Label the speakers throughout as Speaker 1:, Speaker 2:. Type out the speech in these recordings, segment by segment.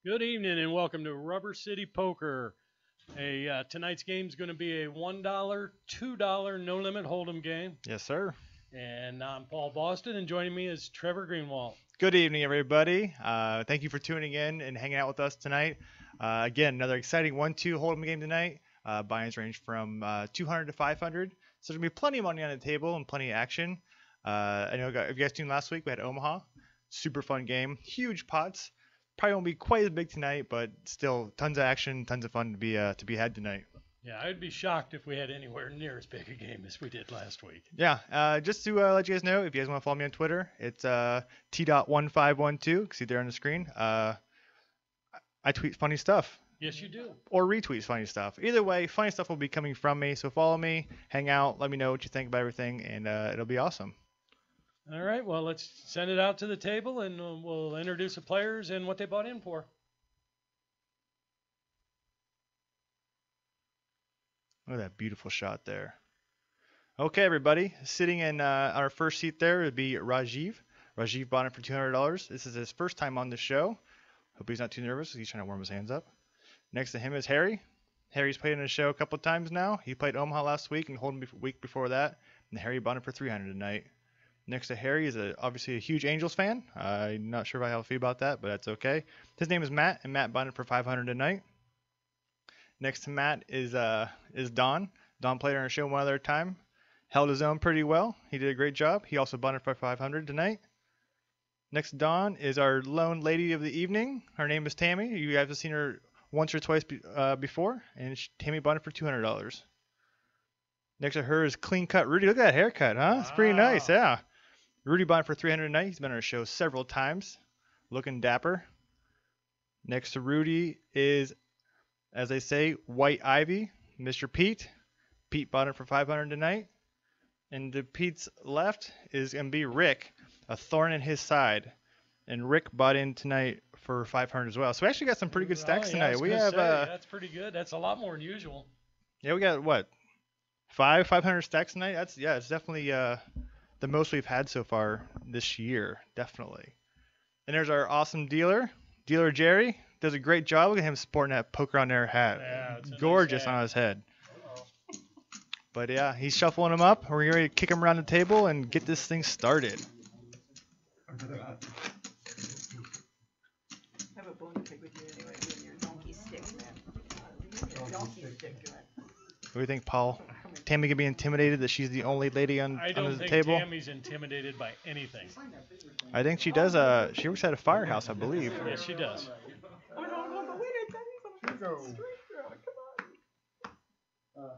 Speaker 1: Good evening and welcome to Rubber City Poker. Tonight's game is going to be a $1, $2 no limit hold'em game.
Speaker 2: Yes, sir.
Speaker 1: And I'm Paul Boston, and joining me is Trevor Greenwald.
Speaker 2: Good evening, everybody. Thank you for tuning in and hanging out with us tonight. Again, another exciting 1-2 hold'em game tonight. Buy-ins range from 200 to 500. So there's going to be plenty of money on the table and plenty of action. I know if you guys tuned last week, we had Omaha. Super fun game. Huge pots. Probably won't be quite as big tonight, but still tons of action, tons of fun to be had tonight.
Speaker 1: Yeah, I'd be shocked if we had anywhere near as big a game as we did last week.
Speaker 2: Yeah, just to let you guys know, if you guys want to follow me on Twitter, it's T.1512. You can see there on the screen. I tweet funny stuff.
Speaker 1: Yes, you do.
Speaker 2: Or retweet funny stuff. Either way, funny stuff will be coming from me. So follow me, hang out, let me know what you think about everything, and it'll be awesome.
Speaker 1: All right, well, let's send it out to the table, and we'll introduce the players and what they bought in for.
Speaker 2: Look at that beautiful shot there. Okay, everybody. Sitting in our first seat there would be Rajiv. Rajiv bought it for $200. This is his first time on the show. Hope he's not too nervous. He's trying to warm his hands up. Next to him is Harry. Harry's played in the show a couple of times now. He played Omaha last week and Hold'em week before that. And Harry bought it for $300 tonight. Next to Harry is obviously a huge Angels fan. I'm not sure how I feel about that, but that's okay. His name is Matt, and Matt bought it for $500 tonight. Next to Matt is Don. Don played on our show one other time. Held his own pretty well. He did a great job. He also bought it for $500 tonight. Next to Don is our lone lady of the evening. Her name is Tammy. You guys have seen her once or twice before, and Tammy bought it for $200. Next to her is Clean Cut Rudy. Look at that haircut, huh? It's pretty nice, yeah. Rudy bought it for $300 tonight. He's been on our show several times. Looking dapper. Next to Rudy is, as they say, White Ivy, Mr. Pete. Pete bought it for $500 tonight. And to Pete's left is going to be Rick, a thorn in his side. And Rick bought in tonight for $500 as well. So we actually got some pretty good stacks tonight.
Speaker 1: That's pretty good. That's a lot more than usual.
Speaker 2: Yeah, we got what? 500 stacks tonight? It's definitely the most we've had so far this year, definitely. And there's our awesome dealer Jerry. Does a great job. Look at him sporting that Poker on Air hat.
Speaker 1: Yeah, it's
Speaker 2: gorgeous
Speaker 1: nice hat
Speaker 2: on his head. But yeah, he's shuffling them up. We're ready to kick him around the table and get this thing started.
Speaker 3: I have a bone to pick with you anyway, you and your donkey stick, man. Your donkey stick,
Speaker 2: What do you think, Paul? Tammy could be intimidated that she's the only lady on the table?
Speaker 1: I don't think Tammy's intimidated by anything.
Speaker 2: I think she does. She works at a firehouse, I believe.
Speaker 1: Yes, she does.
Speaker 3: Oh, no, but wait, Come on.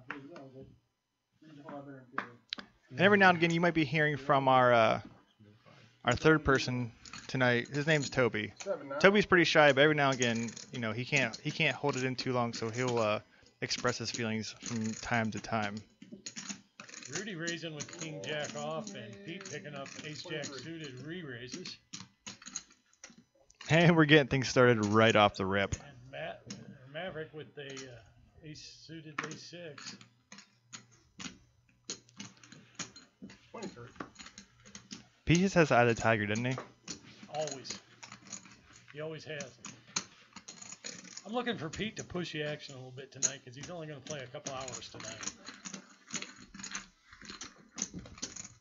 Speaker 2: And every now and again, you might be hearing from our third person tonight. His name's Toby. Toby's pretty shy, but every now and again, he can't hold it in too long, so he'll express his feelings from time to time.
Speaker 1: Rudy raising with King Jack off, and Pete picking up Ace Jack suited re-raises.
Speaker 2: And we're getting things started right off the rip.
Speaker 1: And Maverick with the Ace suited Ace 6.
Speaker 3: 23.
Speaker 2: Pete just has the eye of the tiger, doesn't he?
Speaker 1: Always. He always has. I'm looking for Pete to push the action a little bit tonight because he's only going to play a couple hours tonight.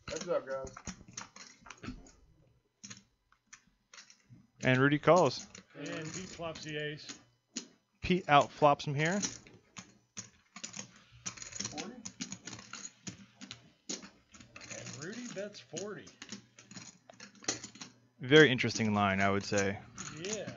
Speaker 3: Heads up, guys.
Speaker 2: And Rudy calls.
Speaker 1: And Pete flops the ace.
Speaker 2: Pete out flops him here.
Speaker 3: 40?
Speaker 1: And Rudy bets 40.
Speaker 2: Very interesting line, I would say.
Speaker 1: Yeah.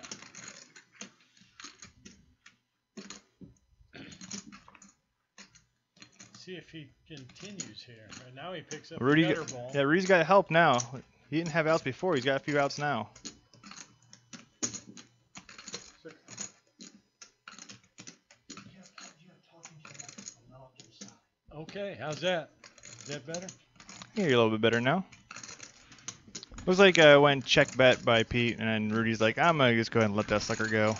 Speaker 1: See if he continues here. Right now he picks up
Speaker 2: Rudy,
Speaker 1: the gutter ball.
Speaker 2: yeah, Rudy's got help now. He didn't have outs before. He's got a few outs now.
Speaker 1: Okay, how's that? Is that better?
Speaker 2: Yeah, you're a little bit better now. Looks like I went check bet by Pete, and then Rudy's like, I'm going to just go ahead and let that sucker go.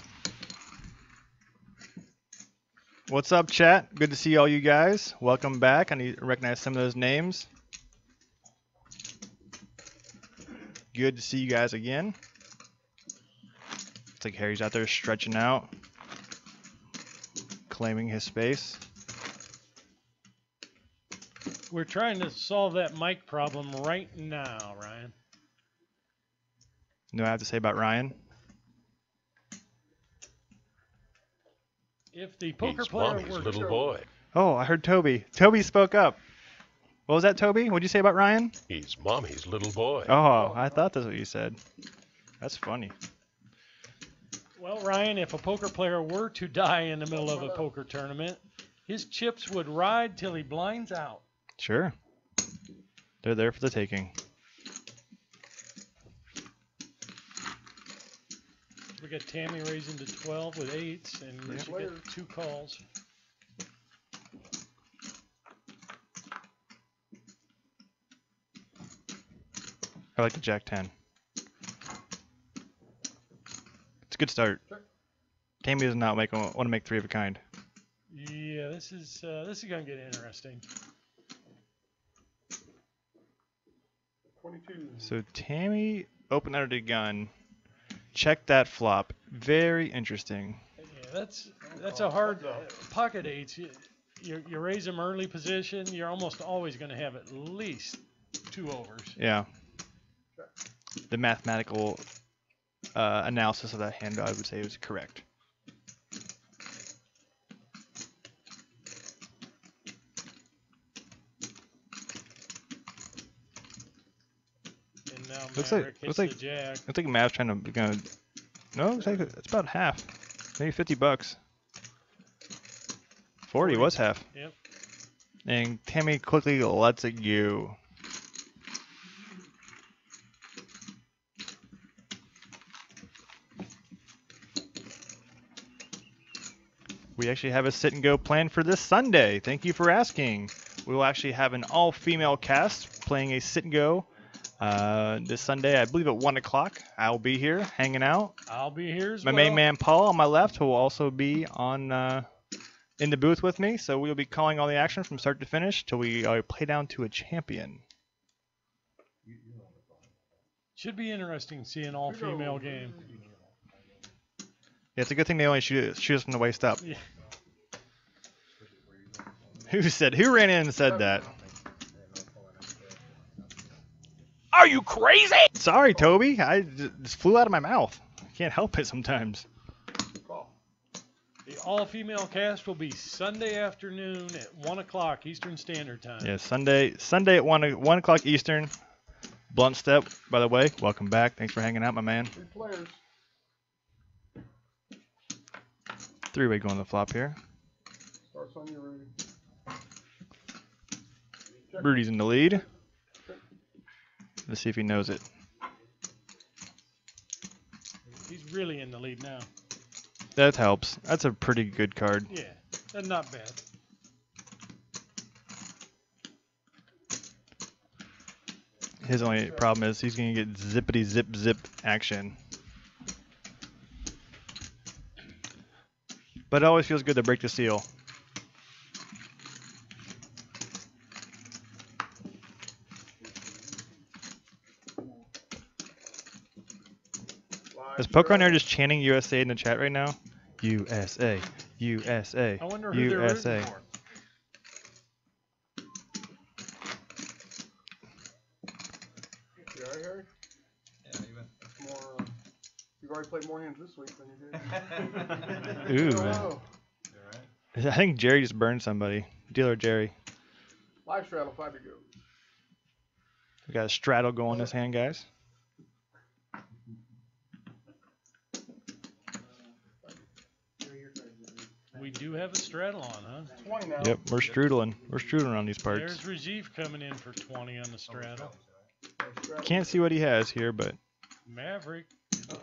Speaker 2: What's up, chat? Good to see all you guys. Welcome back. I need to recognize some of those names. Good to see you guys again. Looks like Harry's out there stretching out, claiming his space.
Speaker 1: We're trying to solve that mic problem right now, Ryan.
Speaker 2: You know what I have to say about Ryan?
Speaker 1: If the poker
Speaker 4: He's
Speaker 1: player
Speaker 4: Mommy's
Speaker 1: were
Speaker 4: little boy.
Speaker 2: Oh, I heard Toby. Toby spoke up. What was that, Toby? What'd you say about Ryan?
Speaker 4: He's Mommy's little boy.
Speaker 2: Oh, I thought that's what you said. That's funny.
Speaker 1: Well, Ryan, if a poker player were to die in the middle of a poker tournament, his chips would ride till he blinds out.
Speaker 2: Sure. They're there for the taking.
Speaker 1: We got Tammy raising to 12 with 8s, and we should get 2 calls.
Speaker 2: I like the Jack 10. It's a good start. Tammy does not want to make 3 of a kind.
Speaker 1: Yeah, this is gonna get interesting.
Speaker 5: 22.
Speaker 2: So Tammy opened under the gun. Check that flop. Very interesting.
Speaker 1: Yeah, that's a hard pocket 8s. You raise them early position, you're almost always going to have at least 2 overs.
Speaker 2: Yeah. The mathematical analysis of that hand, I would say, was correct.
Speaker 1: And now
Speaker 2: Looks
Speaker 1: Maverick
Speaker 2: like-
Speaker 1: hits
Speaker 2: looks like-
Speaker 1: the jack.
Speaker 2: I think Mav's trying to no, it's about half. Maybe $50. 40 was half.
Speaker 1: Yep.
Speaker 2: And Tammy quickly lets it go. We actually have a sit and go planned for this Sunday. Thank you for asking. We will actually have an all-female cast playing a sit and go this Sunday, I believe at 1 o'clock. I'll be here hanging out.
Speaker 1: I'll be here as
Speaker 2: My
Speaker 1: well.
Speaker 2: main man Paul on my left, who will also be on in the booth with me. So we'll be calling all the action from start to finish till we play down to a champion.
Speaker 1: Should be interesting to see an all-female game.
Speaker 2: Yeah, it's a good thing they only shoot us from the waist up.
Speaker 1: Yeah.
Speaker 2: Who ran in and said that?
Speaker 4: Are you crazy?
Speaker 2: Sorry, Toby. I just flew out of my mouth. I can't help it sometimes.
Speaker 1: The all-female cast will be Sunday afternoon at 1 o'clock Eastern Standard Time.
Speaker 2: Yeah, Sunday at 1 o'clock Eastern. Blunt Step, by the way, welcome back. Thanks for hanging out, my man.
Speaker 5: 3 players.
Speaker 2: 3-way going to the flop here.
Speaker 5: Starts on you, Rudy.
Speaker 2: Rudy's in the lead. Let's see if he knows it.
Speaker 1: He's really in the lead now.
Speaker 2: That helps. That's a pretty good card.
Speaker 1: Yeah, that's not bad.
Speaker 2: His only problem is he's going to get zippity zip zip action. But it always feels good to break the seal. Is Poker on there just chanting USA in the chat right now? USA, USA,
Speaker 1: I wonder who they're
Speaker 2: USA.
Speaker 1: rooting for.
Speaker 5: You alright, Harry?
Speaker 6: Yeah, even.
Speaker 5: More, you've already played more hands this week than you did.
Speaker 2: Ooh.
Speaker 5: Oh, no.
Speaker 6: You alright?
Speaker 2: I think Jerry just burned somebody. Dealer Jerry.
Speaker 5: Live straddle, 5 to go.
Speaker 2: We got a straddle going in this hand, guys.
Speaker 1: We do have a straddle on, huh?
Speaker 5: 20 now.
Speaker 2: Yep, we're strudling. We're strudling on these parts.
Speaker 1: There's Rajiv coming in for 20 on the straddle.
Speaker 5: Straddle.
Speaker 2: Can't see what he has here, but
Speaker 1: Maverick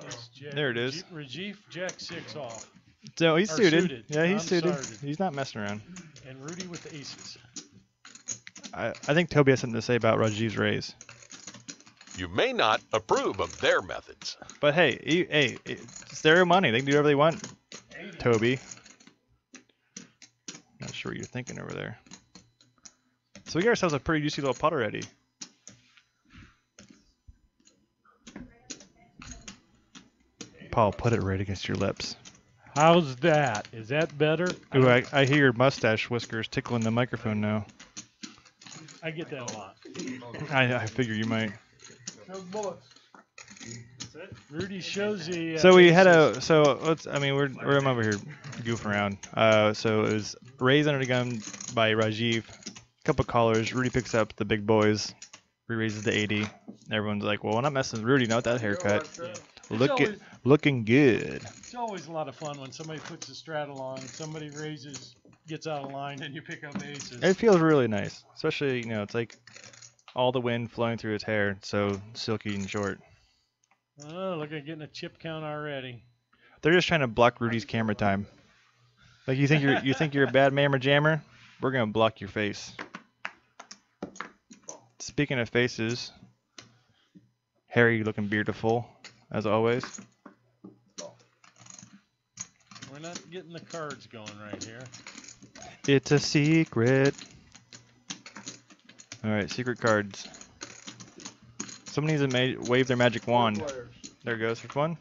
Speaker 1: is jack.
Speaker 2: There it is.
Speaker 1: Rajiv jack 6 off.
Speaker 2: so he's
Speaker 1: Or
Speaker 2: suited.
Speaker 1: suited.
Speaker 2: Yeah, he's suited.
Speaker 1: Non-suited.
Speaker 2: He's not messing around.
Speaker 1: And Rudy with the aces.
Speaker 2: I think Toby has something to say about Rajiv's raise.
Speaker 4: You may not approve of their methods.
Speaker 2: But hey, it's their money. They can do whatever they want. Toby. Not sure what you're thinking over there. So we got ourselves a pretty juicy little pot already. Paul, put it right against your lips.
Speaker 1: How's that? Is that better?
Speaker 2: Ooh, I hear your mustache whiskers tickling the microphone now.
Speaker 1: I get that a lot.
Speaker 2: I figure you might.
Speaker 5: No bullets.
Speaker 1: Rudy shows the.
Speaker 2: So we had we're I'm over here goofing around. So it was raised under the gun by Rajiv. Couple callers. Rudy picks up the big boys. Re-raises the 80. Everyone's like, well, we're not messing with Rudy. Not that haircut. Looking good.
Speaker 1: It's always a lot of fun when somebody puts a straddle on, somebody raises, gets out of line, and you pick up aces.
Speaker 2: It feels really nice, especially it's like all the wind flowing through his hair. It's so silky and short.
Speaker 1: Oh, look at getting a chip count already.
Speaker 2: They're just trying to block Rudy's camera time. Like you think you're a bad mammer jammer? We're gonna block your face. Speaking of faces, Harry looking beautiful as always.
Speaker 1: We're not getting the cards going right here.
Speaker 2: It's a secret. All right, secret cards. Someone needs to wave their magic wand.
Speaker 5: Players.
Speaker 2: There goes. Which one?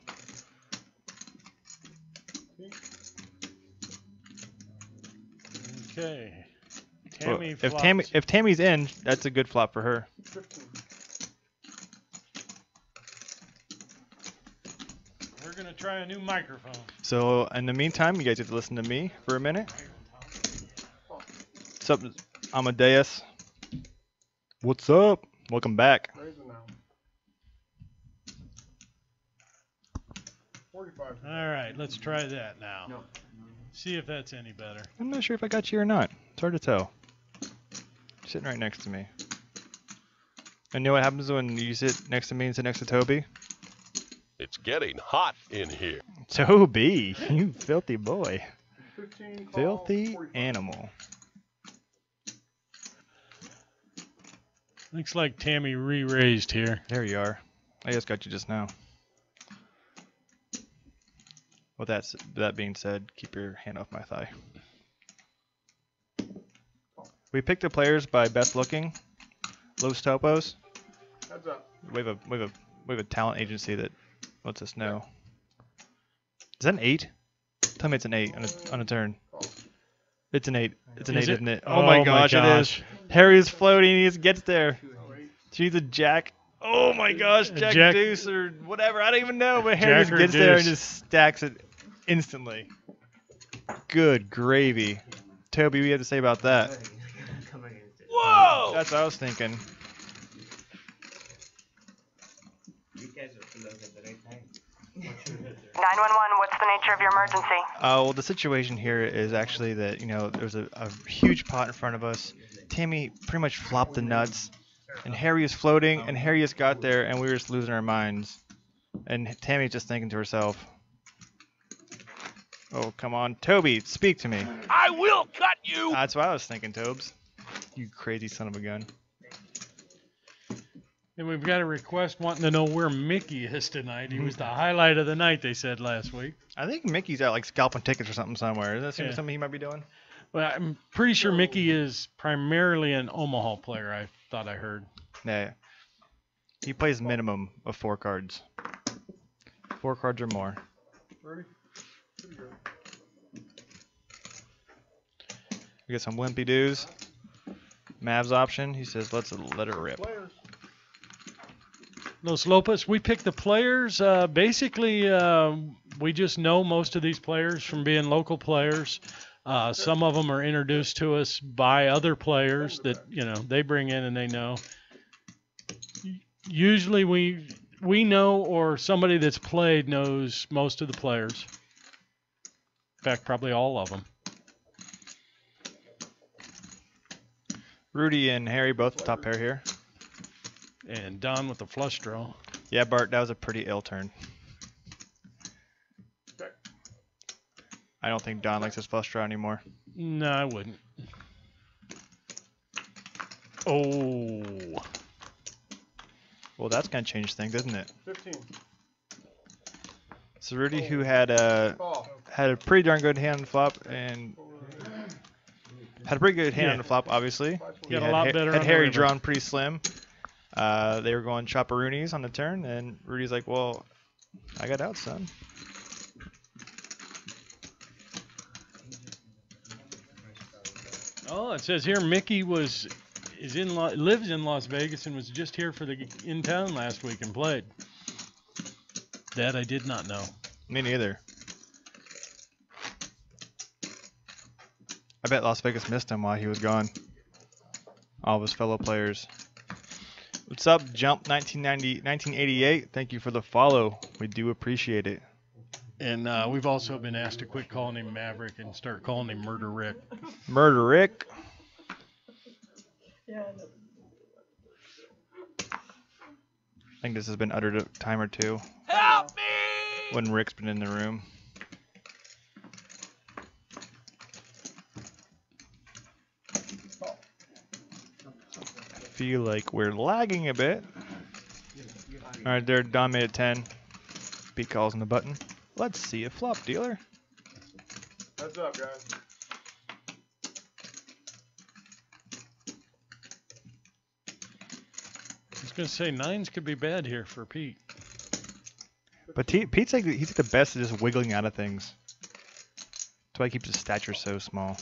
Speaker 1: Okay.
Speaker 2: Well,
Speaker 1: Tammy
Speaker 2: if Tammy's in, that's a good flop for her.
Speaker 5: 15.
Speaker 1: We're gonna try a new microphone.
Speaker 2: So in the meantime, you guys get to listen to me for a minute. What's up, Amadeus? What's up? Welcome back.
Speaker 5: Raising now. 45.
Speaker 1: All right, let's try that now. See if that's any better.
Speaker 2: I'm not sure if I got you or not. It's hard to tell. You're sitting right next to me. And you know what happens when you sit next to me and sit next to Toby?
Speaker 4: It's getting hot in here.
Speaker 2: Toby, you filthy boy.
Speaker 5: 15, call,
Speaker 2: Filthy
Speaker 5: 45.
Speaker 2: animal.
Speaker 1: Looks like Tammy re-raised here.
Speaker 2: There you are. I just got you just now. With that being said, keep your hand off my thigh. We picked the players by best looking, Los Topos.
Speaker 5: Heads up.
Speaker 2: We have a talent agency that lets us know. Is that an 8? Tell me it's an 8 on a turn. It's an 8. It's an
Speaker 1: Is
Speaker 2: 8,
Speaker 1: it?
Speaker 2: isn't it?
Speaker 1: Oh
Speaker 2: Oh my
Speaker 1: my
Speaker 2: gosh, it is.
Speaker 1: gosh.
Speaker 2: Harry is floating. He just gets there.
Speaker 5: Oh, 8.
Speaker 2: She's a jack. Oh my gosh, jack,
Speaker 1: Jack-
Speaker 2: deuce or whatever. I don't even know, but Harry
Speaker 1: Jack
Speaker 2: just
Speaker 1: or
Speaker 2: gets there and
Speaker 1: deuce.
Speaker 2: just stacks it instantly. Good gravy. Toby, what do you have to say about that?
Speaker 4: Whoa!
Speaker 2: That's what I was thinking.
Speaker 7: You guys are filling at the right time.
Speaker 8: 911, what's the nature of your emergency?
Speaker 2: Well, the situation here is actually that, there's a huge pot in front of us. Tammy pretty much flopped the nuts, and Harry is floating, and Harry just got there, and we were just losing our minds. And Tammy's just thinking to herself, oh, come on. Toby, speak to me.
Speaker 4: I will cut you!
Speaker 2: That's what I was thinking, Tobes. You crazy son of a gun.
Speaker 1: And we've got a request wanting to know where Mickey is tonight. He was the highlight of the night, they said last week.
Speaker 2: I think Mickey's out like scalping tickets or something somewhere. Is that
Speaker 1: Yeah.
Speaker 2: something he might be doing?
Speaker 1: Well, I'm pretty sure Mickey is primarily an Omaha player, I thought I heard.
Speaker 2: Yeah. He plays minimum of 4 cards. 4 cards or more.
Speaker 5: Ready? Pretty good.
Speaker 2: We got some Wimpy Doos. Mavs option. He says, let's let it rip.
Speaker 5: Players.
Speaker 1: Los Lopez, we picked the players. Basically, we just know most of these players from being local players. Some of them are introduced to us by other players that, they bring in and they know. Usually we know, or somebody that's played knows most of the players. In fact, probably all of them.
Speaker 2: Rudy and Harry both top pair here.
Speaker 1: And Don with the flush draw.
Speaker 2: Yeah, Bart, that was a pretty ill turn.
Speaker 5: Okay.
Speaker 2: I don't think Don likes his flush draw anymore.
Speaker 1: No, I wouldn't. Oh.
Speaker 2: Well, that's going to change things, isn't it?
Speaker 5: 15.
Speaker 2: So Rudy, who had a
Speaker 5: Call.
Speaker 2: pretty darn good hand on the flop, and had a pretty good hand
Speaker 1: Yeah.
Speaker 2: on the flop, obviously. He
Speaker 1: Got a
Speaker 2: had
Speaker 1: lot
Speaker 2: Ha-
Speaker 1: better
Speaker 2: Had
Speaker 1: on the
Speaker 2: Harry
Speaker 1: river.
Speaker 2: drawn pretty slim. They were going chopperoonies on the turn, and Rudy's like, well, I got out, son.
Speaker 1: Oh, it says here Mickey lives in Las Vegas and was just here for the in town last week and played. That I did not know.
Speaker 2: Me neither. I bet Las Vegas missed him while he was gone. All of his fellow players. What's up, Jump 1988? Thank you for the follow. We do appreciate it.
Speaker 1: And we've also been asked to quit calling him Maverick and start calling him Murder Rick.
Speaker 2: Murder Rick.
Speaker 3: Yeah.
Speaker 2: I think this has been uttered a time or two.
Speaker 4: Help me!
Speaker 2: When Rick's been in the room. I feel like we're lagging a bit. Alright, they're Don made it 10. Pete calls on the button. Let's see a flop, dealer.
Speaker 5: Heads up, guys.
Speaker 1: I was going to say 9s could be bad here for Pete.
Speaker 2: But Pete's like he's the best at just wiggling out of things. That's why he keeps his stature so small.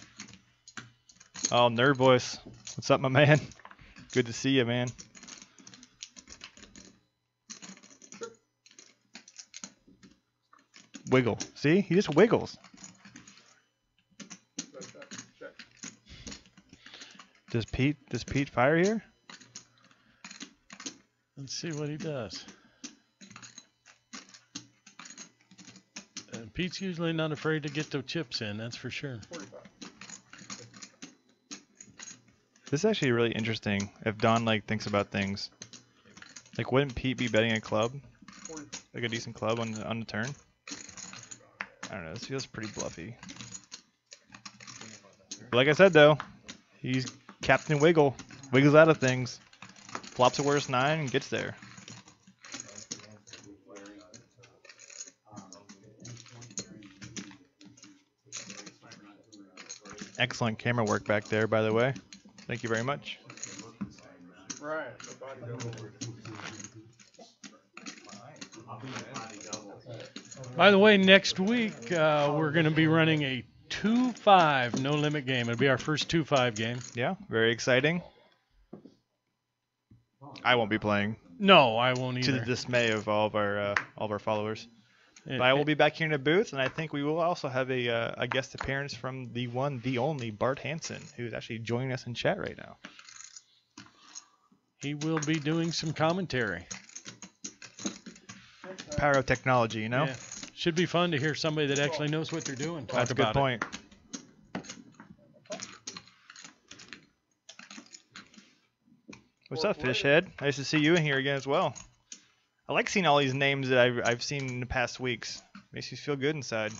Speaker 2: Oh, Nerd Voice. What's up, my man? Good to see you, man. Wiggle. See? He just wiggles.
Speaker 5: Check.
Speaker 2: Does Pete fire here?
Speaker 1: Let's see what he does. Pete's usually not afraid to get the chips in, that's for sure.
Speaker 5: 45.
Speaker 2: This is actually really interesting if Don like thinks about things. Like wouldn't Pete be betting a club?
Speaker 5: 40.
Speaker 2: Like a decent club on the turn? I don't know, this feels pretty bluffy. But like I said though, he's Captain Wiggle. Wiggles out of things. Flops a worst 9 and gets there. Excellent camera work back there, by the way. Thank you very much.
Speaker 5: Right. The body double.
Speaker 1: By the way, next week we're going to be running a 2-5 no limit game. It'll be our first 2-5 game.
Speaker 2: Yeah, very exciting. I won't be playing,
Speaker 1: No, I won't
Speaker 2: to the
Speaker 1: either.
Speaker 2: dismay of all of our followers. But I will be back here in the booth, and I think we will also have a guest appearance from the one, the only Bart Hansen, who's actually joining us in chat right now.
Speaker 1: He will be doing some commentary.
Speaker 2: Power of technology, you know?
Speaker 1: Yeah. Should be fun to hear somebody that actually knows what they're doing. Talk
Speaker 2: That's a good
Speaker 1: about it.
Speaker 2: point. What's up, Fishhead? Nice to see you in here again as well. I like seeing all these names that I've seen in the past weeks. Makes you feel good inside.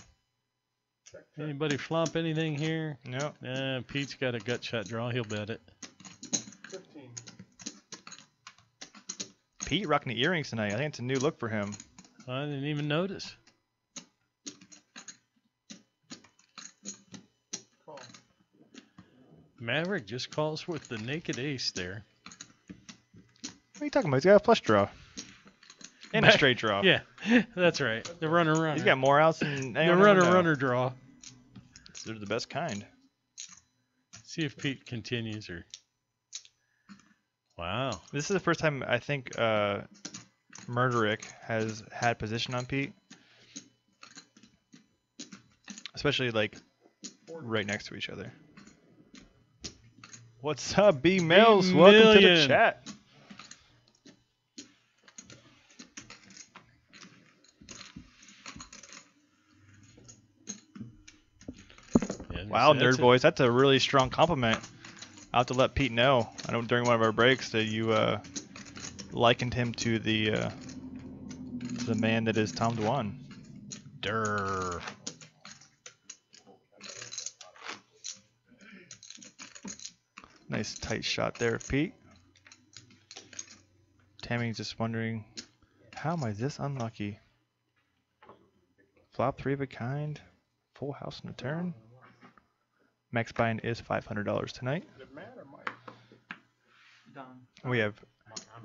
Speaker 1: Anybody flop anything here?
Speaker 2: No.
Speaker 1: Pete's got a gut shot draw. He'll bet it.
Speaker 5: 15.
Speaker 2: Pete rocking the earrings tonight. I think it's a new look for him.
Speaker 1: I didn't even notice.
Speaker 5: Call.
Speaker 1: Maverick just calls with the naked ace there.
Speaker 2: What are you talking about? He's got a flush draw. And a straight draw.
Speaker 1: Yeah, that's right. The runner.
Speaker 2: He's got more outs than
Speaker 1: the
Speaker 2: anyone ever know.
Speaker 1: runner draw.
Speaker 2: They're the best kind.
Speaker 1: See if Pete continues or. Wow.
Speaker 2: This is the first time I think Murderick has had position on Pete. Especially like right next to each other. What's up, B Mills? Welcome to the
Speaker 1: million.
Speaker 2: chat.
Speaker 1: Yeah,
Speaker 2: Wow,
Speaker 1: that's
Speaker 2: Nerd
Speaker 1: it.
Speaker 2: Boys, that's a really strong compliment. I'll have to let Pete know. I know during one of our breaks that you likened him to the man that is Tom Dwan.
Speaker 1: Durr.
Speaker 2: Nice tight shot there, Pete. Tammy's just wondering, how am I this unlucky? Flop 3 of a kind, full house in a turn. Max buy-in is $500 tonight.
Speaker 5: Did it matter, Mike?
Speaker 2: We have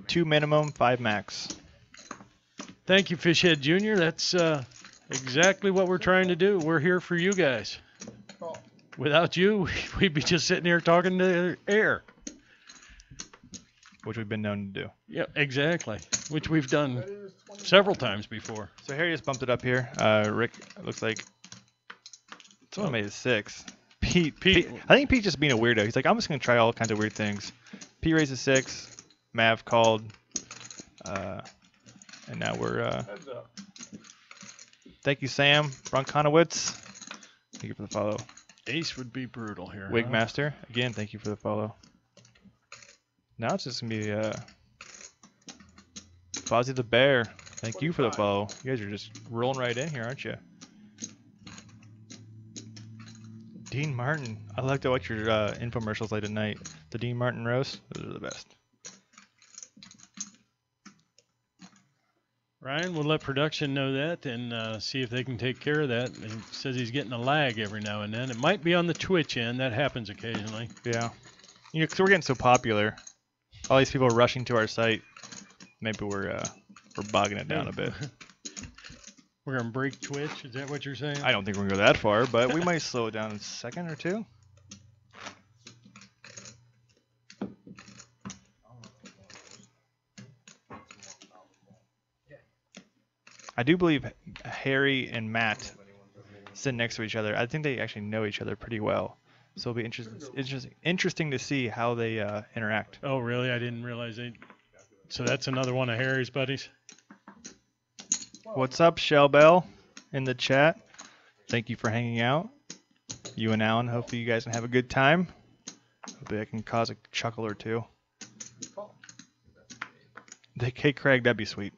Speaker 2: 2 minimum, 5 max.
Speaker 1: Thank you, Fishhead Jr. That's exactly what we're trying to do. We're here for you guys.
Speaker 5: Call.
Speaker 1: Without you, we'd be just sitting here talking to air.
Speaker 2: Which we've been known to do.
Speaker 1: Yeah, exactly. Which we've done
Speaker 5: That is 20.
Speaker 1: several times before.
Speaker 2: So Harry just bumped it up here. Rick, it looks like someone made it 6. Pete. I think Pete just being a weirdo. He's like, I'm just gonna try all kinds of weird things. Pete raised a 6. Mav called. And now we're.
Speaker 5: Heads up.
Speaker 2: Thank you, Sam Bronkonowitz. Thank you for the follow.
Speaker 1: Ace would be brutal here.
Speaker 2: Wigmaster, again, thank you for the follow. Now it's just gonna be Fozzie the Bear. Thank you for the follow. You guys are just rolling right in here, aren't you? Dean Martin. I like to watch your infomercials late at night. The Dean Martin roast. Those are the best.
Speaker 1: Ryan, we'll let production know that and see if they can take care of that. He says he's getting a lag every now and then. It might be on the Twitch end. That happens occasionally.
Speaker 2: Yeah. You know, 'cause we're getting so popular. All these people are rushing to our site. Maybe we're bogging it down a bit.
Speaker 1: We're going to break Twitch? Is that what you're saying?
Speaker 2: I don't think we're going to go that far, but we might slow it down in a second or two. I do believe Harry and Matt sit next to each other. I think they actually know each other pretty well. So it'll be interesting to see how they interact.
Speaker 1: Oh, really? I didn't realize they... So that's another one of Harry's buddies?
Speaker 2: What's up, Shell Bell, in the chat? Thank you for hanging out. You and Alan, hopefully you guys can have a good time. Hopefully I can cause a chuckle or two. Hey, Craig, that'd be sweet.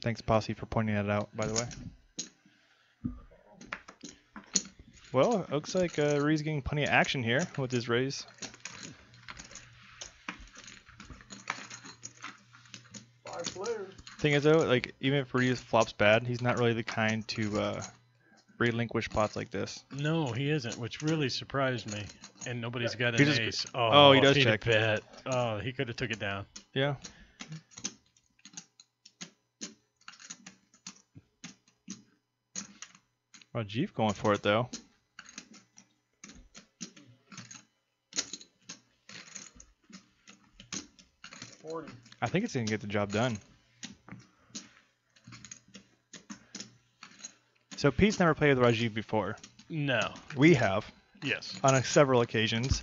Speaker 2: Thanks, Posse, for pointing that out, by the way. Well, it looks like Ree's getting plenty of action here with his raise.
Speaker 5: 5 players.
Speaker 2: Thing is, though, like, even if Ree's flops bad, he's not really the kind to relinquish pots like this.
Speaker 1: No, he isn't, which really surprised me. And nobody's got
Speaker 2: He
Speaker 1: an
Speaker 2: just-
Speaker 1: ace.
Speaker 2: oh, he does
Speaker 1: if he'd
Speaker 2: check.
Speaker 1: Bet. Oh, he could have took it down.
Speaker 2: Yeah. Rajiv going for it, though. I think it's going to get the job done. So Pete's never played with Rajiv before.
Speaker 1: No.
Speaker 2: We have
Speaker 1: Yes.
Speaker 2: on several occasions.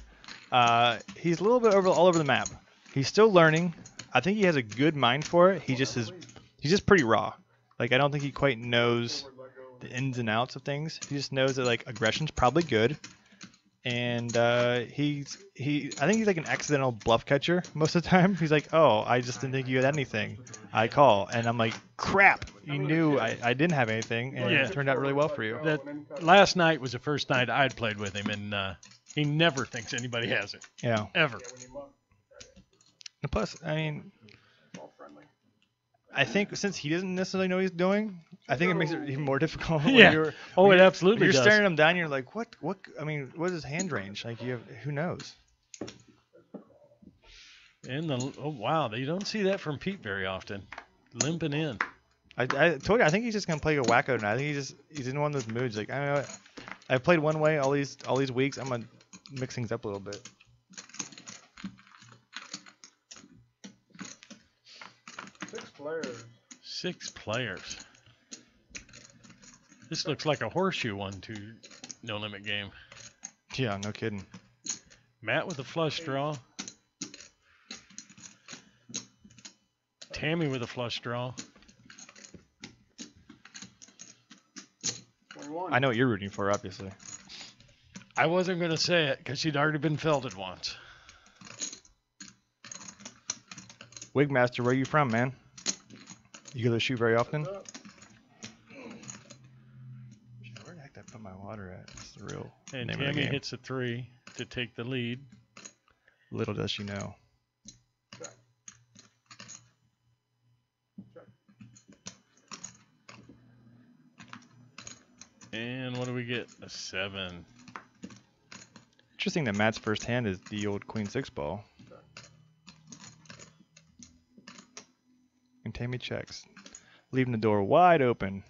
Speaker 2: He's a little bit all over the map. He's still learning. I think he has a good mind for it. He's just pretty raw. Like, I don't think he quite knows the ins and outs of things. He just knows that, like, aggression's probably good. And I think he's like an accidental bluff catcher most of the time. He's like, oh, I just didn't think you had anything. I call. And I'm like, crap, you knew I didn't have anything. And
Speaker 1: Yeah.
Speaker 2: it turned out really well for you.
Speaker 1: That last night was the first night I'd played with him, and he never thinks anybody has it.
Speaker 2: Yeah.
Speaker 1: Ever.
Speaker 2: And plus, I mean, I think since he doesn't necessarily know what he's doing, I think it makes it even more difficult.
Speaker 1: Yeah. Oh, it absolutely
Speaker 2: You're
Speaker 1: does.
Speaker 2: staring him down. You're like, what? I mean, what is his hand range? Like, who knows?
Speaker 1: And oh wow, you don't see that from Pete very often. Limping in.
Speaker 2: I told you, I think he's just gonna play a wacko tonight. I think he's in one of those moods. Like, I don't know, I played one way all these weeks. I'm gonna mix things up a little bit.
Speaker 5: Six players.
Speaker 1: This looks like a horseshoe 1-2 no limit game.
Speaker 2: Yeah, no kidding.
Speaker 1: Matt with a flush draw. Tammy with a flush draw.
Speaker 5: 21.
Speaker 2: I know what you're rooting for, obviously.
Speaker 1: I wasn't going to say it because she'd already been felted once.
Speaker 2: Wigmaster, where you from, man? You go to shoot very often? Where the heck did I put my water at? That's the real
Speaker 1: And
Speaker 2: name of the
Speaker 1: Tammy
Speaker 2: game.
Speaker 1: hits a 3 to take the lead.
Speaker 2: Little does she know.
Speaker 1: And what do we get? A 7.
Speaker 2: Interesting that Matt's first hand is the old Queen 6 ball. And Tammy checks, leaving the door wide open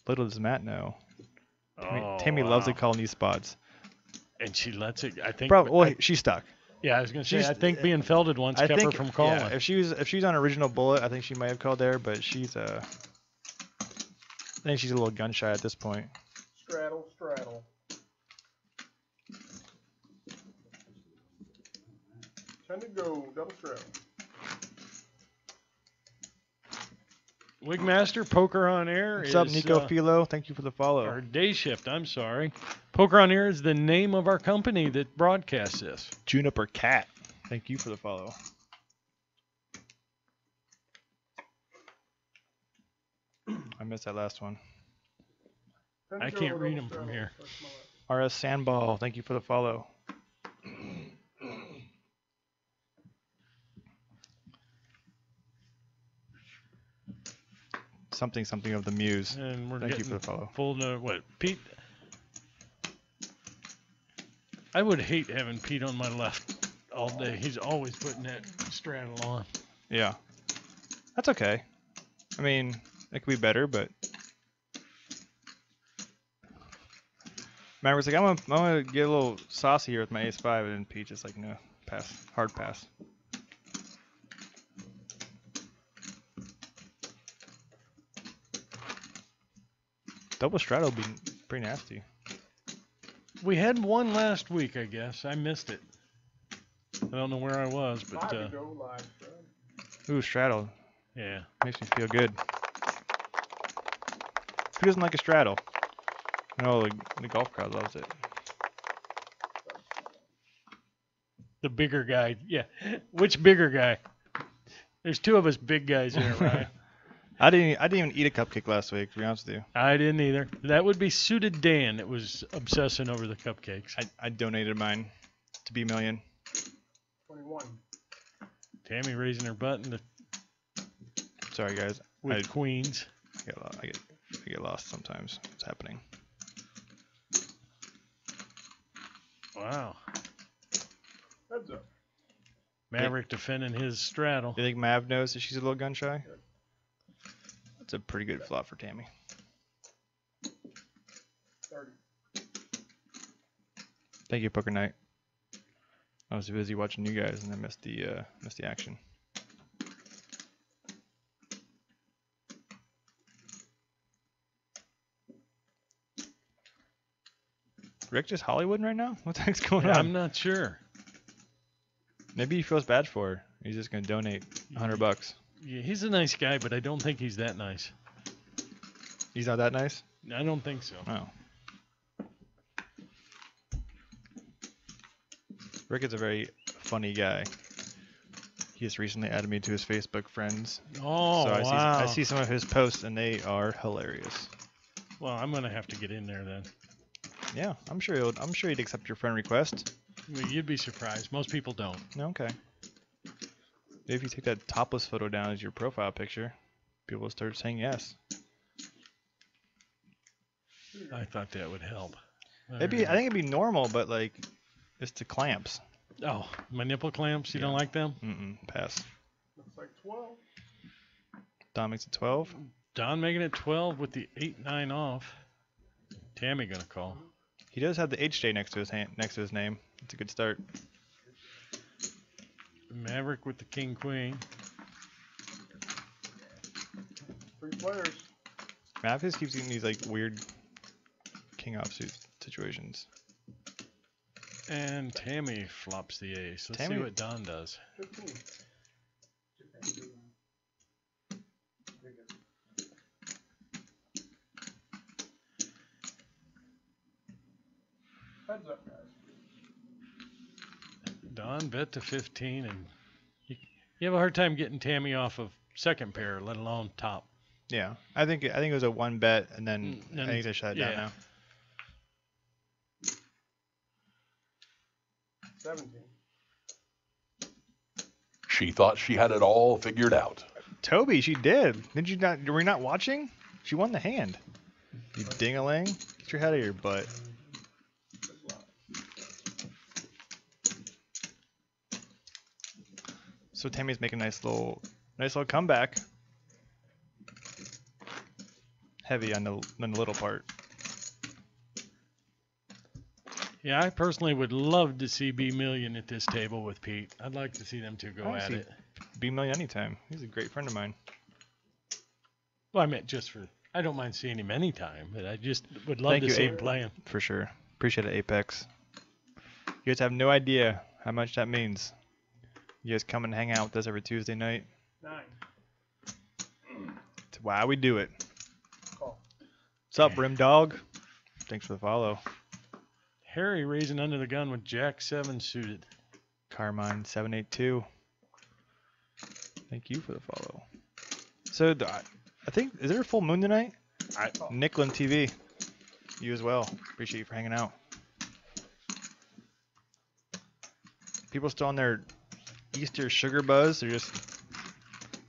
Speaker 2: Little does Matt know.
Speaker 1: Oh,
Speaker 2: Tammy loves to
Speaker 1: wow.
Speaker 2: call these spots.
Speaker 1: And she lets it. I think.
Speaker 2: Bro, well, she's stuck.
Speaker 1: Yeah, I was gonna say.
Speaker 2: she's-
Speaker 1: I think being felded once kept her from calling.
Speaker 2: Yeah, if she's on original bullet, I think she might have called there, but she's I think she's a little gun shy at this point.
Speaker 5: Straddle, straddle. Time to go. Double straddle.
Speaker 1: Wigmaster Poker on Air.
Speaker 2: What's
Speaker 1: is,
Speaker 2: up, Nico Philo? Thank you for the follow.
Speaker 1: Or Day Shift. I'm sorry. Poker on Air is the name of our company that broadcasts this.
Speaker 2: Juniper Cat. Thank you for the follow. I missed that last one.
Speaker 5: Time to
Speaker 1: I
Speaker 5: go,
Speaker 1: can't read
Speaker 5: double
Speaker 1: them from
Speaker 5: straddle.
Speaker 1: here.
Speaker 5: That's my last.
Speaker 2: RS Sandball. Thank you for the follow. Something of the Muse.
Speaker 1: And we're
Speaker 2: Thank you
Speaker 1: getting
Speaker 2: for the follow.
Speaker 1: full no what Pete. I would hate having Pete on my left all day. He's always putting that straddle on.
Speaker 2: Yeah. That's okay. I mean, it could be better, but Maverick's like, I'm gonna get a little saucy here with my ace-5, and then Peach is like, no, pass, hard pass. Double straddle would be pretty nasty.
Speaker 1: We had one last week, I guess. I missed it. I don't know where I was, but
Speaker 5: 5 to go live. Straddle.
Speaker 2: Ooh, straddle.
Speaker 1: yeah.
Speaker 2: Makes me feel good. Who doesn't like a straddle? No, the golf crowd loves it.
Speaker 1: The bigger guy. Yeah. Which bigger guy? There's two of us big guys here, right?
Speaker 2: I didn't even eat a cupcake last week, to be honest with you.
Speaker 1: I didn't either. That would be Suited Dan that was obsessing over the cupcakes.
Speaker 2: I donated mine to B Million.
Speaker 5: 21.
Speaker 1: Tammy raising her button
Speaker 2: Sorry guys,
Speaker 1: with queens.
Speaker 2: I get lost sometimes. It's happening.
Speaker 1: Wow.
Speaker 5: Heads up.
Speaker 1: Maverick defending his straddle.
Speaker 2: Do you think Mav knows that she's a little gun shy? That's a pretty good flop for Tammy.
Speaker 5: 30.
Speaker 2: Thank you, Poker Night. I was busy watching you guys and I missed the action. Rick just Hollywooding right now? What the heck's going on?
Speaker 1: I'm not sure.
Speaker 2: Maybe he feels bad for her. He's just gonna donate $100.
Speaker 1: Yeah, he's a nice guy, but I don't think he's that nice.
Speaker 2: He's not that nice?
Speaker 1: I don't think so.
Speaker 2: Oh. Rick is a very funny guy. He just recently added me to his Facebook friends.
Speaker 1: Oh,
Speaker 2: So
Speaker 1: wow.
Speaker 2: I see some of his posts and they are hilarious.
Speaker 1: Well, I'm gonna have to get in there then.
Speaker 2: Yeah, I'm sure he'd accept your friend request.
Speaker 1: I mean, you'd be surprised. Most people don't.
Speaker 2: Okay. Maybe if you take that topless photo down as your profile picture, people will start saying yes.
Speaker 1: I thought that would help.
Speaker 2: I think it'd be normal, but like, it's the clamps.
Speaker 1: Oh, my nipple clamps. You don't like them?
Speaker 2: Pass.
Speaker 5: Looks like 12.
Speaker 2: Don makes it 12.
Speaker 1: Don making it 12 with the 8-9 off. Tammy gonna call.
Speaker 2: He does have the HJ next to his name. It's a good start.
Speaker 1: Maverick with the king queen.
Speaker 5: 3 players.
Speaker 2: Mav just keeps getting these like weird king offsuit situations.
Speaker 1: And Tammy flops the ace. Let's see
Speaker 2: Tammy-
Speaker 1: what Don does.
Speaker 5: 15. Heads up, guys.
Speaker 1: Don bet to 15, and you have a hard time getting Tammy off of second pair, let alone top.
Speaker 2: Yeah, I think it was a 1 bet, and then
Speaker 1: And
Speaker 2: I need to shut it down
Speaker 1: yeah.
Speaker 2: now.
Speaker 5: 17.
Speaker 4: She thought she had it all figured out.
Speaker 2: Toby, she did. Did you not? Were you not watching? She won the hand. You ding-a-ling. Get your head out of your butt. So Tammy's making a nice little comeback. heavy on the little part.
Speaker 1: Yeah, I personally would love to see B Million at this table with Pete. I'd like to see them two go
Speaker 2: I
Speaker 1: at
Speaker 2: see
Speaker 1: it.
Speaker 2: B Million anytime. He's a great friend of mine.
Speaker 1: Well, I meant just for. I don't mind seeing him anytime, but I just would love
Speaker 2: Thank
Speaker 1: to
Speaker 2: you,
Speaker 1: see
Speaker 2: Ape.
Speaker 1: him playing.
Speaker 2: For sure. Appreciate it, Apex. You guys have no idea how much that means. You guys come and hang out with us every Tuesday night.
Speaker 5: 9.
Speaker 2: It's why we do it.
Speaker 5: Call.
Speaker 2: What's up, Brim Dog? Thanks for the follow.
Speaker 1: Harry raising under the gun with Jack 7 suited.
Speaker 2: Carmine 782. Thank you for the follow. So I think, is there a full moon tonight? Nicklin TV. You as well. Appreciate you for hanging out. People still on their Easter sugar buzz. They're just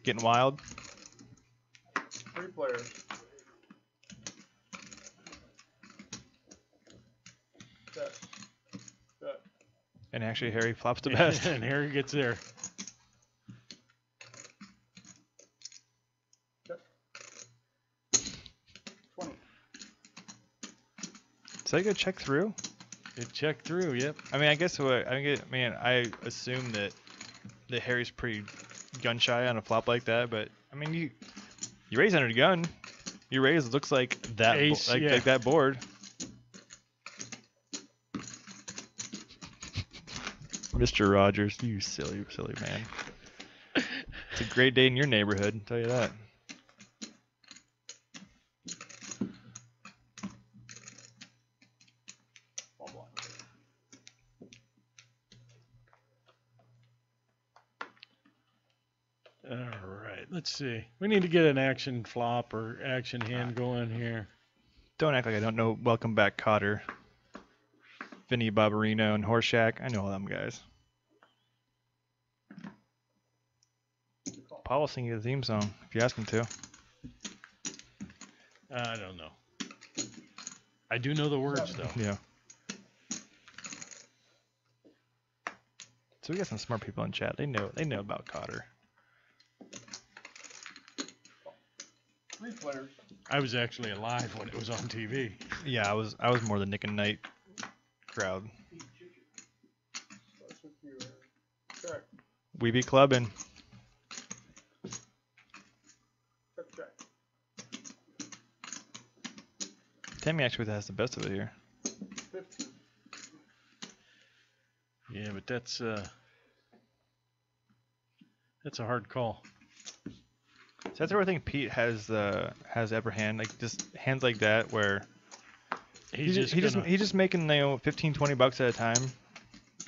Speaker 2: getting wild.
Speaker 5: 3 players. Set. Set.
Speaker 2: And actually, Harry flops the best.
Speaker 1: And Harry gets there.
Speaker 5: Set. 20.
Speaker 2: So I go check through.
Speaker 1: It checked through, yep.
Speaker 2: I mean, I guess I assume that Harry's pretty gun shy on a flop like that, but I mean, you raise under the gun. Your raise looks like that,
Speaker 1: Ace,
Speaker 2: like,
Speaker 1: yeah.
Speaker 2: like that board. Mr. Rogers, you silly man. It's a great day in your neighborhood, I'll tell you that.
Speaker 1: All right, let's see. We need to get an action flop or action hand going here.
Speaker 2: Don't act like I don't know. Welcome back, Cotter. Vinny Barbarino and Horseshack. I know all them guys. Paul will sing you the theme song if you ask him to.
Speaker 1: I don't know. I do know the words though.
Speaker 2: Yeah. So we got some smart people in chat. They know about Cotter.
Speaker 5: 3 players.
Speaker 1: I was actually alive when it was on TV.
Speaker 2: Yeah, I was more the Nick and Knight crowd.
Speaker 5: Starts with you. Check.
Speaker 2: We be clubbing.
Speaker 5: Check, check.
Speaker 2: Tammy actually has the best of it here.
Speaker 5: 15.
Speaker 1: Yeah, but that's a hard call.
Speaker 2: So that's where I think Pete has upper hand, like just hands like that where he's just making 15-20 bucks at a time.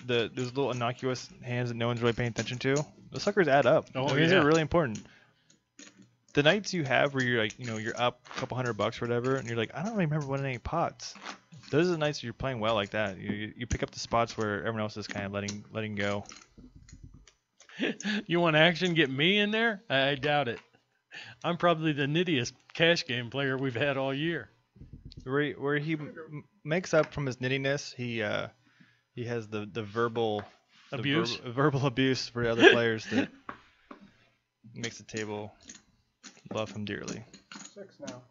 Speaker 2: Those little innocuous hands that no one's really paying attention to. Those suckers add up.
Speaker 1: Oh,
Speaker 2: These
Speaker 1: yeah.
Speaker 2: are really important. The nights you have where you're like, you're up a couple $100 or whatever, and you're like, I don't really remember winning any pots. Those are the nights you're playing well like that. You pick up the spots where everyone else is kind of letting go.
Speaker 1: You want action? Get me in there? I doubt it. I'm probably the nittiest cash game player we've had all year.
Speaker 2: Where he makes up from his nittiness, he has the verbal
Speaker 1: Abuse?
Speaker 2: verbal abuse for the other players that makes the table love him dearly.
Speaker 5: 6 now.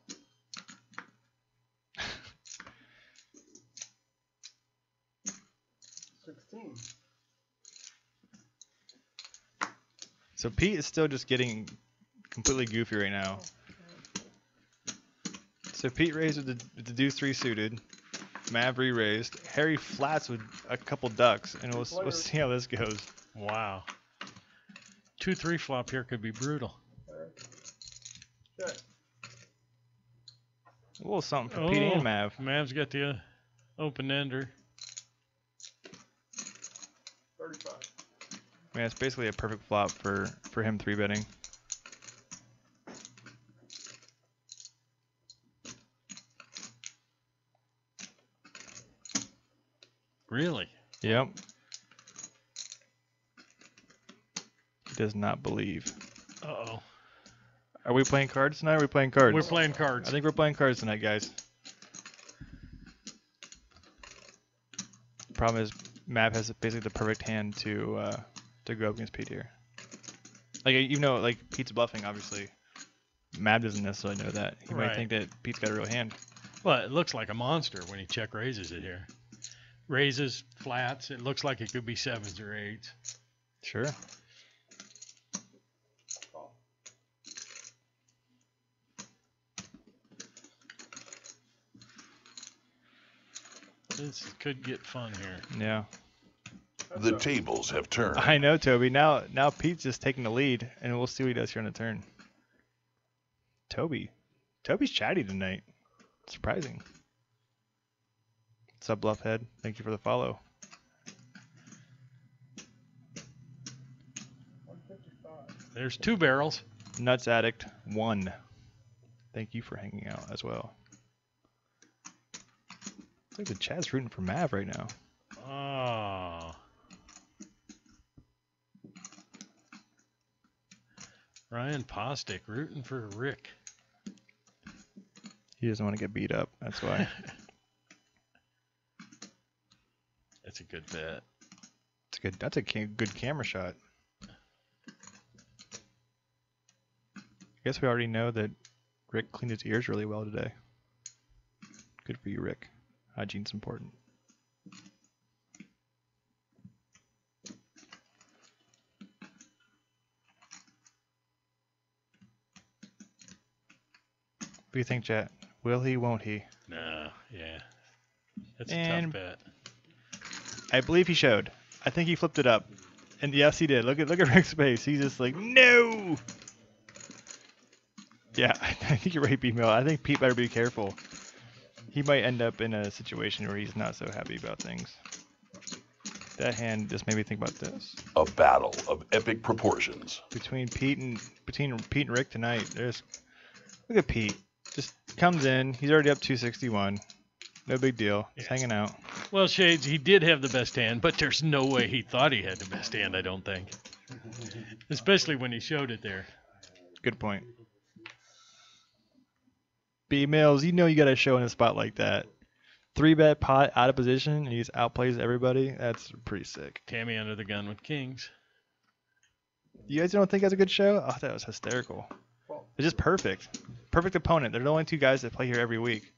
Speaker 2: So Pete is still just getting completely goofy right now. So Pete raised with the deuce 3 suited. Mav re-raised. Harry flats with a couple ducks, and we'll see how this goes.
Speaker 1: Wow. 2-3 flop here could be brutal.
Speaker 5: Check.
Speaker 2: A little something for Pete and Mav.
Speaker 1: Mav's got the open ender.
Speaker 5: 35.
Speaker 2: I mean, it's basically a perfect flop for him 3-betting.
Speaker 1: Really?
Speaker 2: Yep. He does not believe.
Speaker 1: Uh-oh.
Speaker 2: Are we playing cards tonight? Or are we playing cards?
Speaker 1: We're playing cards.
Speaker 2: I think we're playing cards tonight, guys. The problem is Mav has basically the perfect hand to go up against Pete here. Like, even though like Pete's bluffing, obviously, Mav doesn't necessarily know that. He might
Speaker 1: Right.
Speaker 2: think that Pete's got a real hand.
Speaker 1: Well, it looks like a monster when he check raises it here. Raises, flats. It looks like it could be 7s or 8s.
Speaker 2: Sure.
Speaker 1: This could get fun here.
Speaker 2: Yeah.
Speaker 4: The tables have turned.
Speaker 2: I know, Toby. Now Pete's just taking the lead, and we'll see what he does here on the turn. Toby's chatty tonight. Surprising. What's up, Bluffhead? Thank you for the follow.
Speaker 5: 155.
Speaker 1: There's 2 barrels.
Speaker 2: Nuts Addict 1. Thank you for hanging out as well. Looks like the chat's rooting for Mav right now.
Speaker 1: Oh. Ryan Postic rooting for Rick.
Speaker 2: He doesn't want to get beat up. That's why.
Speaker 1: That's a good bet.
Speaker 2: It's good. That's a good camera shot. I guess we already know that Rick cleaned his ears really well today. Good for you, Rick. Hygiene's important. What do you think, chat? Will he, won't he?
Speaker 1: No, yeah. That's a
Speaker 2: And-
Speaker 1: tough bet.
Speaker 2: I believe he showed. I think he flipped it up. And yes, he did. Look at Rick's face. He's just like, no! Yeah, I think you're right, B-Mill. I think Pete better be careful. He might end up in a situation where he's not so happy about things. That hand just made me think about this.
Speaker 4: A battle of epic proportions.
Speaker 2: Between Pete and Rick tonight, look at Pete. Just comes in. He's already up 261. No big deal. He's hanging out.
Speaker 1: Well, Shades, he did have the best hand, but there's no way he thought he had the best hand, I don't think. Especially when he showed it there.
Speaker 2: Good point. B-Mills, you know you got to show in a spot like that. 3-bet pot out of position and he just outplays everybody. That's pretty sick.
Speaker 1: Tammy under the gun with kings.
Speaker 2: You guys don't think that's a good show? Oh, that was hysterical. It's just perfect. Perfect opponent. They're the only 2 guys that play here every week.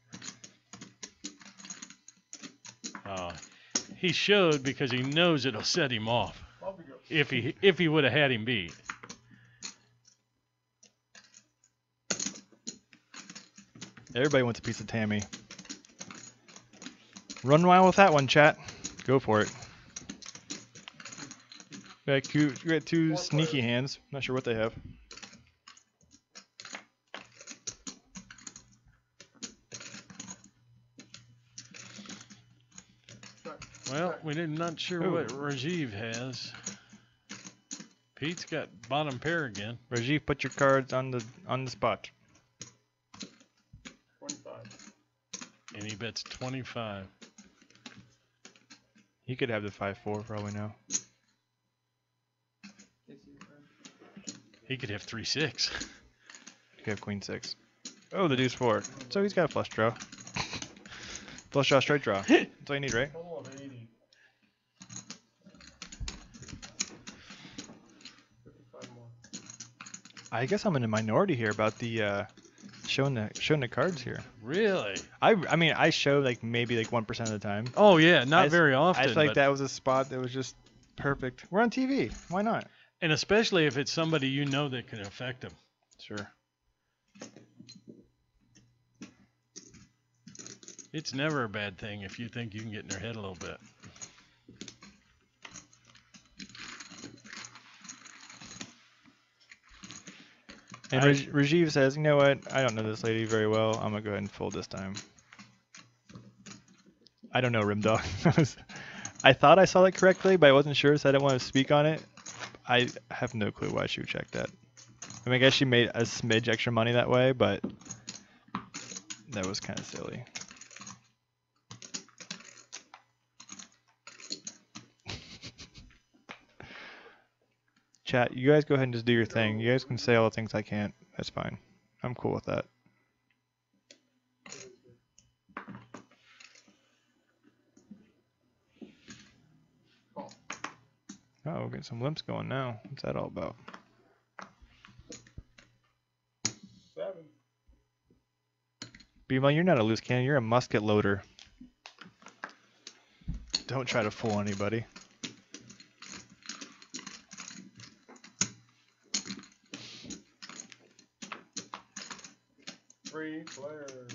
Speaker 1: He showed because he knows it'll set him off if he would have had him beat.
Speaker 2: Everybody wants a piece of Tammy. Run wild with that one, chat. Go for it. We got 2 sneaky hands. Not sure what they have.
Speaker 1: Well, we're not sure
Speaker 2: Ooh.
Speaker 1: what Rajiv has. Pete's got bottom pair again.
Speaker 2: Rajiv, put your cards on the spot.
Speaker 5: 25.
Speaker 1: And he bets 25.
Speaker 2: He could have the 5-4 for all we know.
Speaker 1: He could have 3-6.
Speaker 2: He could have Queen 6. Oh, the deuce 4. So he's got a flush draw. Flush draw, straight draw. That's all you need, right?
Speaker 5: Total of 80. 55 more.
Speaker 2: I guess I'm in a minority here about the showing the cards here.
Speaker 1: Really?
Speaker 2: I mean I show like maybe like 1% of the time.
Speaker 1: Oh yeah, not
Speaker 2: I just-
Speaker 1: very often.
Speaker 2: I feel like
Speaker 1: but-
Speaker 2: that was a spot that was just perfect. We're on TV. Why not?
Speaker 1: And especially if it's somebody you know that can affect him.
Speaker 2: Sure.
Speaker 1: It's never a bad thing if you think you can get in their head a little bit.
Speaker 2: And Rajiv says, you know what? I don't know this lady very well. I'm gonna go ahead and fold this time. I don't know, Rimdog. I thought I saw that correctly, but I wasn't sure, so I didn't want to speak on it. I have no clue why she would check that. I mean, I guess she made a smidge extra money that way, but that was kind of silly. Chat, you guys go ahead and just do your thing. You guys can say all the things I can't. That's fine. I'm cool with that. Oh, we're getting some limps going now. What's that all about?
Speaker 5: 7.
Speaker 2: B-Mel, you're not a loose cannon. You're a musket loader. Don't try to fool anybody.
Speaker 5: Three players.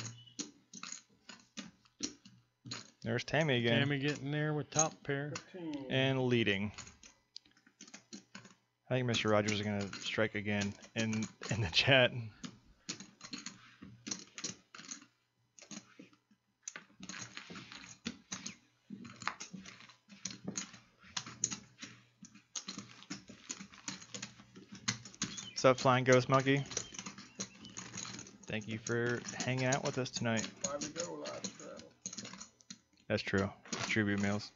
Speaker 2: There's Tammy again.
Speaker 1: Tammy getting there with top pair.
Speaker 5: 15.
Speaker 2: And leading. I think Mr. Rogers is going to strike again in the chat. What's up, Flying Ghost Monkey? Thank you for hanging out with us tonight.
Speaker 5: 5 to go, last straddle.
Speaker 2: That's true. Tribute meals.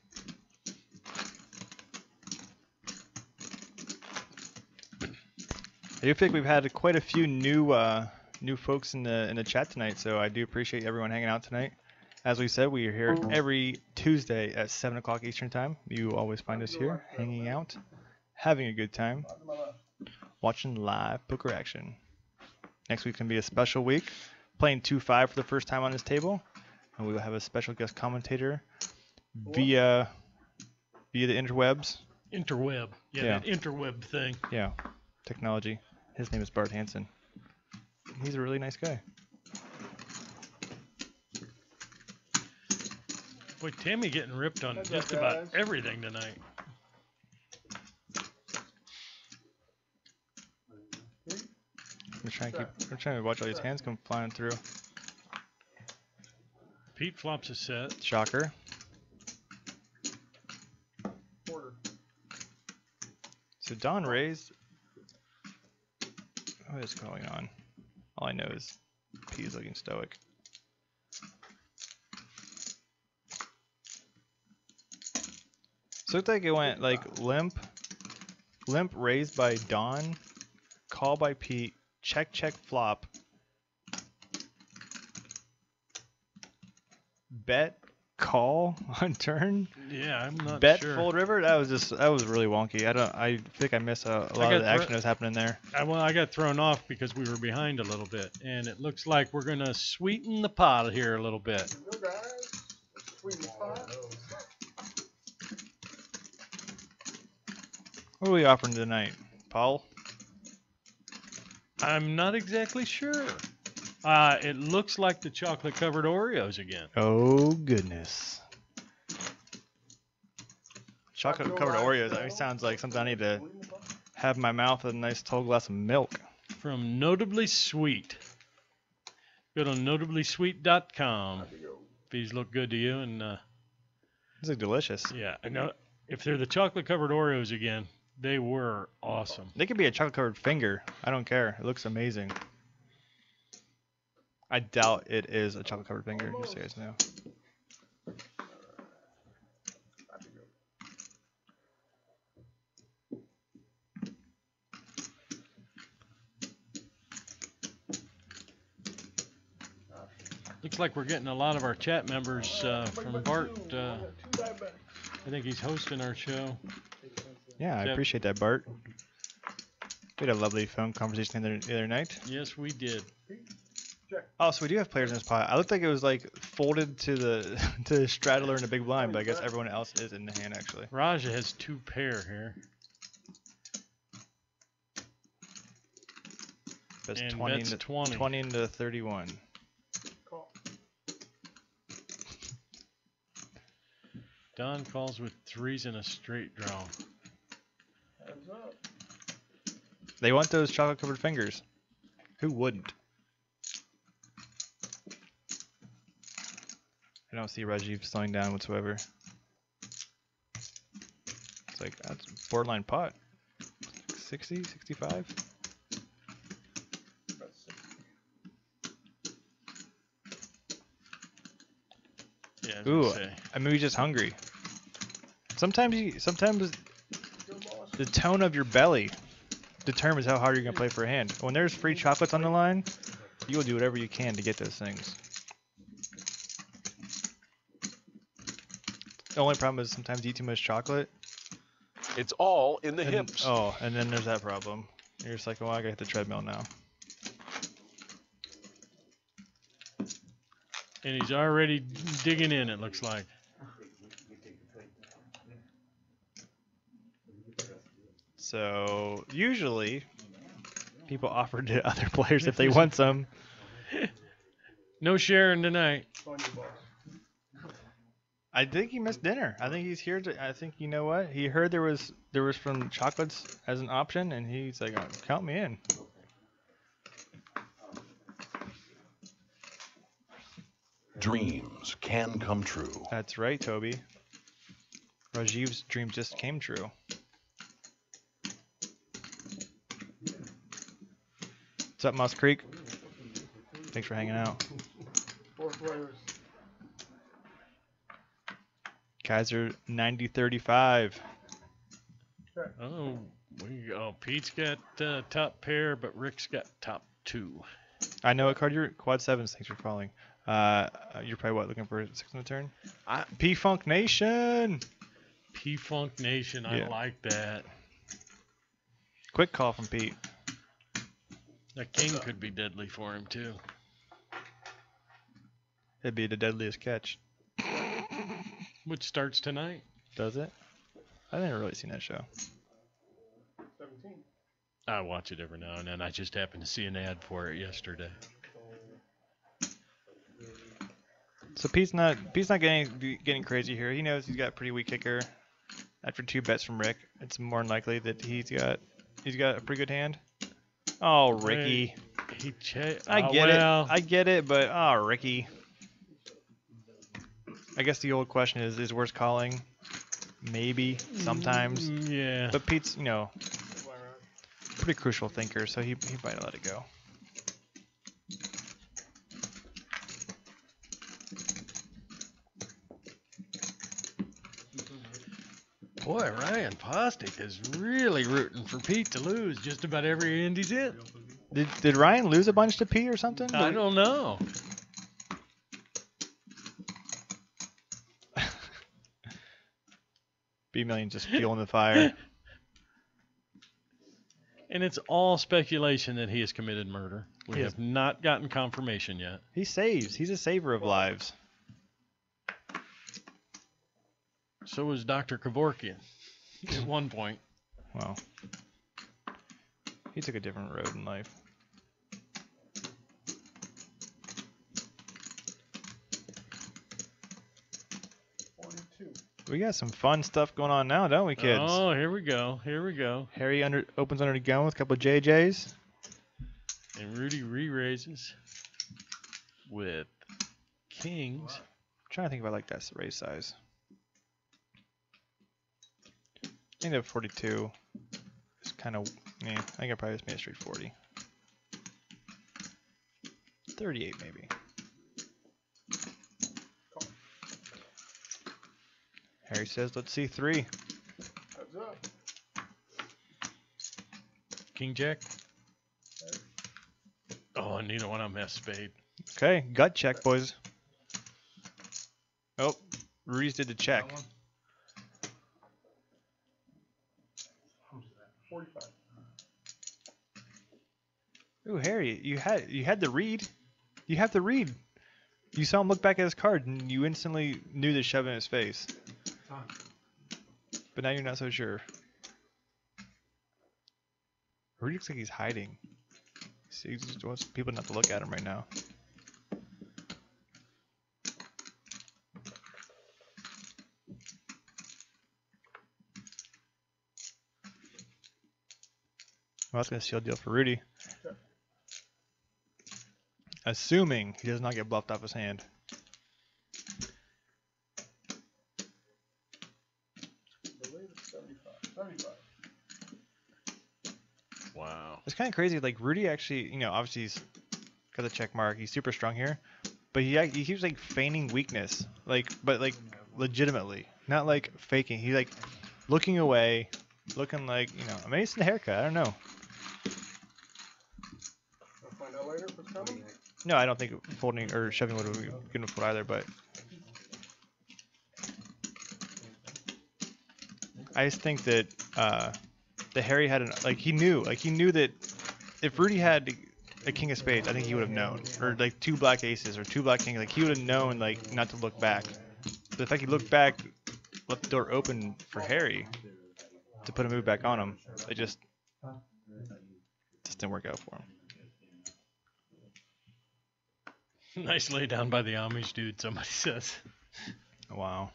Speaker 2: I do think we've had quite a few new folks in the chat tonight, so I do appreciate everyone hanging out tonight. As we said, we are here every Tuesday at 7 o'clock Eastern Time. You always find us here, hanging out, having a good time, watching live poker action. Next week's going to be a special week, playing 2-5 for the first time on this table, and we will have a special guest commentator via the interwebs.
Speaker 1: Interweb. Yeah, that interweb thing.
Speaker 2: Yeah, technology. His name is Bart Hansen. He's a really nice guy.
Speaker 1: Boy, Tammy getting ripped on
Speaker 5: That's
Speaker 1: just
Speaker 5: right,
Speaker 1: about
Speaker 5: guys.
Speaker 1: everything tonight.
Speaker 2: We're trying to watch all these hands come flying through.
Speaker 1: Pete flops a set.
Speaker 2: Shocker.
Speaker 5: Quarter.
Speaker 2: So Don raised. What is going on? All I know is P is looking stoic. So it looked like it went like limp raised by Don, call by Pete, check flop, bet call on turn,
Speaker 1: Yeah, I'm not
Speaker 2: bet
Speaker 1: sure.
Speaker 2: fold river. That was really wonky. I think I missed a lot of the action that was happening there.
Speaker 1: I got thrown off because we were behind a little bit, and it looks like we're gonna sweeten the pot here a little bit.
Speaker 5: Go, guys. Sweet spot.
Speaker 2: What are we offering tonight, Paul?
Speaker 1: I'm not exactly sure. It looks like the chocolate covered Oreos again.
Speaker 2: Oh goodness. Chocolate covered Oreos. That sounds like something I need to have in my mouth with a nice tall glass of milk.
Speaker 1: From Notably Sweet. Go to notablysweet.com. These look good to you, and
Speaker 2: These look delicious.
Speaker 1: yeah, I know if they're the chocolate covered Oreos again, they were awesome.
Speaker 2: They could be a chocolate covered finger. I don't care. It looks amazing. I doubt it is a chocolate covered finger, just so you guys know.
Speaker 1: Looks like we're getting a lot of our chat members from Bart. I think he's hosting our show.
Speaker 2: Yeah, I
Speaker 1: Yep.
Speaker 2: appreciate that, Bart. We had a lovely phone conversation the other night.
Speaker 1: Yes, we did.
Speaker 2: Oh, so we do have players in this pot. I looked like it was like folded to the to the straddler in the big blind, but I guess everyone else is in the hand actually.
Speaker 1: Raja has 2 pair here.
Speaker 2: That's
Speaker 1: And
Speaker 2: 20
Speaker 1: bets
Speaker 2: into
Speaker 1: 20.
Speaker 2: 20 into 31.
Speaker 5: Call.
Speaker 1: Don calls with 3s and a straight draw.
Speaker 5: Hands up.
Speaker 2: They want those chocolate covered fingers. Who wouldn't? I don't see Rajiv slowing down whatsoever. It's like, that's borderline pot. 60, 65?
Speaker 5: About 60.
Speaker 1: Yeah, I was
Speaker 2: Ooh,
Speaker 1: gonna say.
Speaker 2: I mean, he's just hungry. Sometimes
Speaker 5: Go, boss.
Speaker 2: the tone of your belly determines how hard you're gonna play for a hand. When there's free chocolates on the line, you will do whatever you can to get those things. The only problem is sometimes you eat too much chocolate.
Speaker 4: It's all in the
Speaker 2: And,
Speaker 4: hips.
Speaker 2: oh, and then there's that problem. You're just like, well, I gotta hit the treadmill now.
Speaker 1: And he's already digging in, it looks like.
Speaker 2: So usually people offer to other players if they want some.
Speaker 1: No sharing tonight.
Speaker 5: On your boss.
Speaker 2: I think he missed dinner. I think he's here to. I think you know what? He heard there was some chocolates as an option, and he's like, oh, "Count me in."
Speaker 4: Dreams can come true.
Speaker 2: That's right, Toby. Rajiv's dream just came true. What's up, Moss Creek? Thanks for hanging out.
Speaker 5: 4 players.
Speaker 2: Kaiser 90-35.
Speaker 1: Oh, Pete's got top pair, but Rick's got top 2.
Speaker 2: I know what card you're. Quad 7s. Thanks for following. You're probably what, looking for a 6 on the turn? P-Funk Nation!
Speaker 1: P-Funk Nation, I
Speaker 2: Yeah.
Speaker 1: like that.
Speaker 2: Quick call from Pete.
Speaker 1: The king could be deadly for him, too.
Speaker 2: It'd be the deadliest catch.
Speaker 1: Which starts tonight.
Speaker 2: Does it? I didn't really seen that show.
Speaker 5: 17.
Speaker 1: I watch it every now and then. I just happened to see an ad for it yesterday.
Speaker 2: So Pete's not getting crazy here. He knows he's got a pretty weak kicker. After 2 bets from Rick, it's more than likely that he's got a pretty good hand. Oh, Ricky. I get it, but Ricky. I guess the old question is worse calling? Maybe, sometimes.
Speaker 1: Yeah.
Speaker 2: But Pete's, pretty crucial thinker, so he might let it go.
Speaker 1: Boy, Ryan Postic is really rooting for Pete to lose just about every end he's in.
Speaker 2: Did Ryan lose a bunch to Pete or something?
Speaker 1: I don't know.
Speaker 2: B-Million just fueling the fire.
Speaker 1: And it's all speculation that he has committed murder. We
Speaker 2: Yes.
Speaker 1: have not gotten confirmation yet.
Speaker 2: He saves. He's a saver of lives.
Speaker 1: So was Dr. Kevorkian at one point.
Speaker 2: Well, he took a different road in life. We got some fun stuff going on now, don't we, kids?
Speaker 1: Oh, here we go. Here we go.
Speaker 2: Harry opens under the gun with a couple of JJs.
Speaker 1: And Rudy re-raises with kings.
Speaker 2: I'm trying to think if I like that raise size. I think that 42 is kind of, I think I probably just made a straight 40. 38 maybe. Harry says, let's see 3.
Speaker 5: Heads up.
Speaker 1: King Jack. Oh, neither one of them has spade.
Speaker 2: Okay, gut check, boys. Oh, Ruiz did the check.
Speaker 5: 45.
Speaker 2: Ooh, Harry, you had the read. You have the read. You saw him look back at his card, and you instantly knew the shove in his face. But now you're not so sure. Rudy looks like he's hiding. He just wants people not to look at him right now. Well, that's going to seal deal for Rudy. Assuming he does not get bluffed off his hand.
Speaker 5: The rate is 75. 75.
Speaker 1: Wow.
Speaker 2: It's kind of crazy. Like Rudy actually, obviously he's got the check mark. He's super strong here, but he keeps like feigning weakness, but legitimately, not like faking. He's like looking away, looking like maybe it's the haircut. I don't know.
Speaker 5: I'll find out later if it's coming.
Speaker 2: No, I don't think folding or shoving would be good enough either. But I just think that the Harry had he knew that if Rudy had a king of spades, I think he would have known. Or like two black aces or two black kings, like he would have known like not to look back. The fact he looked back left the door open for Harry to put a move back on him. It just didn't work out for him.
Speaker 1: Nice lay down by the Amish dude, somebody says.
Speaker 2: Wow.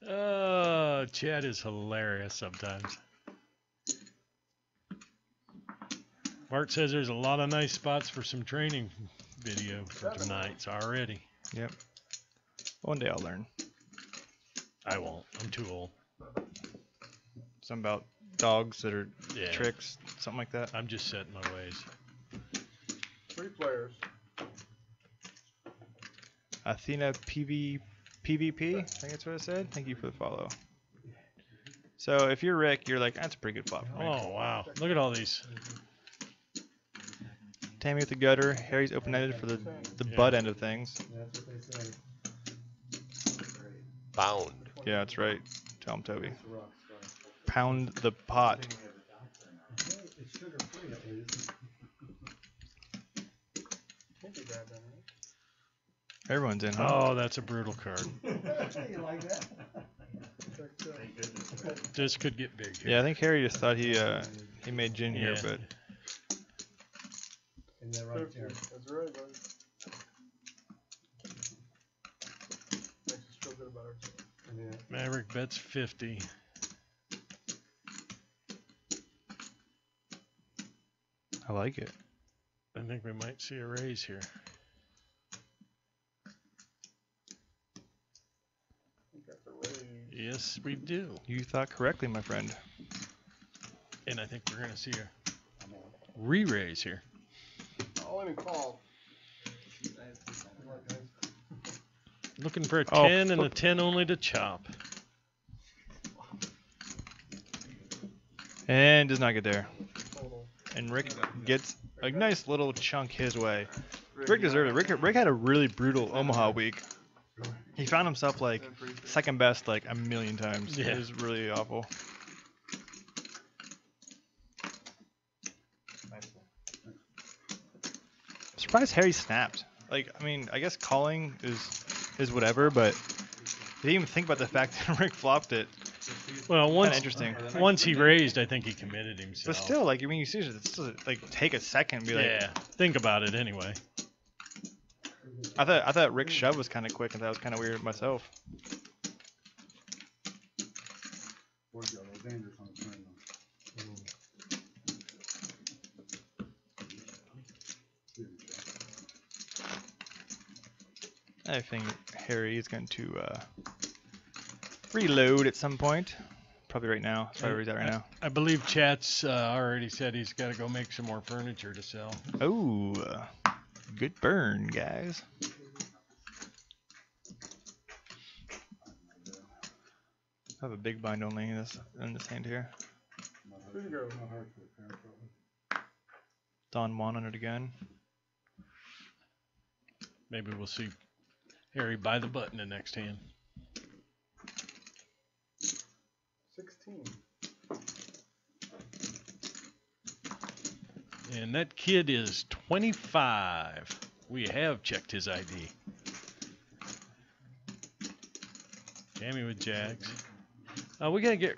Speaker 1: Chad is hilarious sometimes. Bart says there's a lot of nice spots for some training video for tonight's already.
Speaker 2: Yep. One day I'll learn.
Speaker 1: I won't. I'm too old.
Speaker 2: Something about dogs that are
Speaker 1: Yeah.
Speaker 2: tricks, something like that.
Speaker 1: I'm just set in my ways.
Speaker 5: 3 players.
Speaker 2: Athena PvP, I think that's what it said. Thank you for the follow. So if you're Rick, you're like, that's a pretty good flop for me.
Speaker 1: Oh, wow. Look at all these.
Speaker 2: Tammy with the gutter. Harry's open-ended for the butt end of things.
Speaker 4: Bound.
Speaker 2: Yeah, that's right. Tell him, Toby. Pound the pot.
Speaker 5: Can't be bad then, right?
Speaker 2: Everyone's in, huh?
Speaker 1: Oh, that's a brutal card.
Speaker 5: You like that?
Speaker 1: This could get big here.
Speaker 2: Yeah, I think Harry just thought he made gin here,
Speaker 1: Yeah.
Speaker 2: but
Speaker 5: That's right, buddy. Makes us feel good about ourselves.
Speaker 1: Maverick bets 50.
Speaker 2: I like it.
Speaker 1: I think we might see a raise here.
Speaker 5: I think that's a raise.
Speaker 1: Yes, we do.
Speaker 2: You thought correctly, my friend.
Speaker 1: And I think we're going to see a re-raise here.
Speaker 5: All in and call.
Speaker 1: Looking for a
Speaker 2: Oh,
Speaker 1: 10 and a
Speaker 2: fuck.
Speaker 1: 10 only to chop.
Speaker 2: And does not get there.
Speaker 5: Total.
Speaker 2: And Rick gets a nice little chunk his way. Rick deserved it. Rick had a really brutal Omaha week. He found himself like second best like a million times.
Speaker 1: Yeah.
Speaker 2: It was really awful. I'm surprised Harry snapped. Like, I mean, I guess calling is whatever, but I didn't even think about the fact that Rick flopped it.
Speaker 1: Well,
Speaker 2: Kind of
Speaker 1: once
Speaker 2: interesting.
Speaker 1: he raised, I think he committed himself.
Speaker 2: But still, like, I mean, you see it still like take a second and be like,
Speaker 1: Yeah, think about it anyway.
Speaker 2: I thought Rick's shove was kind of quick, and that was kind of weird myself. I think Harry is going to reload at some point. Probably right now. That's probably where he's at right now.
Speaker 1: I believe Chat's already said he's got to go make some more furniture to sell.
Speaker 2: Oh, good burn, guys. I have a big bind only in this hand here.
Speaker 5: There you go.
Speaker 2: Don Juan under the gun.
Speaker 1: Maybe we'll see Harry buy the button the next hand.
Speaker 5: 16.
Speaker 1: And that kid is 25. We have checked his ID. Jamie with Jags. We gotta get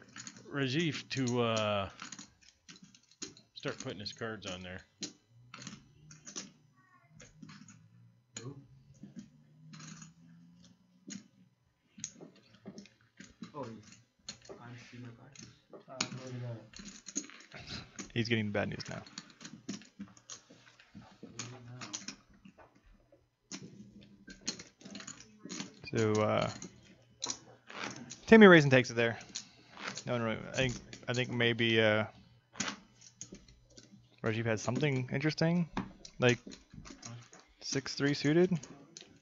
Speaker 1: Rajiv to start putting his cards on there.
Speaker 2: He's getting bad news now. So Timmy Raisin takes it there. No one really, I think maybe Rajiv has something interesting, like 6-3 suited,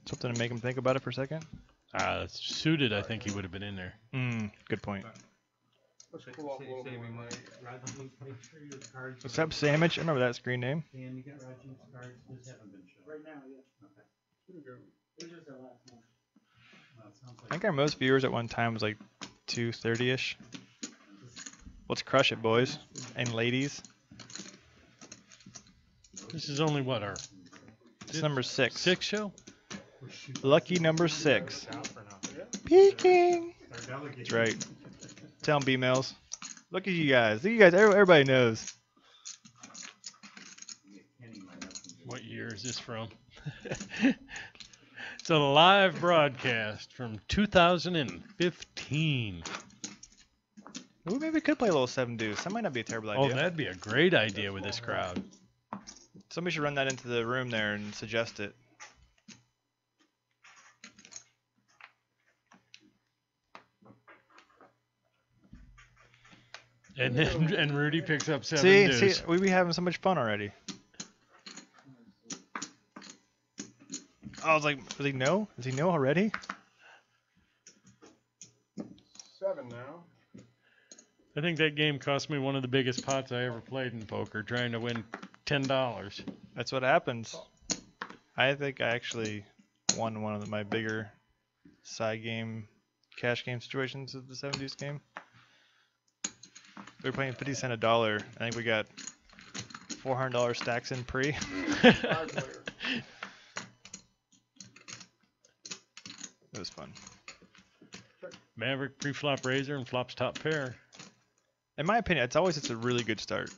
Speaker 2: something to make him think about it for a second.
Speaker 1: Suited, I think he would have been in there.
Speaker 2: Good point.
Speaker 5: Let's pull off a little bit.
Speaker 2: What's up, Sandwich? I remember that screen name.
Speaker 5: There you go.
Speaker 2: I think our most viewers at one time was like 230-ish. Let's crush it, boys and ladies.
Speaker 1: This is only what, our
Speaker 2: It's number 6.
Speaker 1: sixth show?
Speaker 2: Lucky number 6. Peeking. That's right. Tell them B-mails. Look at you guys. Look at you guys. Everybody knows.
Speaker 1: What year is this from? It's a live broadcast from 2015.
Speaker 2: Ooh, maybe we could play a little 7 deuce. That might not be a terrible
Speaker 1: Oh,
Speaker 2: idea.
Speaker 1: that'd be a great idea with this crowd.
Speaker 2: Somebody should run that into the room there and suggest it.
Speaker 1: And then and Rudy picks up 7
Speaker 2: See,
Speaker 1: deuce.
Speaker 2: we be having so much fun already. I was like, does he know? Does he know already?
Speaker 5: 7 now.
Speaker 1: I think that game cost me one of the biggest pots I ever played in poker, trying to win $10.
Speaker 2: That's what happens. I think I actually won one of my bigger side game, cash game situations of the 7 deuce game. We were playing 50 cents a dollar. I think we got $400 stacks in pre.
Speaker 5: 5 players.
Speaker 2: It was fun.
Speaker 1: Maverick pre-flop razor and flops top pair.
Speaker 2: In my opinion, it's a really good start.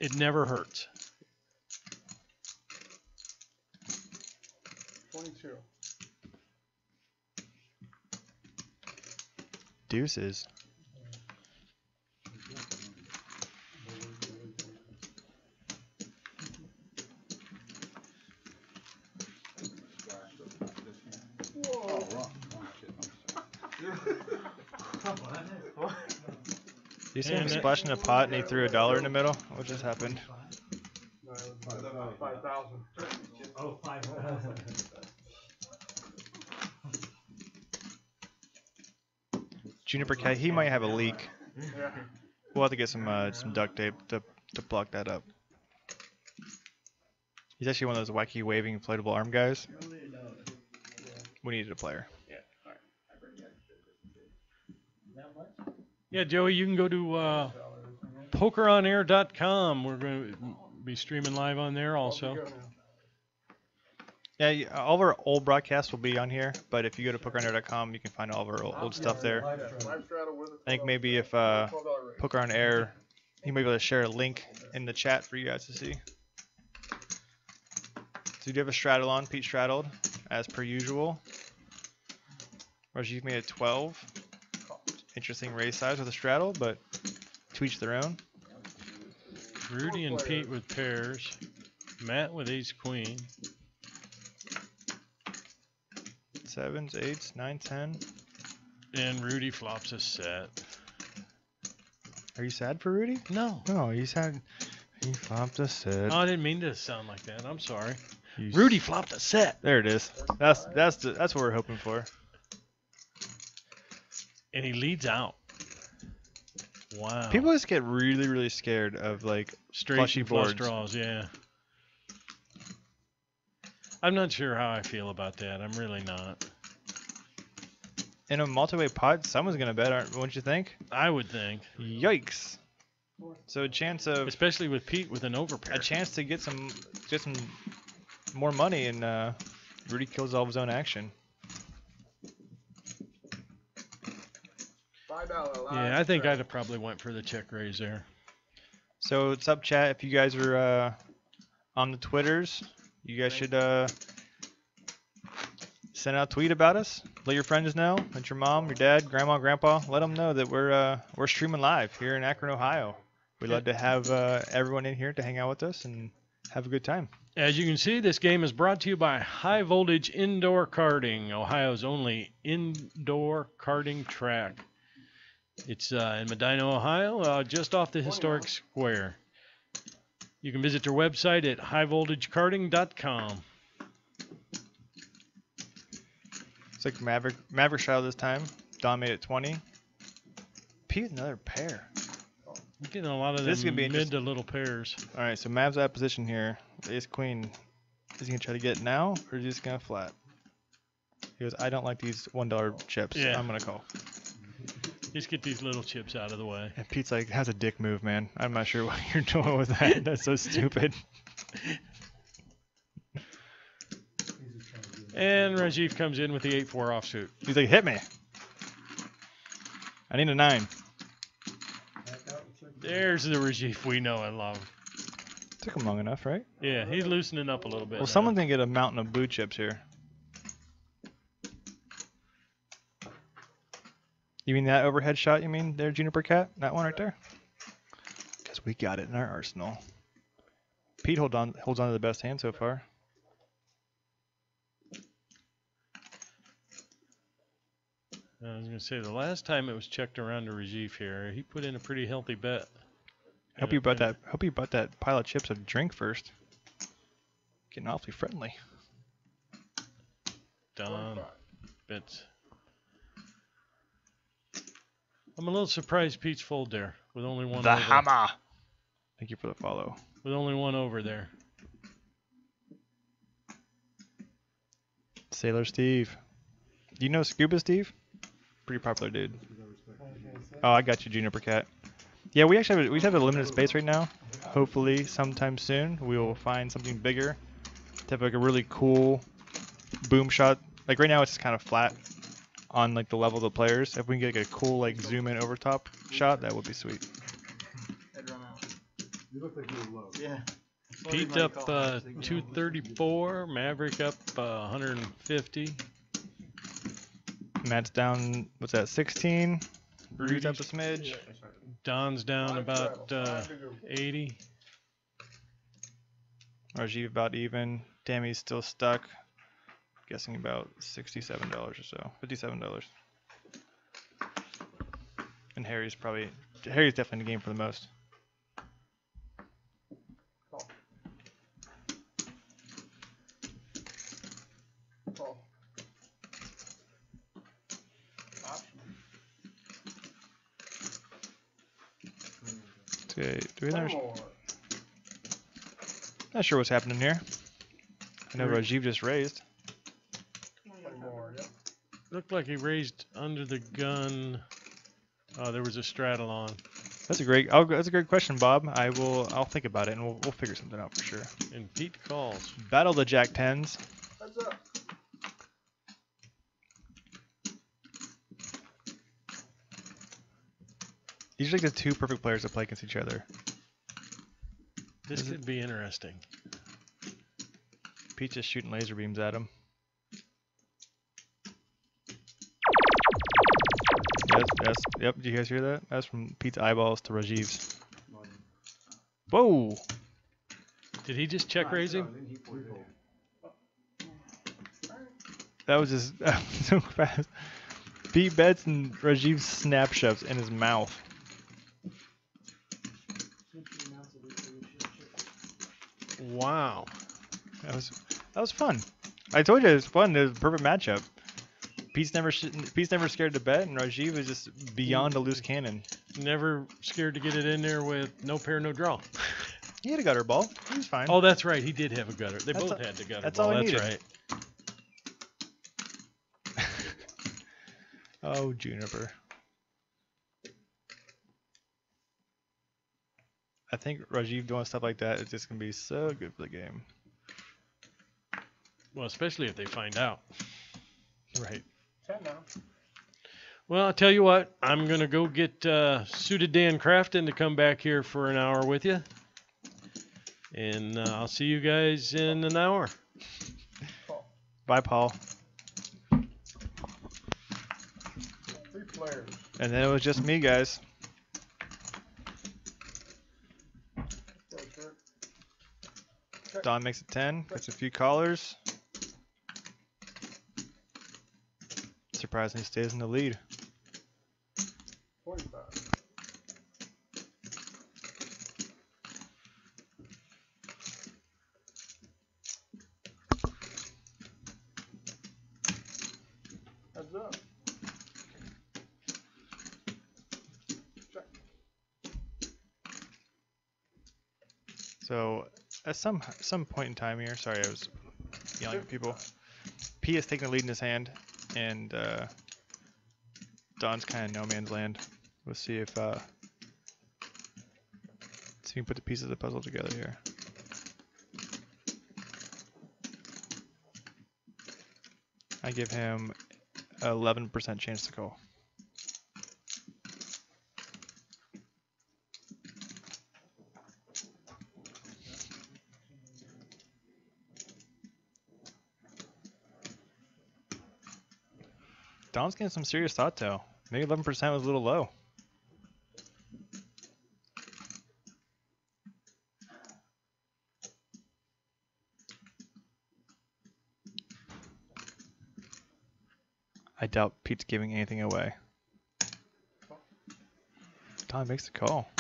Speaker 1: It never hurts.
Speaker 5: 22.
Speaker 2: Deuces. You see him
Speaker 1: And
Speaker 2: splashing a pot and he threw $1 in the middle? What just happened?
Speaker 5: No, it was 5,000.
Speaker 7: Oh, 5,000.
Speaker 2: Juniper Cat, he might have a leak.
Speaker 5: Yeah.
Speaker 2: We'll have to get some duct tape to block that up. He's actually one of those wacky waving inflatable arm guys. We needed a player.
Speaker 1: Yeah, Joey, you can go to pokeronair.com. We're going to be streaming live on there also.
Speaker 2: Yeah, all of our old broadcasts will be on here, but if you go to pokeronair.com, you can find all of our old stuff there. I think maybe if Poker on Air, he might be able to share a link in the chat for you guys to see. So you do have a straddle on, Pete straddled, as per usual. Rajiv made a 12. Interesting raise size with a straddle, but to each their own.
Speaker 1: Rudy and Pete with pairs. Matt with ace queen.
Speaker 2: 7s, 8s, 9, 10.
Speaker 1: And Rudy flops a set.
Speaker 2: Are you sad for Rudy?
Speaker 1: No.
Speaker 2: No, he's sad. He flopped a set.
Speaker 1: Oh, I didn't mean to sound like that. I'm sorry.
Speaker 2: You
Speaker 1: Rudy flopped a set.
Speaker 2: There it is. That's what we're hoping for.
Speaker 1: And he leads out. Wow.
Speaker 2: People just get really, really scared of like
Speaker 1: straight
Speaker 2: flushy
Speaker 1: and flush
Speaker 2: boards.
Speaker 1: draws, yeah. I'm not sure how I feel about that. I'm really not.
Speaker 2: In a multi-way pot, someone's gonna bet, wouldn't you think?
Speaker 1: I would think.
Speaker 2: Yikes! So a chance of
Speaker 1: Especially with Pete with an overpair.
Speaker 2: a chance to get some more money, and Rudy kills all of his own action.
Speaker 1: Yeah, I think I'd have probably went for the check raise there.
Speaker 2: So it's up, chat. If you guys are on the Twitters, you guys should send out a tweet about us. Let your friends know. Let your mom, your dad, grandma, grandpa. Let them know that we're streaming live here in Akron, Ohio. We'd love to have everyone in here to hang out with us and have a good time.
Speaker 1: As you can see, this game is brought to you by High Voltage Indoor Karting, Ohio's only indoor karting track. It's in Medina, Ohio, just off the historic square. You can visit their website at highvoltagekarting.com.
Speaker 2: It's like Maverick shot this time. Don made it 20. Pete, another pair.
Speaker 1: I'm getting a lot of
Speaker 2: This is
Speaker 1: them
Speaker 2: gonna be
Speaker 1: mid to little pairs.
Speaker 2: All right, so Mav's out of position here. Ace Queen. Is he gonna try to get it now, or is he just gonna flat? He goes, I don't like these $1 chips.
Speaker 1: Yeah.
Speaker 2: I'm gonna call.
Speaker 1: Just get these little chips out of the way.
Speaker 2: And Pete's like, that's a dick move, man. I'm not sure what you're doing with that. That's so stupid.
Speaker 1: And Rajiv comes in with the 8-4 offsuit.
Speaker 2: He's like, hit me. I need a 9.
Speaker 1: There's the Rajiv we know and love.
Speaker 2: Took him long enough, right?
Speaker 1: Yeah, he's loosening up a little bit.
Speaker 2: Well,
Speaker 1: now.
Speaker 2: someone's gonna get a mountain of blue chips here. You mean that overhead shot? You mean there, Juniper Cat? That one right there? Because we got it in our arsenal. Pete holds on to the best hand so far.
Speaker 1: I was gonna say the last time it was checked around to Rajiv here, he put in a pretty healthy bet.
Speaker 2: Hope you bought that pile of chips a drink first. Getting awfully friendly.
Speaker 1: Don bets. I'm a little surprised Pete's fold there with only one.
Speaker 2: The
Speaker 1: over.
Speaker 2: hammer. Thank you for the follow.
Speaker 1: With only one over there.
Speaker 2: Sailor Steve. Do you know Scuba Steve? Pretty popular dude. Oh, I got you, Juniper Cat. Yeah, we have a limited space right now. Hopefully, sometime soon, we will find something bigger to have like a really cool boom shot. Like right now, it's just kind of flat on like the level of the players. If we can get like a cool like zoom in over top shot, that would be sweet.
Speaker 6: I'd run out.
Speaker 5: You look like you were low.
Speaker 6: Yeah.
Speaker 1: Pete up 234, Maverick up 150.
Speaker 2: Matt's down, what's that, 16? Rudy's up a smidge.
Speaker 1: Don's down about 80.
Speaker 2: Rajiv about even. Tammy's still stuck. Guessing about $67 or so. $57. And Harry's definitely in the game for the most.
Speaker 5: Call.
Speaker 2: Okay, do we
Speaker 5: One
Speaker 2: know?
Speaker 5: more.
Speaker 2: Not sure what's happening here. I know Rajiv just raised.
Speaker 5: One more, yep.
Speaker 1: Looked like he raised under the gun. Oh, there was a straddle on.
Speaker 2: That's a great question, Bob. I'll think about it and we'll figure something out for sure.
Speaker 1: And Pete calls.
Speaker 2: Battle the Jack 10s.
Speaker 5: Heads up.
Speaker 2: These are like the two perfect players to play against each other.
Speaker 1: This could be interesting.
Speaker 2: Pete's just shooting laser beams at him. Yes, yep. Did you guys hear that? That's from Pete's eyeballs to Rajiv's. Whoa!
Speaker 1: Did he just check raise him?
Speaker 2: That was just so fast. Pete bets and Rajiv snapshots in his mouth.
Speaker 1: Wow.
Speaker 2: That was fun. I told you it was fun. It was a perfect matchup. Pete's never scared to bet, and Rajiv is just beyond a loose cannon.
Speaker 1: Never scared to get it in there with no pair, no draw.
Speaker 2: He had a gutter ball. He was fine.
Speaker 1: Oh, that's right. He did have a gutter. They
Speaker 2: That's
Speaker 1: both
Speaker 2: a-
Speaker 1: had the gutter
Speaker 2: that's
Speaker 1: ball.
Speaker 2: all I
Speaker 1: That's
Speaker 2: needed.
Speaker 1: right.
Speaker 2: Oh, Juniper. I think Rajiv doing stuff like that is just going to be so good for the game.
Speaker 1: Well, especially if they find out.
Speaker 2: Right.
Speaker 5: 10 now.
Speaker 1: Well, I'll tell you what. I'm going to go get Suited Dan Crafton to come back here for an hour with you. And I'll see you guys in an hour.
Speaker 2: Bye, Paul.
Speaker 5: 3 players.
Speaker 2: And then it was just me, guys.
Speaker 5: Go, sir.
Speaker 2: Don makes it 10. Gets a few callers. Surprisingly stays in the lead.
Speaker 5: 45. Heads up. Check.
Speaker 2: So at some point in time here, sorry, I was yelling at people. P is taking the lead in his hand, and Don's kind of no man's land. We'll see if we can put the pieces of the puzzle together here. I give him 11% chance to call. Don's getting some serious thought though. Maybe 11% was a little low. I doubt Pete's giving anything away. Don makes the call.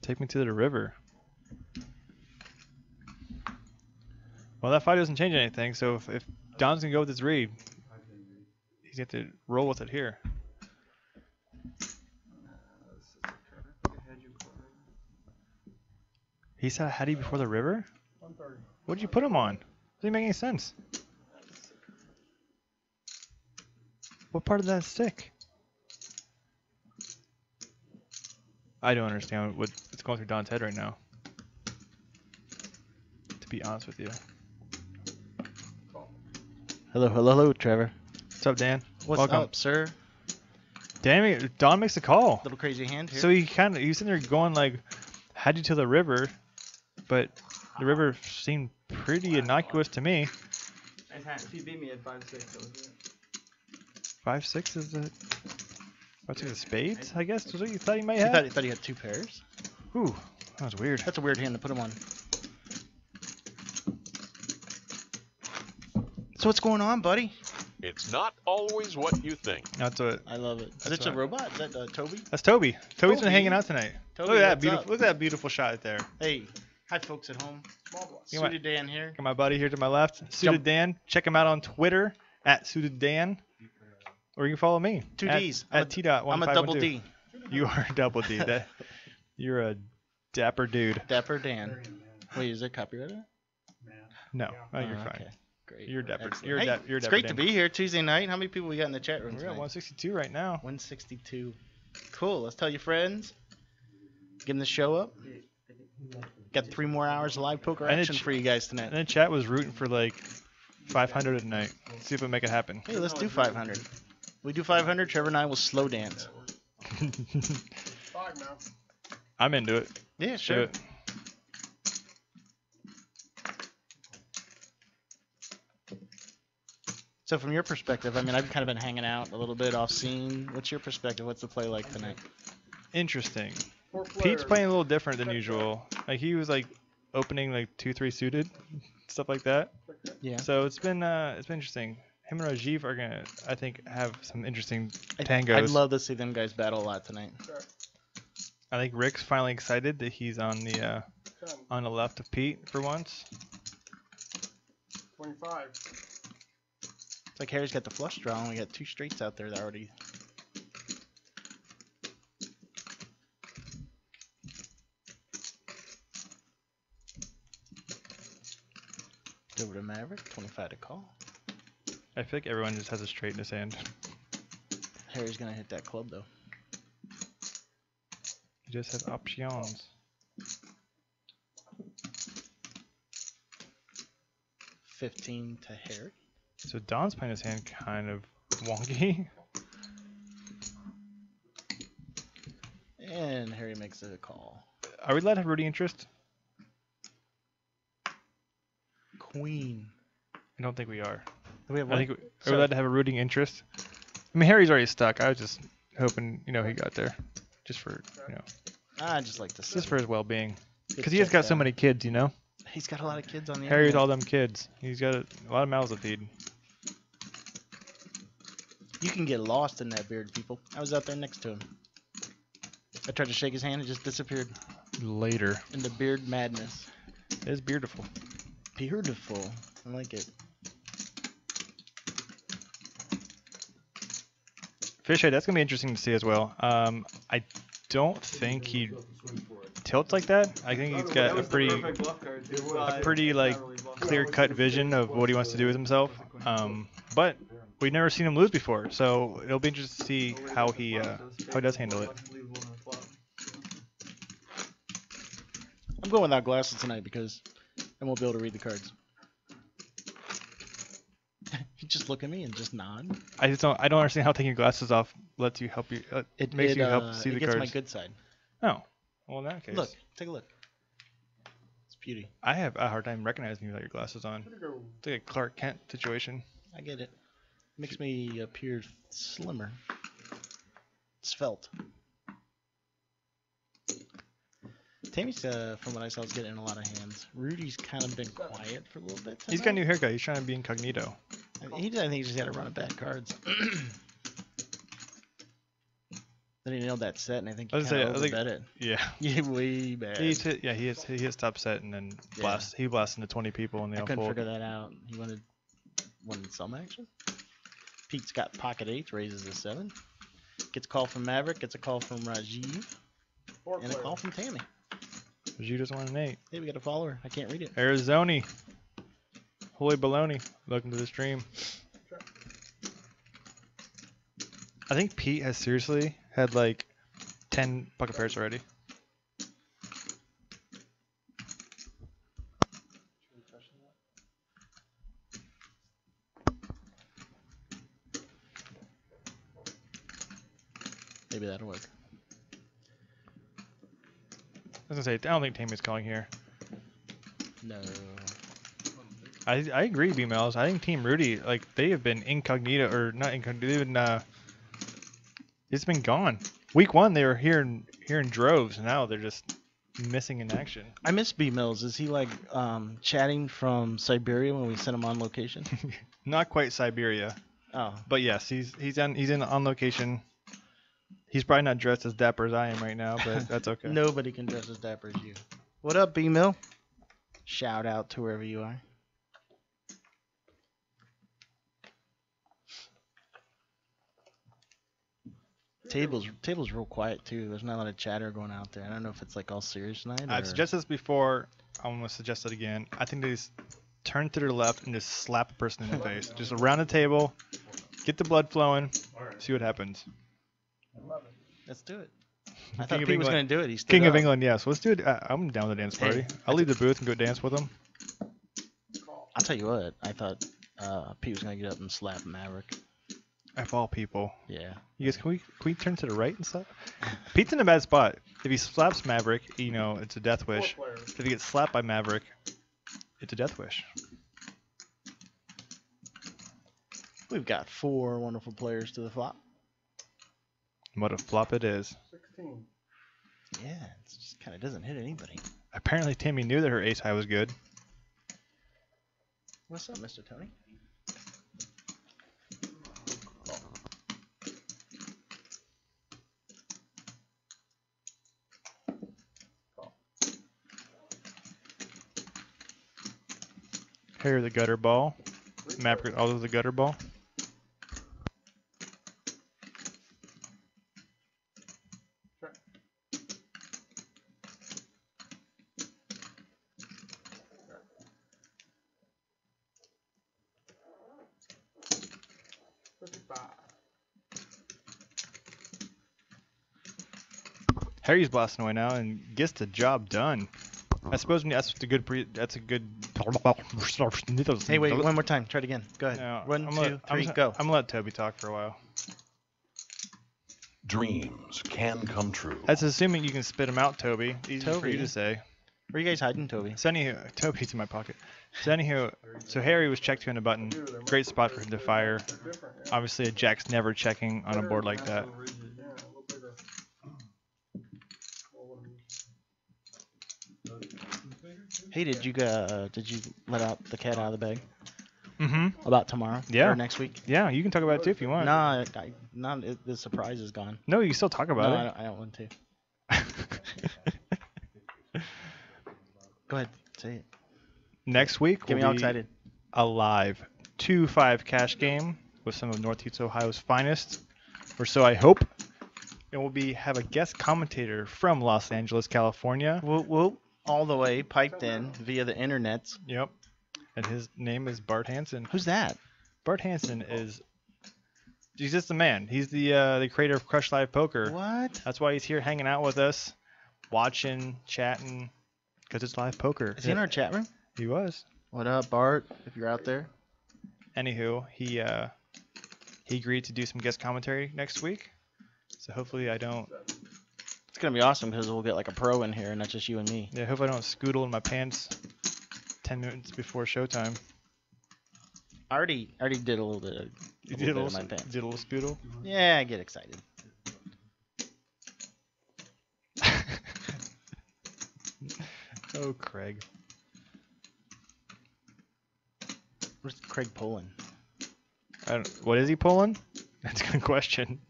Speaker 2: Take me to the river. Well, that 5 doesn't change anything, so if Don's gonna go with his read, he's got to roll with it here. He said Hattie before the river?
Speaker 5: 130.
Speaker 2: What did you put him on? Doesn't make any sense. What part of that is sick? I don't understand what's going through Don's head right now. To be honest with you.
Speaker 9: Hello, Trevor.
Speaker 2: What's up, Dan?
Speaker 9: What's
Speaker 2: Welcome.
Speaker 9: up, sir?
Speaker 2: Don makes the call.
Speaker 9: Little crazy hand here.
Speaker 2: So he's sitting there going like, Hattie to the river, but the river seemed pretty innocuous to me.
Speaker 6: He beat me at 5-6. That was it.
Speaker 2: 5-6 is the 5-6 of spades, I guess. Was what you thought you might
Speaker 9: You
Speaker 2: have?
Speaker 9: thought he had 2 pairs?
Speaker 2: Ooh, that was weird.
Speaker 9: That's a weird hand to put him on. So what's going on, buddy?
Speaker 4: It's not always what you think.
Speaker 2: That's what.
Speaker 9: I love it. Is
Speaker 2: That's
Speaker 9: it a
Speaker 2: right.
Speaker 9: robot? Is that Toby?
Speaker 2: That's Toby. Toby's been
Speaker 9: Toby.
Speaker 2: hanging out tonight.
Speaker 9: Toby,
Speaker 2: look at that
Speaker 9: what's
Speaker 2: beautiful.
Speaker 9: up?
Speaker 2: Look at that beautiful shot there.
Speaker 9: Hey, hi folks at home.
Speaker 5: Small block.
Speaker 2: You know what?
Speaker 9: Suited Dan here.
Speaker 2: Got my buddy here to my left, Suited Dan. Check him out on Twitter at Suited Dan, or you can follow me.
Speaker 9: 2
Speaker 2: at,
Speaker 9: Ds.
Speaker 2: At T.1512.
Speaker 9: I'm a double D.
Speaker 2: You are a double D. You're a dapper dude.
Speaker 9: Dapper Dan. Wait, is it copyrighted?
Speaker 2: No, you're
Speaker 9: Oh,
Speaker 2: fine.
Speaker 9: okay. Great.
Speaker 2: You're dapper.
Speaker 9: Excellent.
Speaker 2: You're
Speaker 9: Hey,
Speaker 2: dapper.
Speaker 9: it's great to be here Tuesday night. How many people we got in the chat room
Speaker 2: We're
Speaker 9: tonight?
Speaker 2: at 162 right now.
Speaker 9: 162. Cool. Let's tell your friends. Get them the show up. Got 3 more hours of live poker
Speaker 2: And
Speaker 9: action for you guys tonight.
Speaker 2: And then chat was rooting for like 500 tonight. See if we make it happen.
Speaker 9: Hey, let's do 500. We do 500. Trevor and I will slow dance.
Speaker 5: 5 now.
Speaker 2: I'm into it.
Speaker 9: Yeah,
Speaker 2: Do
Speaker 9: sure.
Speaker 2: it.
Speaker 9: So from your perspective, I mean, I've kind of been hanging out a little bit off scene. What's your perspective? What's the play like tonight?
Speaker 2: Interesting.
Speaker 5: 4
Speaker 2: Pete's
Speaker 5: players.
Speaker 2: playing a little different than usual. Like he was like opening like 2-3 suited, stuff like that.
Speaker 9: Yeah.
Speaker 2: So it's been interesting. Him and Rajiv are gonna, I think, have some interesting
Speaker 9: I'd
Speaker 2: tangos.
Speaker 9: love to see them guys battle a lot tonight.
Speaker 2: I think Rick's finally excited that he's on the
Speaker 5: 10,
Speaker 2: on the left of Pete for once.
Speaker 5: 25.
Speaker 9: It's like Harry's got the flush draw, and we got 2 straights out there that already. Over to Maverick, 25 to call.
Speaker 2: I feel like everyone just has a straight in his hand.
Speaker 9: Harry's gonna hit that club though.
Speaker 2: He just has options.
Speaker 9: 15 to Harry.
Speaker 2: So Don's playing his hand kind of wonky.
Speaker 9: And Harry makes a call.
Speaker 2: Are we allowed to have rooting interest?
Speaker 9: Queen.
Speaker 2: I don't think we are.
Speaker 9: Do we have
Speaker 2: I
Speaker 9: one?
Speaker 2: think are we allowed to have a rooting interest? I mean, Harry's already stuck. I was just hoping, he got there, just for,
Speaker 9: I just like to see.
Speaker 2: just for his well-being.
Speaker 9: Get
Speaker 2: Because he has
Speaker 9: checked
Speaker 2: got so
Speaker 9: out.
Speaker 2: many kids,
Speaker 9: He's got a lot of kids on the
Speaker 2: Harry's
Speaker 9: internet.
Speaker 2: all them kids. He's got a lot of mouths to feed.
Speaker 9: You can get lost in that beard, people. I was out there next to him. I tried to shake his hand, it just disappeared
Speaker 2: Later.
Speaker 9: into beard madness.
Speaker 2: It's beautiful.
Speaker 9: Beautiful. I like it.
Speaker 2: Fishhead, that's going to be interesting to see as well. I don't think he tilts like that. I think he's got a pretty like clear-cut vision of what he wants to do with himself. But we've never seen him lose before, so it'll be interesting to see how he does handle it.
Speaker 9: I'm going without glasses tonight because and won't be able to read the cards. You just look at me and just nod.
Speaker 2: I don't understand how taking your glasses off lets you help you. It makes you help see
Speaker 9: it
Speaker 2: the
Speaker 9: gets
Speaker 2: cards.
Speaker 9: my good side.
Speaker 2: Oh, well in that case.
Speaker 9: Look, take a look. It's beauty.
Speaker 2: I have a hard time recognizing you without your glasses on. It's like a Clark Kent situation.
Speaker 9: I get it. Makes me appear slimmer. Svelte. Tammy's, from what I saw, is getting in a lot of hands. Rudy's kind of been quiet for a little bit tonight.
Speaker 2: He's got a new haircut. He's trying to be incognito.
Speaker 9: I think he just had a run of bad cards. Then he nailed that set, and I think he kind of overbet it.
Speaker 2: Yeah.
Speaker 9: Yeah, way bad.
Speaker 2: He hits top set and then he blasts into 20 people and they
Speaker 9: I
Speaker 2: all
Speaker 9: couldn't
Speaker 2: fold.
Speaker 9: figure that out. He wanted some action. Pete's got pocket eights, raises a 7. Gets a call from Maverick, gets a call from Rajiv, and a call from Tammy.
Speaker 2: You just won an 8.
Speaker 9: Hey, we got a follower. I can't read it.
Speaker 2: Arizona. Holy baloney. Welcome to the stream. I think Pete has seriously had like 10 pocket pairs already.
Speaker 9: Maybe that'll work.
Speaker 2: I was gonna say, I don't think Tammy's calling here.
Speaker 9: No.
Speaker 2: I agree, B-Mel's. I think Team Rudy, like, they have been incognito, or not incognito, they've been, it's been gone. Week 1, they were here in droves, and now they're just missing in action.
Speaker 9: I miss B Mills. Is he like chatting from Siberia when we sent him on location?
Speaker 2: Not quite Siberia,
Speaker 9: Oh,
Speaker 2: but yes, he's on location. He's probably not dressed as dapper as I am right now, but that's okay.
Speaker 9: nobody can dress as dapper as you. What up, B Mill? Shout out to wherever you are. Table's real quiet too. There's not a lot of chatter going out there. I don't know if it's like all serious tonight.
Speaker 2: I've suggested this before. I'm gonna suggest it again. I think they just turn to their left and just slap a person in the face. Just around the table, get the blood flowing, see what happens.
Speaker 9: Let's do it. I
Speaker 2: King
Speaker 9: thought
Speaker 2: of
Speaker 9: Pete was
Speaker 2: England.
Speaker 9: going to do it. He stood
Speaker 2: King of
Speaker 9: up.
Speaker 2: England, yes. Let's do it. I'm down with the dance party. I'll leave the booth and go dance with them.
Speaker 9: I'll tell you what. I thought Pete was going to get up and slap Maverick.
Speaker 2: Of all people.
Speaker 9: Yeah.
Speaker 2: You guys, can we turn to the right and stuff? Pete's in a bad spot. If he slaps Maverick, you know, it's a death wish. If he gets slapped by Maverick, it's a death wish.
Speaker 9: We've got 4 wonderful players to the flop.
Speaker 2: What a flop it is.
Speaker 5: 16.
Speaker 9: Yeah, it just kind of doesn't hit anybody.
Speaker 2: Apparently Tammy knew that her ace high was good.
Speaker 9: What's up, Mr. Tony?
Speaker 2: Harry the gutter ball. Maverick also the gutter ball. Harry's blasting away now and gets the job done. I suppose that's a good
Speaker 9: Hey, wait, one more time. Try it again. Go ahead.
Speaker 2: No,
Speaker 9: 1,
Speaker 2: I'm
Speaker 9: 2,
Speaker 2: gonna-
Speaker 9: 3,
Speaker 2: I'm
Speaker 9: go.
Speaker 2: gonna let Toby talk for a while.
Speaker 4: Dreams can come true.
Speaker 2: That's assuming you can spit them out, Toby. Easy for
Speaker 9: Toby.
Speaker 2: you to say.
Speaker 9: Where are you guys hiding, Toby?
Speaker 2: So anywho, Toby's in my pocket. So anywho, so Harry was checked to in a button. Great spot for him to fire. Obviously, a jack's never checking on a board like that.
Speaker 5: Yeah, a little bigger.
Speaker 9: Hey, did you let out the cat out of the bag
Speaker 2: Mm-hmm.
Speaker 9: about tomorrow?
Speaker 2: Yeah.
Speaker 9: Or next week?
Speaker 2: Yeah, you can talk about it too if you want.
Speaker 9: The surprise is gone.
Speaker 2: No, you can still talk about
Speaker 9: No,
Speaker 2: it.
Speaker 9: I don't want to. Go ahead, say it.
Speaker 2: Next week
Speaker 9: Get me
Speaker 2: will
Speaker 9: all
Speaker 2: be
Speaker 9: excited.
Speaker 2: a live 2-5 cash game with some of Northeast Ohio's finest, or so I hope. And we'll have a guest commentator from Los Angeles, California.
Speaker 9: Whoop whoop, all the way piped in via the internets.
Speaker 2: Yep. And his name is Bart Hansen.
Speaker 9: Who's that?
Speaker 2: Bart Hansen he's just the man. He's the creator of Crush Live Poker.
Speaker 9: What?
Speaker 2: That's why he's here hanging out with us, watching, chatting, because it's live poker.
Speaker 9: Is he in our chat room?
Speaker 2: He was.
Speaker 9: What up, Bart? If you're out there.
Speaker 2: Anywho, he agreed to do some guest commentary next week. So hopefully I don't.
Speaker 9: It's gonna be awesome because we'll get like a pro in here, not just you and me.
Speaker 2: Yeah, hope I don't scoodle in my pants 10 minutes before showtime.
Speaker 9: I already did a little bit of,
Speaker 2: You
Speaker 9: bit of my pants.
Speaker 2: did a little scoodle?
Speaker 9: Yeah, I get excited.
Speaker 2: Oh, Craig.
Speaker 9: Where's Craig pulling?
Speaker 2: What is he pulling? That's a good question.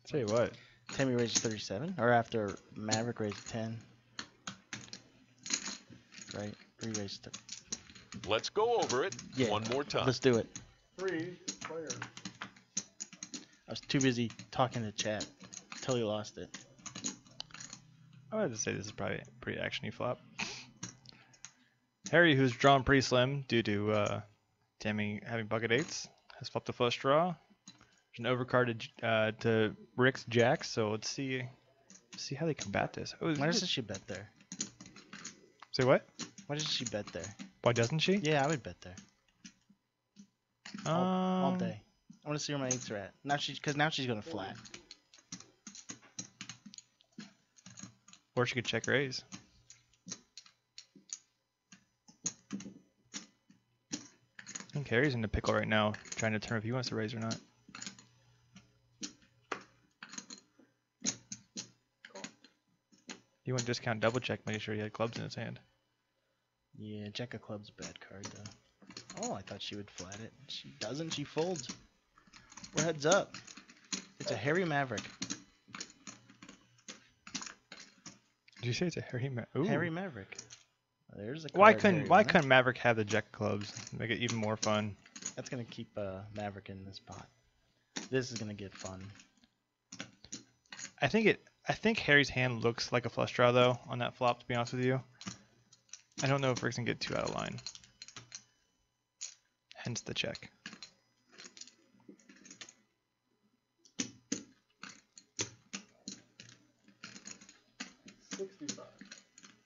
Speaker 2: Tell you what.
Speaker 9: Tammy raised 37, or after Maverick raised 10. Right? Re-raised.
Speaker 4: Let's go over it
Speaker 9: Yeah.
Speaker 4: one more time.
Speaker 9: Let's do it.
Speaker 5: 3 players.
Speaker 9: I was too busy talking to chat until he lost it.
Speaker 2: I would have to say this is probably a pretty actiony flop. Harry, who's drawn pretty slim due to Tammy having bucket eights, has flopped a flush draw. There's an overcard to Rick's jacks, so let's see how they combat this. Oh,
Speaker 9: Why doesn't she bet there?
Speaker 2: Say what?
Speaker 9: Why doesn't she bet there?
Speaker 2: Why doesn't she?
Speaker 9: Yeah, I would bet there. All day. I want to see where my eights are at. Now she's gonna flat.
Speaker 2: Or she could check raise. I think Harry's in the pickle right now, trying to determine if he wants to raise or not. He went discount double check, making sure he had clubs in his hand.
Speaker 9: Yeah, Jack of Clubs a bad card though. Oh, I thought she would flat it. She doesn't. She folds. We're heads up. It's a Harry Maverick.
Speaker 2: Did you say it's a Harry Maverick?
Speaker 9: Harry Maverick. There's a card.
Speaker 2: Why
Speaker 9: Harry
Speaker 2: couldn't Maverick have the jack of clubs? Make it even more fun.
Speaker 9: That's gonna keep Maverick in this pot. This is gonna get fun.
Speaker 2: I think Harry's hand looks like a flush draw though on that flop. To be honest with you, I don't know if Rick's gonna get too out of line. Hence the check.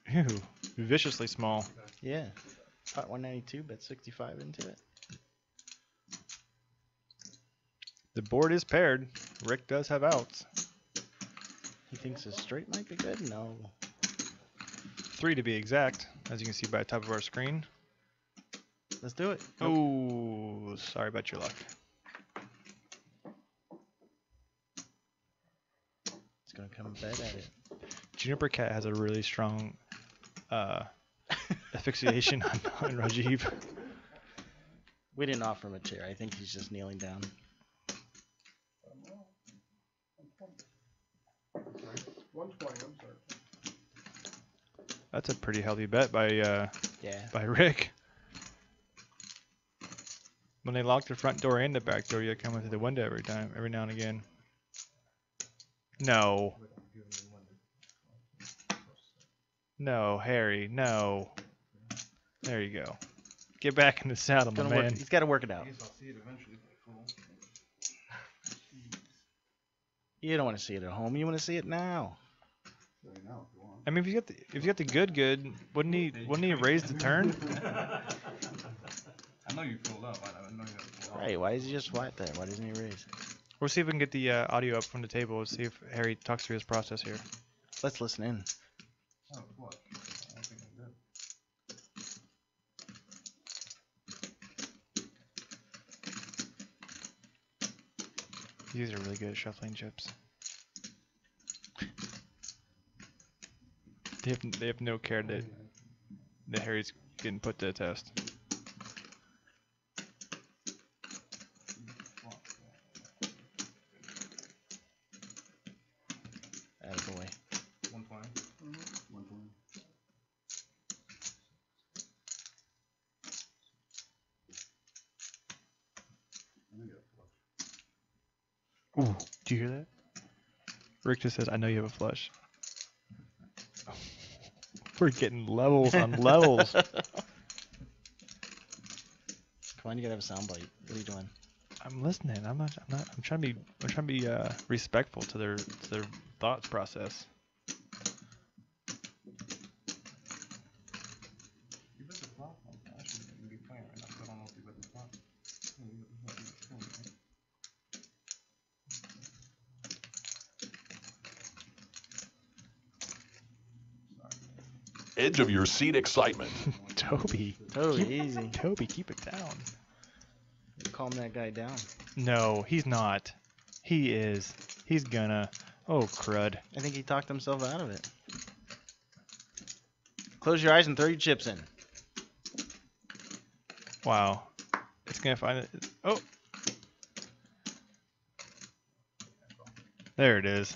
Speaker 2: Ew, viciously small.
Speaker 9: Yeah. Pot 192, bet 65 into it.
Speaker 2: The board is paired. Rick does have outs.
Speaker 9: He thinks a straight might be good? No.
Speaker 2: 3 to be exact, as you can see by the top of our screen.
Speaker 9: Let's do it.
Speaker 2: Oh, sorry about your luck.
Speaker 9: It's gonna come bet at it.
Speaker 2: Juniper Cat has a really strong asphyxiation on Rajiv.
Speaker 9: We didn't offer him a chair. I think he's just kneeling down.
Speaker 5: 120, I'm sorry.
Speaker 2: That's a pretty healthy bet by
Speaker 9: Yeah.
Speaker 2: Rick. When they lock the front door and the back door, you come in through the window every now and again. No. No, Harry, no. There you go. Get back in the saddle, my man.
Speaker 9: He's got to work it out.
Speaker 5: I'll see it eventually, fool.
Speaker 9: You don't want to see it at home. You want to see it now.
Speaker 2: I mean, if you got the good, wouldn't he raise the turn?
Speaker 5: I know you pulled up. I know you have to pull up.
Speaker 9: Right, why is he just flat there? Why doesn't he raise?
Speaker 2: We'll see if we can get the audio up from the table. Let's see if Harry talks through his process here.
Speaker 9: Let's listen in.
Speaker 5: Oh, what? I don't think I did.
Speaker 2: These are really good at shuffling chips. They have no care that Harry's getting put to the test.
Speaker 9: Attaboy.
Speaker 5: 120.
Speaker 2: Ooh, do you hear that? Rick just says, "I know you have a flush." We're getting levels on levels.
Speaker 9: Come on, you gotta have a soundbite. What are you doing?
Speaker 2: I'm listening. I'm trying to be respectful to their thoughts process.
Speaker 4: edge of your seat excitement.
Speaker 2: Toby.
Speaker 9: Oh,
Speaker 2: Keep-
Speaker 9: easy.
Speaker 2: Toby, keep it down.
Speaker 9: Calm that guy down.
Speaker 2: No, he's not. He is. He's gonna. Oh, crud.
Speaker 9: I think he talked himself out of it. Close your eyes and throw your chips in.
Speaker 2: Wow. It's gonna find it. Oh. There it is.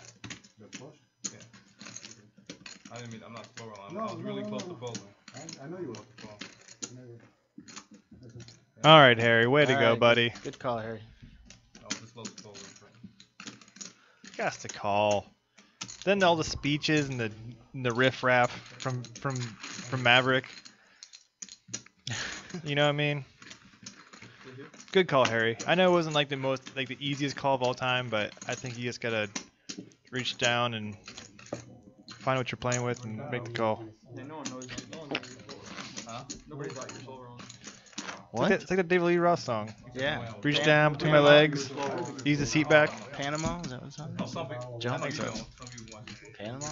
Speaker 5: I didn't mean, I'm not slow. I was really close to folding.
Speaker 7: I know you were.
Speaker 2: All right, Harry. Way to
Speaker 9: All
Speaker 2: go,
Speaker 9: right,
Speaker 2: buddy.
Speaker 9: Good call, Harry.
Speaker 5: I was just close to folding.
Speaker 2: Got to call. Then all the speeches and the riff-raff from Maverick. You know what I mean? Good call, Harry. I know it wasn't like the easiest call of all time, but I think you just gotta reach down and find what you're playing with and make the call.
Speaker 6: Yeah, no one knows. No one knows your soul. Huh? Nobody thought your soul wrong.
Speaker 9: What?
Speaker 2: It's like the David Lee Roth song.
Speaker 9: Yeah.
Speaker 2: Reach down between my legs, ease the seat back.
Speaker 9: Panama? Is that what it's on?
Speaker 5: Some people.
Speaker 9: Jump.
Speaker 5: I think so. Some people want to.
Speaker 9: Panama?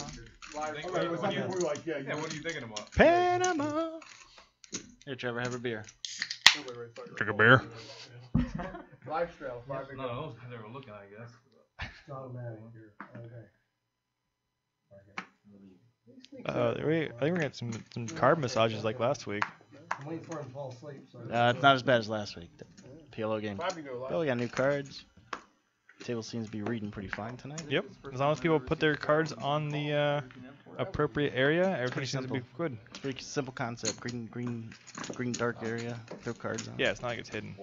Speaker 5: What are you thinking about?
Speaker 2: Panama.
Speaker 9: Here, Trevor, have a beer.
Speaker 2: Drink a beer.
Speaker 5: Live straddle. No, those guys they were looking, I guess.
Speaker 7: It's automatic here. Okay.
Speaker 2: I think we got some card massages like last week.
Speaker 7: I'm waiting for him to fall asleep. So
Speaker 9: It's not as bad as last week. The PLO game.
Speaker 5: Probably go live.
Speaker 9: Oh, we got new cards. Table seems to be reading pretty fine tonight.
Speaker 2: Yep. As long as people put their cards on the appropriate area, everything seems to be good.
Speaker 9: It's a pretty simple concept. Green dark area. Throw cards on.
Speaker 2: Yeah, it's not like it's hidden.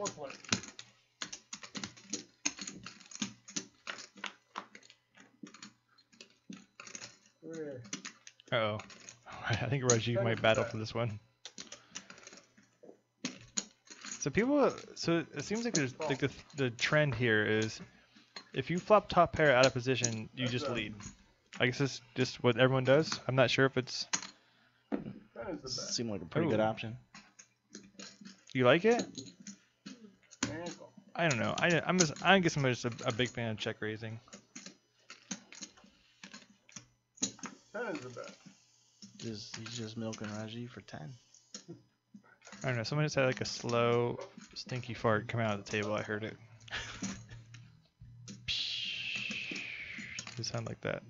Speaker 2: Uh-oh. I think Rajiv might battle for this one. So it seems like there's like the trend here is if you flop top pair out of position, you just lead. I guess it's just what everyone does. I'm not sure if it's.
Speaker 9: Seemed like a pretty good
Speaker 2: Ooh.
Speaker 9: option.
Speaker 2: You like it? I don't know. I guess I'm just a big fan of check raising.
Speaker 9: He's just milking Rajiv for 10.
Speaker 2: I don't know. Someone just had like a slow, stinky fart come out of the table. I heard it. It sounded like that.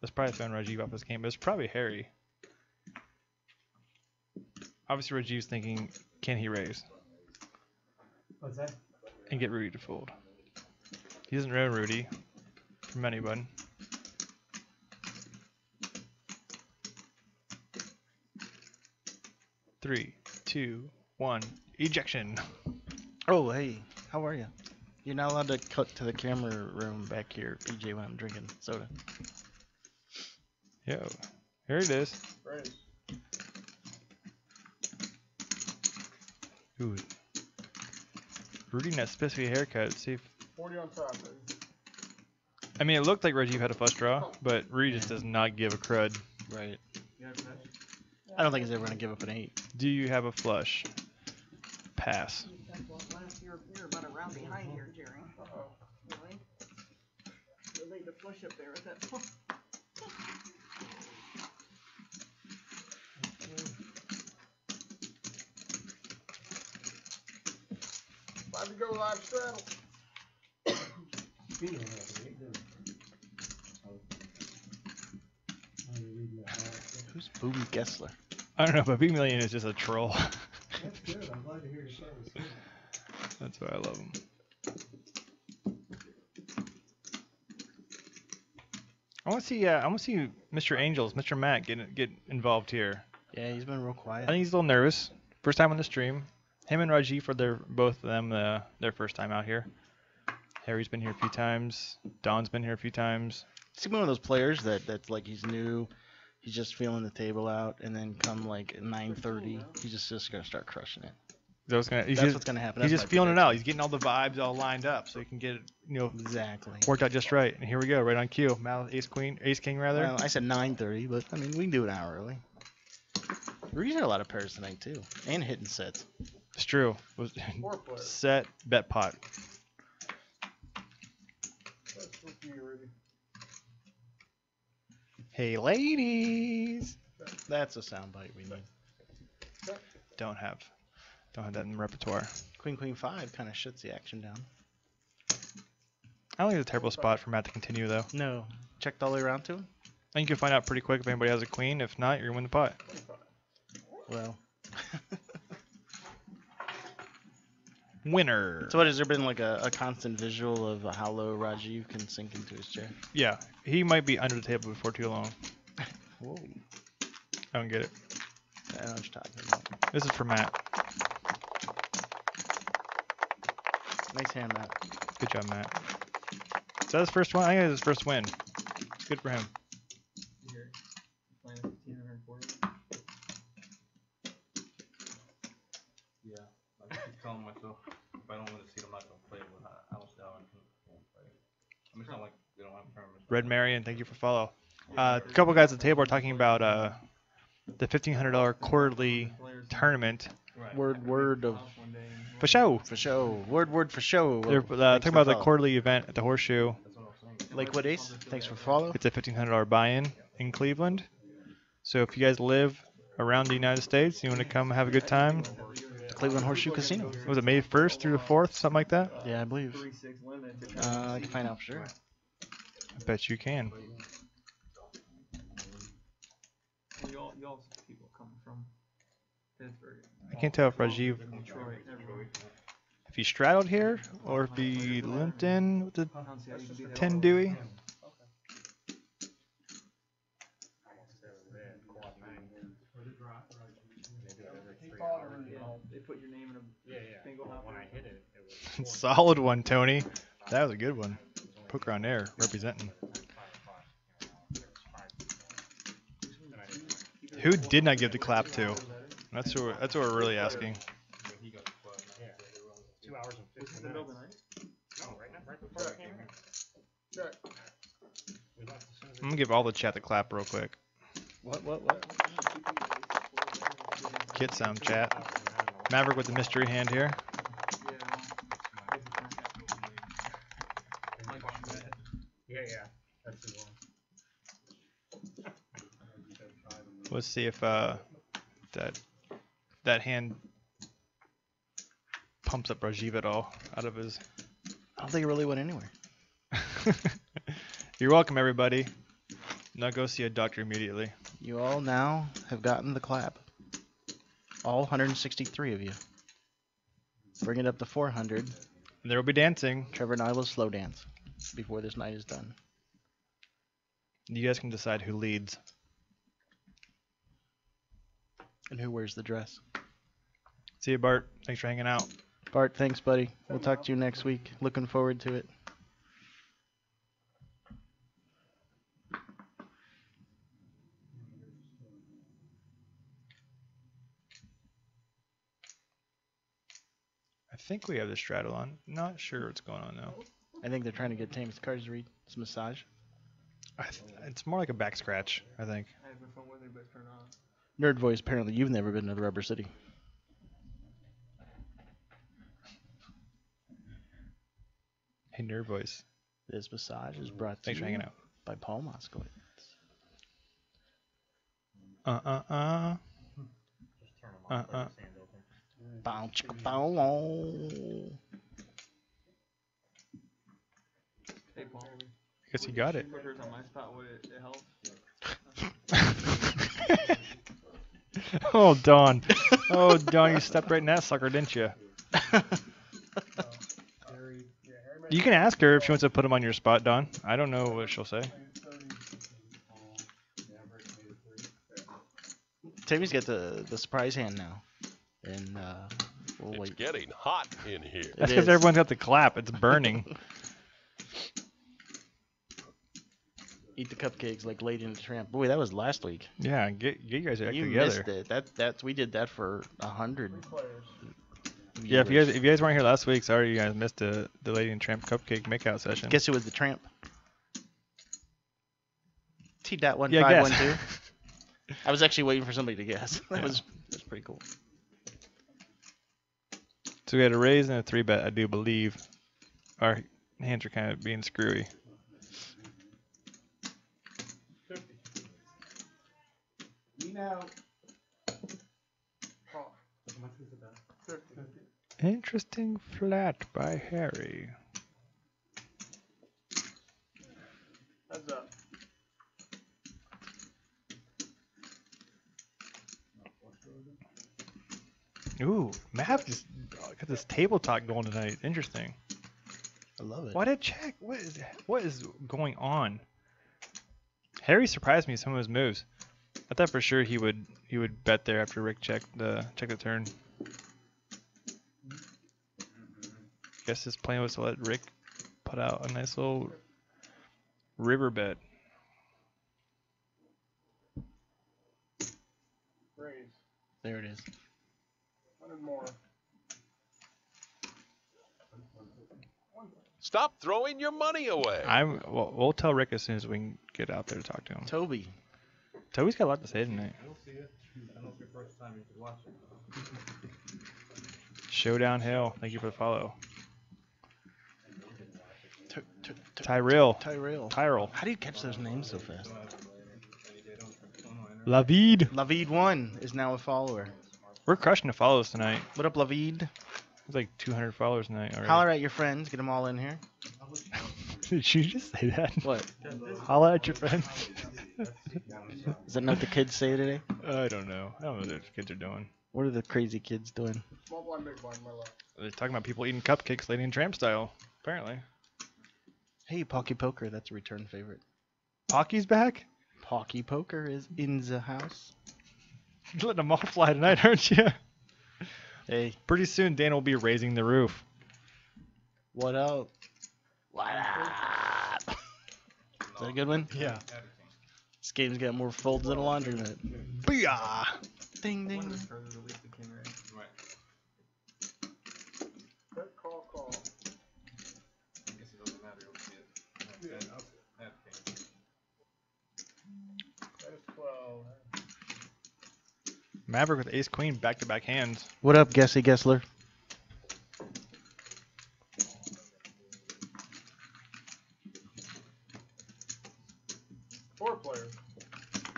Speaker 2: That's probably throwing Rajiv off his game, but it's probably Harry. Obviously, Rajiv's thinking, can he raise?
Speaker 7: what's that?
Speaker 2: And get Rudy to fold. He doesn't know Rudy from anyone. Three, two, one, ejection.
Speaker 9: Oh, hey. How are you? You're not allowed to cut to the camera room back here, PJ, when I'm drinking soda.
Speaker 2: Yo, here it is. Ooh. Rudy in that spiffy haircut. See if
Speaker 5: 40 on top, baby.
Speaker 2: I mean, it looked like Rajiv had a flush draw, but Rudy just does not give a crud.
Speaker 9: Right. I don't think he's ever going to give up an 8.
Speaker 2: Do you have a flush? Pass.
Speaker 3: You're about a round behind here, Jerry. Really? You'll leave the flush up there at that point.
Speaker 5: About to go live straddle.
Speaker 7: He didn't have an 8, did he? Oh, you're reading that back.
Speaker 9: Who's Boom Gessler?
Speaker 2: I don't know, but B-Million is just a troll.
Speaker 7: That's good. I'm glad to hear you say this.
Speaker 2: That's why I love him. I want to see Mr. Angels, Mr. Matt get involved here.
Speaker 9: Yeah, he's been real
Speaker 2: I
Speaker 9: quiet.
Speaker 2: think he's a little nervous. First time on the stream. Him and Rajiv for both of them their first time out here. Harry's been here a few times. Don's been here a few times.
Speaker 9: He's one of those players that's like he's new, he's just feeling the table out, and then come like 9:30, he's just gonna start crushing it.
Speaker 2: That's
Speaker 9: what's gonna happen.
Speaker 2: He's
Speaker 9: That's
Speaker 2: just
Speaker 9: my
Speaker 2: feeling it
Speaker 9: prediction.
Speaker 2: out. He's getting all the vibes all lined up, so he can get it,
Speaker 9: Exactly.
Speaker 2: worked out just right. And here we go, right on cue. Mal, ace king rather.
Speaker 9: Well, I said 9:30, but I mean we can do it an hour early. We're using a lot of pairs tonight too, and hitting sets.
Speaker 2: It's true. Set bet pot. Hey, ladies.
Speaker 9: That's a soundbite we need.
Speaker 2: Don't have that in the repertoire.
Speaker 9: Queen Queen 5 kind of shuts the action down.
Speaker 2: I don't think it's a terrible spot for Matt to continue, though.
Speaker 9: No. Checked all the way around to him?
Speaker 2: I think you'll find out pretty quick if anybody has a queen. If not, you're going to win the pot.
Speaker 9: Well.
Speaker 2: Winner.
Speaker 9: So what, has there been like a constant visual of how low Rajiv can sink into his chair?
Speaker 2: Yeah, he might be under the table before too long.
Speaker 9: Whoa.
Speaker 2: I don't get it.
Speaker 9: I know what you're talking about.
Speaker 2: This is for Matt.
Speaker 9: Nice hand, Matt.
Speaker 2: Good job, Matt. Is that his first one? I think it's his first win. It's good for him.
Speaker 6: Here, playing at 1540. Yeah, I keep telling myself if I don't win the seat, I'm not gonna play with. I don't see how I can play. I mean, it's not like we don't have tournaments.
Speaker 2: Red Marion, thank you for follow. A couple guys at the table are talking about the $1,500 quarterly tournament.
Speaker 9: Word of
Speaker 2: For show.
Speaker 9: for show. Word for show.
Speaker 2: They're talking about the quarterly event at the Horseshoe.
Speaker 9: Lakewood Ace, thanks for follow.
Speaker 2: It's a $1,500 buy-in in Cleveland. So if you guys live around the United States, you want to come have a good time.
Speaker 9: The Cleveland Horseshoe Casino.
Speaker 2: Was it May 1st through the 4th, something like that?
Speaker 9: Yeah, I believe. I can find out for sure.
Speaker 2: I bet you can.
Speaker 6: Y'all people coming from Pittsburgh,
Speaker 2: I can't tell if Rajiv,
Speaker 6: Detroit, everywhere.
Speaker 2: if he straddled here or if he limped in with the
Speaker 6: I don't see how you can beat that.
Speaker 2: 10 Dewey.
Speaker 6: They put your name in a bingo hopper. When I hit it,
Speaker 2: Solid one, Tony. That was a good one. Poker on air, representing. Who did not give the clap to? That's what we're really asking.
Speaker 5: 2 hours and 15
Speaker 6: This is the middle of the
Speaker 5: minutes.
Speaker 6: night?
Speaker 5: No, right before I came here. We left as soon as
Speaker 2: I'm gonna give all the chat the clap real quick.
Speaker 9: What?
Speaker 2: Get some chat. Maverick with the mystery hand here.
Speaker 5: Yeah, that's the one.
Speaker 2: Let's see if that hand pumps up Rajiv at all out of his.
Speaker 9: I don't think it really went anywhere.
Speaker 2: You're welcome, everybody. Now go see a doctor immediately.
Speaker 9: You all now have gotten the clap. All 163 of you. Bring it up to 400.
Speaker 2: There will be dancing.
Speaker 9: Trevor and I will slow dance before this night is done.
Speaker 2: You guys can decide who leads.
Speaker 9: And who wears the dress.
Speaker 2: See you, Bart. Thanks for hanging out.
Speaker 9: Bart, thanks, buddy. We'll talk to you next week. Looking forward to it.
Speaker 2: I think we have the straddle on. Not sure what's going on though.
Speaker 9: I think they're trying to get Tammy's cards to read. It's massage.
Speaker 2: It's more like a back scratch, I think.
Speaker 6: I have my phone with me, but turn on.
Speaker 9: Nerd Voice, apparently you've never been to the Rubber City.
Speaker 2: Hey, Nerd Voice.
Speaker 9: This massage is brought to
Speaker 2: Thanks for
Speaker 9: you
Speaker 2: hanging out.
Speaker 9: by Paul Moskowitz. Bow, chicka, bow, wow.
Speaker 6: Hey, Paul.
Speaker 2: I guess you got it.
Speaker 6: Put hers on my spot. Would it help?
Speaker 2: Oh, Dawn. Oh, Dawn, you stepped right in that sucker, didn't you? You can ask her if she wants to put him on your spot, Dawn. I don't know what she'll say.
Speaker 9: Tammy's got the surprise hand now. And we'll
Speaker 4: It's
Speaker 9: wait.
Speaker 4: getting hot in here.
Speaker 2: That's
Speaker 9: It
Speaker 2: because
Speaker 9: is.
Speaker 2: everyone's got the clap. It's burning.
Speaker 9: Eat the cupcakes like Lady and the Tramp. Boy, that was last week.
Speaker 2: Yeah, get you guys back
Speaker 9: You
Speaker 2: together.
Speaker 9: missed it. That's we did that for 100.
Speaker 2: Yeah, if you guys weren't here last week, sorry you guys missed the Lady and Tramp cupcake makeout session.
Speaker 9: Guess who was the tramp? T.1512.
Speaker 2: Yeah, guess.
Speaker 9: I was actually waiting for somebody to guess. That was pretty cool.
Speaker 2: So we had a raise and a 3-bet, I do believe. Our hands are kind of being screwy.
Speaker 7: now.
Speaker 5: Call. 50.
Speaker 2: Interesting flat by Harry.
Speaker 5: Heads up.
Speaker 2: Ooh, Mav just got this table talk going tonight. Interesting.
Speaker 9: I love it.
Speaker 2: Why did check? What is going on? Harry surprised me with some of his moves. I thought for sure he would bet there after Rick checked the turn. Guess his plan was to let Rick put out a nice little river bet.
Speaker 5: Raise.
Speaker 9: There it is.
Speaker 5: 100 more.
Speaker 4: Stop throwing your money away.
Speaker 2: We'll tell Rick as soon as we can get out there to talk to him.
Speaker 9: Toby.
Speaker 2: Toby's got a lot to say tonight.
Speaker 6: I don't see it. I know it's your first time. You should watch it.
Speaker 2: Showdown Hill. Thank you for the follow.
Speaker 9: Tyrell.
Speaker 2: Tyrell.
Speaker 9: How do you catch those names so fast?
Speaker 2: Lavid.
Speaker 9: Lavid 1 is now a follower.
Speaker 2: We're crushing the follows tonight.
Speaker 9: What up, Lavid?
Speaker 2: There's like 200 followers tonight already.
Speaker 9: Holler at your friends. Get them all in here.
Speaker 2: Did you just say that?
Speaker 9: What?
Speaker 2: Holla at your friends.
Speaker 9: Is that not the kids say today?
Speaker 2: I don't know. I don't know what the kids are doing.
Speaker 9: What are the crazy kids doing?
Speaker 5: Small blind, big blind, my left.
Speaker 2: They're talking about people eating cupcakes Lady and Tramp style, apparently.
Speaker 9: Hey, Pocky Poker. That's a return favorite.
Speaker 2: Pocky's back?
Speaker 9: Pocky Poker is in the house.
Speaker 2: You're letting them all fly tonight, aren't you?
Speaker 9: Hey,
Speaker 2: Pretty soon Dan will be raising the roof.
Speaker 9: what up? What up? Is that a good one?
Speaker 2: Yeah.
Speaker 9: This game's got more folds than a laundromat.
Speaker 2: Booyah!
Speaker 9: Ding ding.
Speaker 6: Right.
Speaker 5: Bet, call.
Speaker 6: I guess it doesn't matter. You'll see it.
Speaker 5: Yeah.
Speaker 6: That king.
Speaker 5: That is 12.
Speaker 2: Maverick with ace queen back-to-back hands.
Speaker 9: What up, Guessy Gessler?
Speaker 5: Four players.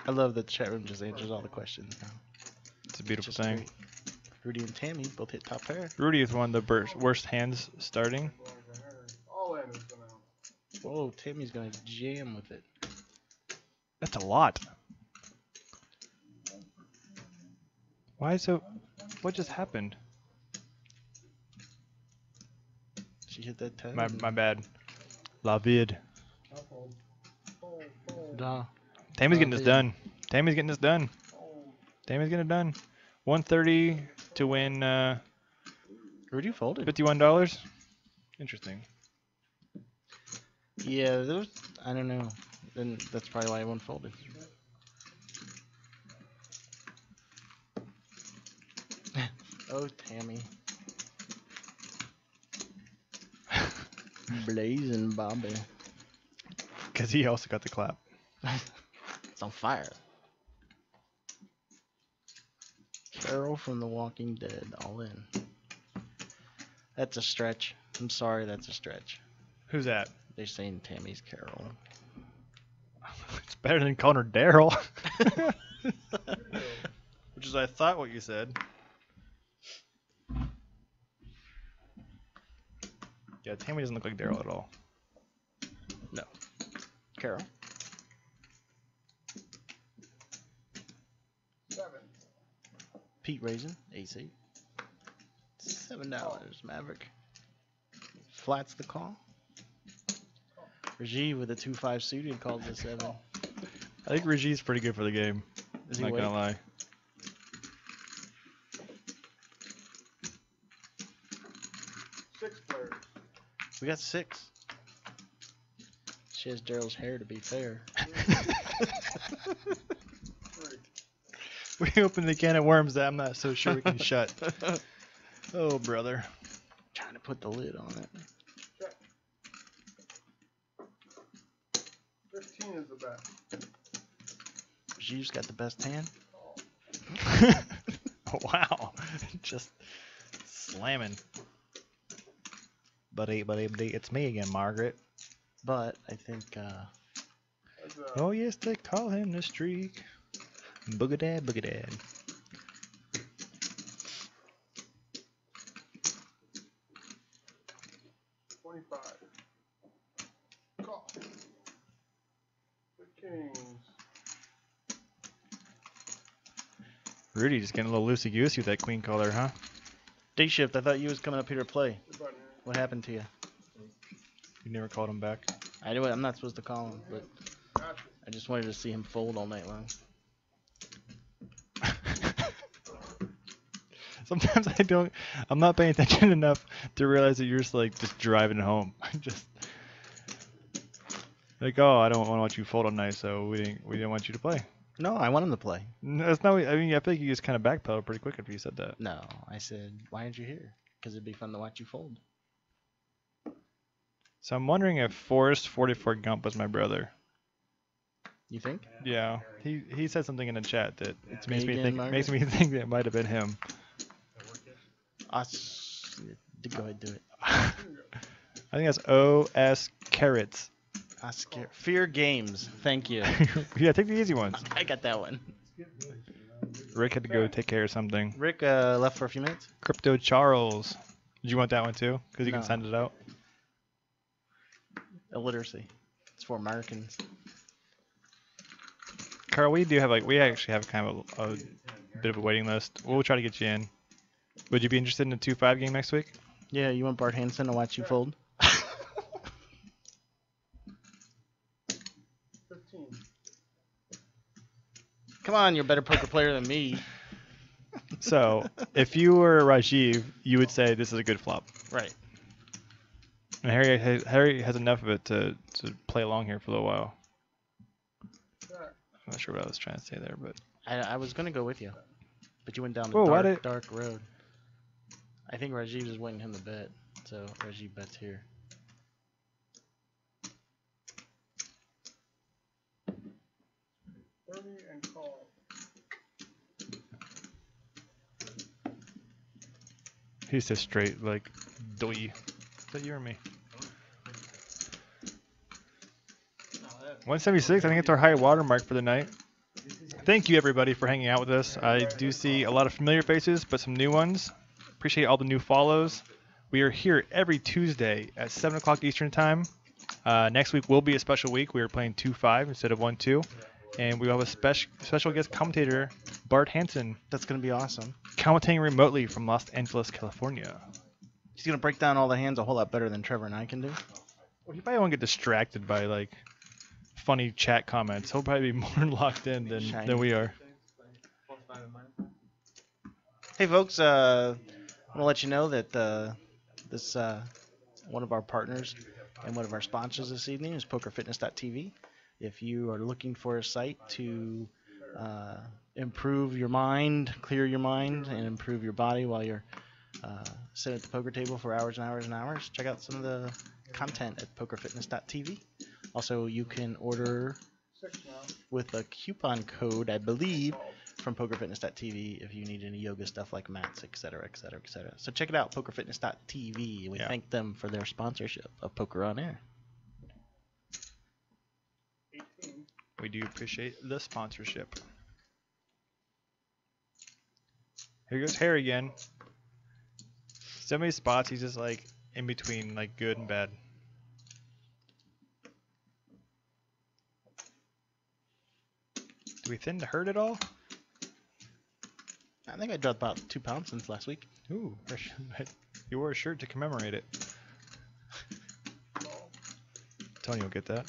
Speaker 9: I love that the chat room just answers all the questions now.
Speaker 2: It's a beautiful
Speaker 9: Just
Speaker 2: thing.
Speaker 9: great. Rudy and Tammy both hit top pair.
Speaker 2: Rudy is one of the worst hands starting.
Speaker 5: All in is announced.
Speaker 9: Whoa, Tammy's gonna jam with it.
Speaker 2: That's a lot. Why so? What just happened?
Speaker 9: She hit that 10.
Speaker 2: My bad. Lavid.
Speaker 9: Nah.
Speaker 2: Tammy's getting this
Speaker 9: Lavid.
Speaker 2: done. Tammy's getting this done.
Speaker 5: Oh,
Speaker 2: Tammy's getting it done. 130 to win
Speaker 9: Rudy folded.
Speaker 2: $51. Interesting.
Speaker 9: Yeah, there was, I don't know. Then that's probably why everyone folded. Oh, Tammy. Blazing Bobby.
Speaker 2: Because he also got the clap.
Speaker 9: It's on fire. Carol from The Walking Dead, all in. That's a stretch. I'm sorry, that's a stretch.
Speaker 2: Who's that?
Speaker 9: They're saying Tammy's Carol.
Speaker 2: It's better than calling her Daryl. Which is I thought what you said. Yeah, Tammy doesn't look like Daryl at all.
Speaker 9: No. Carol.
Speaker 5: 7.
Speaker 9: Pete Raisin, ace 8. $7, Maverick. Flats the call. Rajiv with a 2-5 suited calls a 7.
Speaker 2: I think Reggie's pretty good for the game.
Speaker 9: Is he
Speaker 2: Not gonna lie.
Speaker 5: Six players.
Speaker 9: We got 6. She has Daryl's hair to be fair.
Speaker 5: 3.
Speaker 2: We opened the can of worms that I'm not so sure we can shut. Oh, brother.
Speaker 9: Trying to put the lid on it.
Speaker 5: Check. 15 is the bet.
Speaker 9: Rajiv's got the best hand.
Speaker 2: Wow. Just slamming. Buddy, it's me again, Margaret.
Speaker 9: But I think
Speaker 5: That's,
Speaker 2: Oh, yes, they call him the streak. Boogadad, boogadad.
Speaker 5: Call. The Kings.
Speaker 2: Rudy just getting a little loosey goosey with that queen color, huh?
Speaker 9: Day shift. I thought you was coming up here to play.
Speaker 5: Good button.
Speaker 9: What happened to you?
Speaker 2: You never called him back.
Speaker 9: I do. I'm not supposed to call him, but
Speaker 5: Gotcha.
Speaker 9: I just wanted to see him fold all night long.
Speaker 2: Sometimes I'm not paying attention enough to realize that you're just driving home. Just like, oh, I don't want to watch you fold all night, so we didn't want you to play.
Speaker 9: No, I want him to play.
Speaker 2: No, that's not. I mean, I feel like you just kind of backpedaled pretty quick after you said that.
Speaker 9: No, I said, why aren't you here? Because it'd be fun to watch you fold.
Speaker 2: So I'm wondering if Forrest 44 Gump was my brother.
Speaker 9: You think?
Speaker 2: Yeah, he said something in the chat that it makes me
Speaker 9: Megan
Speaker 2: think that it might have been him.
Speaker 9: Go ahead, do it.
Speaker 2: I think that's OS Carrots.
Speaker 9: Fear Games. Thank you.
Speaker 2: Yeah, take the easy ones.
Speaker 9: I got that one.
Speaker 2: Rick had to go take care of something.
Speaker 9: Rick left for a few minutes.
Speaker 2: Crypto Charles. Did you want that one too? Because you
Speaker 9: No.
Speaker 2: can send it out.
Speaker 9: Illiteracy. It's for Americans.
Speaker 2: Carl, we actually have kind of a bit of a waiting list. We'll try to get you in. Would you be interested in a 2-5 game next week?
Speaker 9: Yeah, you want Bart Hansen to watch you fold?
Speaker 5: 15.
Speaker 9: Come on, you're a better poker player than me.
Speaker 2: So, if you were Rajiv, you would say this is a good flop.
Speaker 9: Right.
Speaker 2: And Harry has enough of it to play along here for a little while.
Speaker 5: Check.
Speaker 2: I'm not sure what I was trying to say there, but
Speaker 9: I was going to go with you, but you went down
Speaker 2: Whoa, why
Speaker 9: the
Speaker 2: did-
Speaker 9: dark road. I think Rajiv is wanting him to bet, so Rajiv bets here.
Speaker 5: And call.
Speaker 2: he's just straight like doy. Is that you or me? 176. I think it's our high water mark for the night. Thank you everybody for hanging out with us. I do see a lot of familiar faces, but some new ones. Appreciate all the new follows. We are here every Tuesday at 7 o'clock Eastern Time. Next week will be a special week. We are playing 2-5 instead of 1-2. And we will have a special guest commentator, Bart Hansen,
Speaker 9: That's going to be awesome.
Speaker 2: commentating remotely from Los Angeles, California.
Speaker 9: He's going to break down all the hands a whole lot better than Trevor and I can do.
Speaker 2: Well, he probably won't get distracted by like funny chat comments. He'll probably be more locked in than we are.
Speaker 9: Hey folks, I want to let you know that this one of our partners and one of our sponsors this evening is PokerFitness.tv. If you are looking for a site to improve your mind, clear your mind, and improve your body while you're sitting at the poker table for hours and hours and hours, check out some of the content at PokerFitness.tv. Also, you can order
Speaker 5: 6 now.
Speaker 9: with a coupon code, I believe, from PokerFitness.tv if you need any yoga stuff like mats, etc., etc., etc. So check it out, PokerFitness.tv. We thank them for their sponsorship of Poker on Air.
Speaker 5: 18.
Speaker 2: We do appreciate the sponsorship. Here goes Harry again. So many spots, he's just like in between like good and bad. Do we thin to hurt at all?
Speaker 9: I think I dropped about 2 pounds since last week.
Speaker 2: Ooh, you wore a shirt to commemorate it. Tony will get that.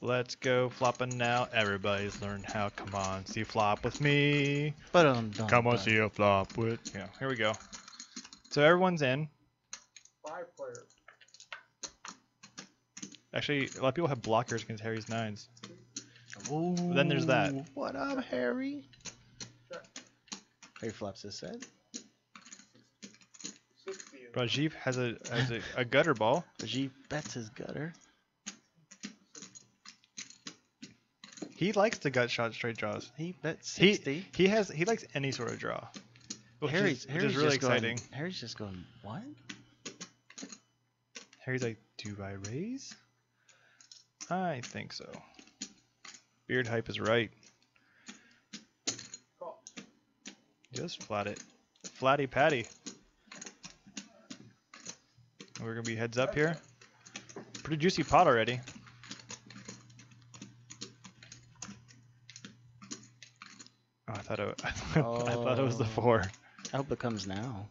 Speaker 2: Let's go flopping now. Everybody's learned how. Come on, see flop with me. Come on, see a flop with. Yeah, here we go. So everyone's in.
Speaker 5: 5 players.
Speaker 2: Actually, a lot of people have blockers against Harry's 9s.
Speaker 9: Ooh,
Speaker 2: Then there's that.
Speaker 9: What up, Harry?
Speaker 5: Check.
Speaker 9: Harry flops his set.
Speaker 5: 60 is
Speaker 2: Rajiv has a gutter ball.
Speaker 9: Rajiv bets his gutter.
Speaker 2: He likes the gut shot straight draws.
Speaker 9: He bet 60.
Speaker 2: He likes any sort of draw. Which is really
Speaker 9: just
Speaker 2: exciting.
Speaker 9: Harry's just going, what?
Speaker 2: Harry's like, Do I raise? I think so. Beard hype is right. Just flat it. Flatty patty. We're gonna be heads up here. Pretty juicy pot already. Oh, I thought it. I thought it was the 4.
Speaker 9: I hope it comes now.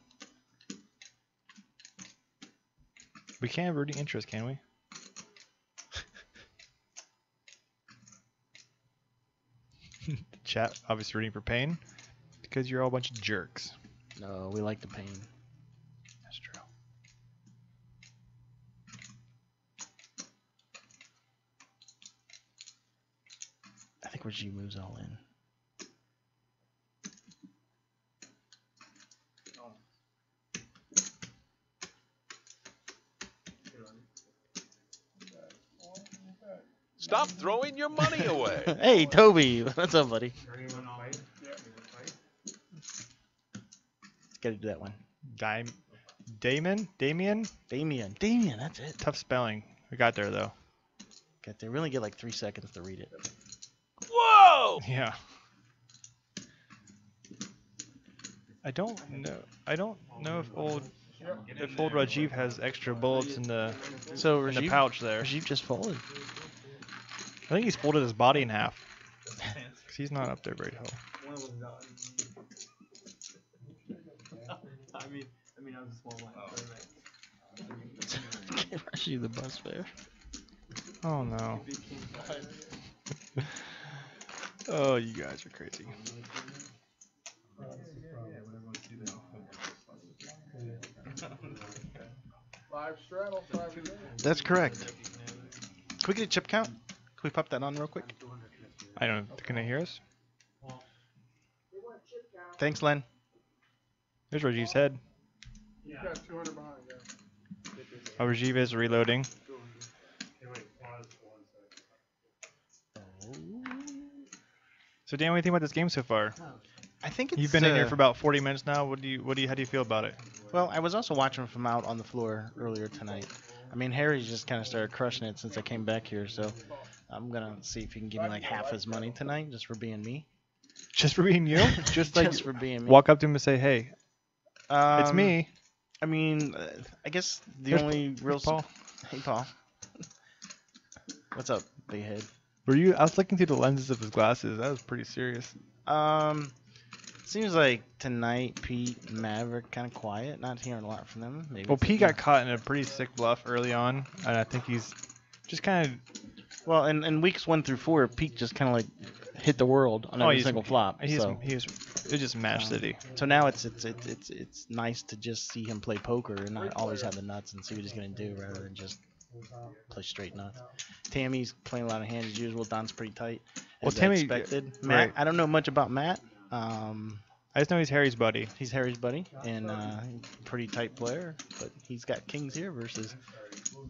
Speaker 2: We can't have rooting interest, can we? Chat obviously rooting for pain because you're all a bunch of jerks.
Speaker 9: No, we like the pain.
Speaker 2: That's true.
Speaker 9: I think Rajiv moves all in.
Speaker 4: Stop throwing your money away.
Speaker 9: Hey, Toby. What's up, buddy? Gotta do that one.
Speaker 2: Damien?
Speaker 9: Damien, that's it.
Speaker 2: Tough spelling. We got there though.
Speaker 9: Got there. We only get like 3 seconds to read it.
Speaker 4: Whoa!
Speaker 2: Yeah. I don't know if old Rajiv has extra bullets in the pouch there.
Speaker 9: Rajiv just folded.
Speaker 2: I think he's folded his body in half. 'Cause he's not up there very tall.
Speaker 6: I mean, I was a small one.
Speaker 9: Give Rajiv the bus fare.
Speaker 2: Oh no. Oh, you guys are crazy.
Speaker 5: Five straddle, 5 to go.
Speaker 9: That's correct. Can we get a chip count? Can we pop that on real quick?
Speaker 2: I don't know. Can they hear us?
Speaker 9: Thanks, Len.
Speaker 2: There's Rajiv's head.
Speaker 5: You got 200 behind, yeah.
Speaker 2: Oh, Rajiv is reloading. So Dan, what do you think about this game so far?
Speaker 9: I think it's.
Speaker 2: You've been in here for about 40 minutes now. How do you feel about it?
Speaker 9: Well, I was also watching from out on the floor earlier tonight. I mean, Harry's just kind of started crushing it since I came back here, so I'm gonna see if he can give me like half his money tonight just for being me.
Speaker 2: Just for being you? Just like
Speaker 9: Just for being me.
Speaker 2: walk up to him and say, "Hey, it's me."
Speaker 9: I mean, I guess the
Speaker 2: There's
Speaker 9: only real.
Speaker 2: Paul.
Speaker 9: Hey, Paul. What's up, big head?
Speaker 2: Were you? I was looking through the lenses of his glasses. That was pretty serious.
Speaker 9: Seems like tonight Pete and Maverick kind of quiet. Not hearing a lot from them. Maybe.
Speaker 2: Well,
Speaker 9: it's-
Speaker 2: Pete got caught in a pretty sick bluff early on, and I think he's just kind of.
Speaker 9: Well, in weeks 1 through 4, Pete just kind of like hit the world on every single flop.
Speaker 2: It
Speaker 9: So
Speaker 2: was just Match City.
Speaker 9: so now it's nice to just see him play poker and not always have the nuts and see what he's gonna do rather than just play straight nuts. Tammy's playing a lot of hands as usual. Don's pretty tight.
Speaker 2: Well,
Speaker 9: As I
Speaker 2: Tammy-
Speaker 9: expected.
Speaker 2: right.
Speaker 9: Matt, I don't know much about Matt.
Speaker 2: I just know he's Harry's buddy.
Speaker 9: He's Harry's buddy and pretty tight player, but he's got kings here versus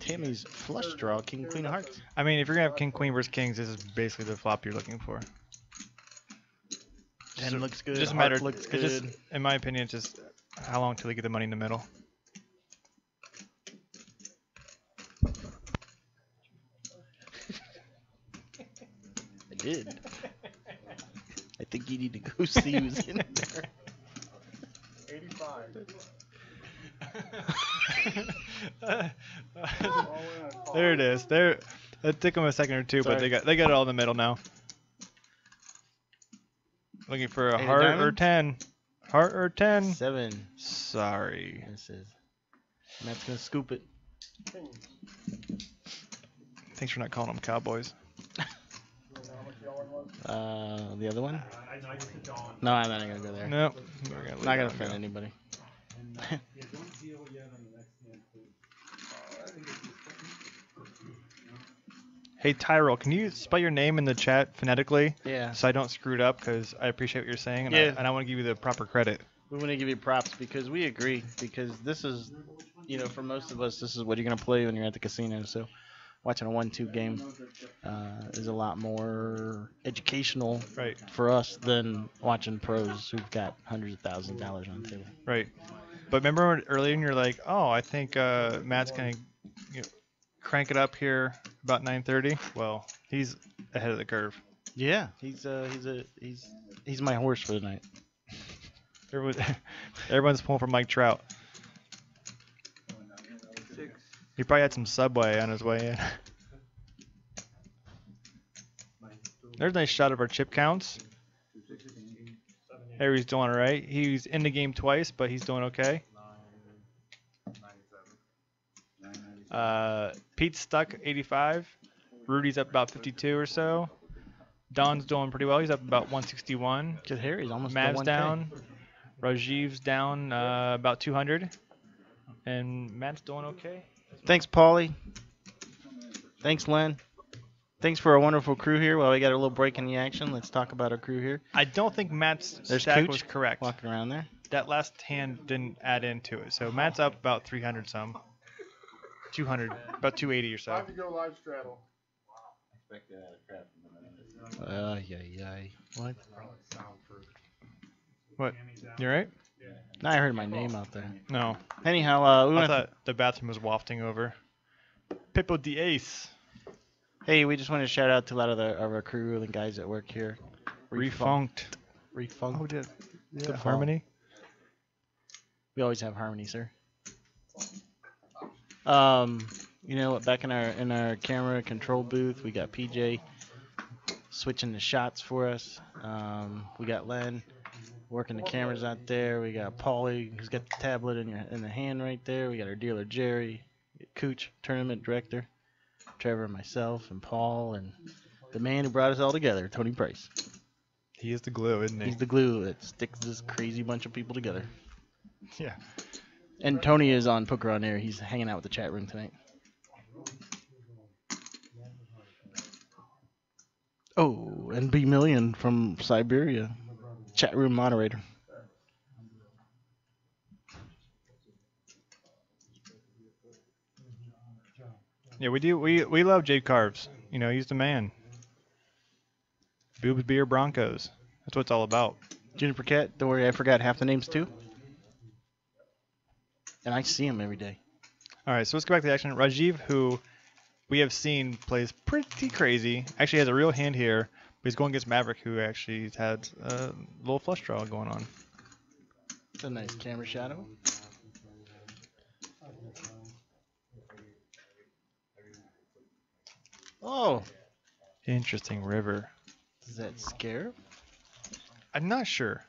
Speaker 9: Tammy's flush draw, king queen of hearts.
Speaker 2: I mean, if you're gonna have King Queen versus Kings, this is basically the flop you're looking for.
Speaker 9: Ten looks good.
Speaker 2: It doesn't
Speaker 9: heart
Speaker 2: matter.
Speaker 9: Looks
Speaker 2: It
Speaker 9: good.
Speaker 2: just, in my opinion, it's just how long till they get the money in the middle.
Speaker 9: I did. I think you need to go see who's in there.
Speaker 5: 85.
Speaker 2: There it is. There. It took them a second or two, but
Speaker 9: Sorry.
Speaker 2: they got it all in the middle now. Looking for a
Speaker 9: Eight of
Speaker 2: heart or
Speaker 9: diamonds?
Speaker 2: 10. Heart or 10.
Speaker 9: 7.
Speaker 2: Sorry.
Speaker 9: This is. Matt's gonna scoop it.
Speaker 2: Thanks for not calling them Cowboys.
Speaker 9: The other one? No, I'm not gonna go there.
Speaker 2: No.
Speaker 9: Not gonna offend anybody.
Speaker 2: Hey Tyrell, can you spell your name in the chat phonetically
Speaker 9: Yeah.
Speaker 2: so I don't screw it up? Because I appreciate what you're saying, and
Speaker 9: Yeah.
Speaker 2: I want to give you the proper credit.
Speaker 9: We want to give you props because we agree. Because this is, for most of us, this is what you're gonna play when you're at the casino. So, watching a 1-2 game is a lot more educational
Speaker 2: Right.
Speaker 9: for us than watching pros who've got hundreds of thousands of dollars on the table.
Speaker 2: Right. But remember earlier, and you're like, oh, I think Matt's gonna crank it up here about 9:30. Well, he's ahead of the curve.
Speaker 9: Yeah, he's my horse for the night.
Speaker 2: Everyone's pulling for Mike Trout. He probably had some Subway on his way in. There's a nice shot of our chip counts. Harry's doing all right. He's in the game twice, but he's doing okay. Pete's stuck 85. Rudy's up about 52 or so. Don's doing pretty well. He's up about 161.
Speaker 9: Cause Harry's almost
Speaker 2: Mav's
Speaker 9: 1K.
Speaker 2: down. Rajiv's down about 200. And Matt's doing okay.
Speaker 9: Thanks, Paulie. Thanks, Len. Thanks for a wonderful crew here. While we got a little break in the action, let's talk about our crew here.
Speaker 2: I don't think Matt's
Speaker 9: There's
Speaker 2: stack
Speaker 9: Cooch
Speaker 2: was correct.
Speaker 9: walking around there.
Speaker 2: That last hand didn't add into it. So Matt's up about 300 some. 200, about 280 or so.
Speaker 5: 5 to go live straddle.
Speaker 9: What?
Speaker 2: What? You right?
Speaker 9: Now I heard my name out there.
Speaker 2: No.
Speaker 9: Anyhow, we
Speaker 2: I
Speaker 9: want to.
Speaker 2: thought the bathroom was wafting over. Pippo the Ace.
Speaker 9: Hey, we just want to shout out to a lot of our crew and guys that work here.
Speaker 2: Refunked.
Speaker 9: Refunked.
Speaker 2: Oh, did
Speaker 9: Good
Speaker 2: Harmony?
Speaker 9: We always have harmony, sir. You know, back in our camera control booth, we got PJ switching the shots for us. We got Len working the cameras out there. We got Paulie, who's got the tablet in the hand right there. We got our dealer Jerry, Cooch, tournament director, Trevor, myself, and Paul, and the man who brought us all together, Tony Price.
Speaker 2: He is the glue, isn't he?
Speaker 9: He's the glue that sticks this crazy bunch of people together.
Speaker 2: Yeah.
Speaker 9: And Tony is on Poker on Air. He's hanging out with the chat room tonight. Oh, and B Million from Siberia, chat room moderator.
Speaker 2: Yeah, we do. We love Jade Carves. You know, he's the man. Boobs, beer, Broncos. That's what it's all about.
Speaker 9: Juniper Cat, don't worry, I forgot half the names too. And I see him every day.
Speaker 2: All right, so let's go back to the action. Rajiv, who we have seen plays pretty crazy, actually has a real hand here, but he's going against Maverick, who actually has had a little flush draw going on.
Speaker 9: It's a nice camera shot of him. Oh,
Speaker 2: Interesting river.
Speaker 9: does that scare?
Speaker 2: I'm not sure.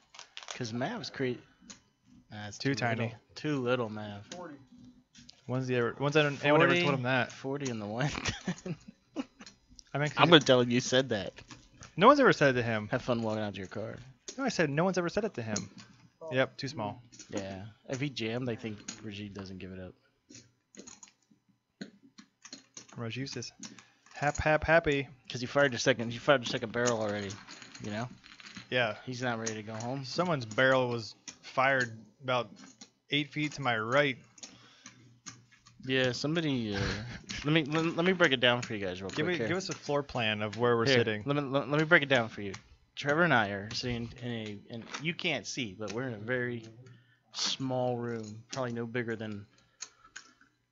Speaker 9: Because Mav's crazy. Nah, it's
Speaker 2: Too tiny.
Speaker 9: Little. Too little, Mav.
Speaker 5: 40.
Speaker 2: When's anyone ever told him that?
Speaker 9: 40 in the one.
Speaker 2: I'm
Speaker 9: going to tell him you said that.
Speaker 2: No one's ever said it to him.
Speaker 9: Have fun walking out to your car.
Speaker 2: No, I said no one's ever said it to him. Yep, too small.
Speaker 9: Yeah. If he jammed, I think Brigitte doesn't give it up.
Speaker 2: Rajiv says, happy.
Speaker 9: Because you fired your second barrel already. You know?
Speaker 2: Yeah.
Speaker 9: He's not ready to go home.
Speaker 2: Someone's barrel was fired about 8 feet to my right.
Speaker 9: Yeah, somebody. Let me break it down for you guys real quick.
Speaker 2: Give us a floor plan of where we're
Speaker 9: Here,
Speaker 2: sitting.
Speaker 9: Let me break it down for you. Trevor and I are sitting and you can't see, but we're in a very small room, probably no bigger than,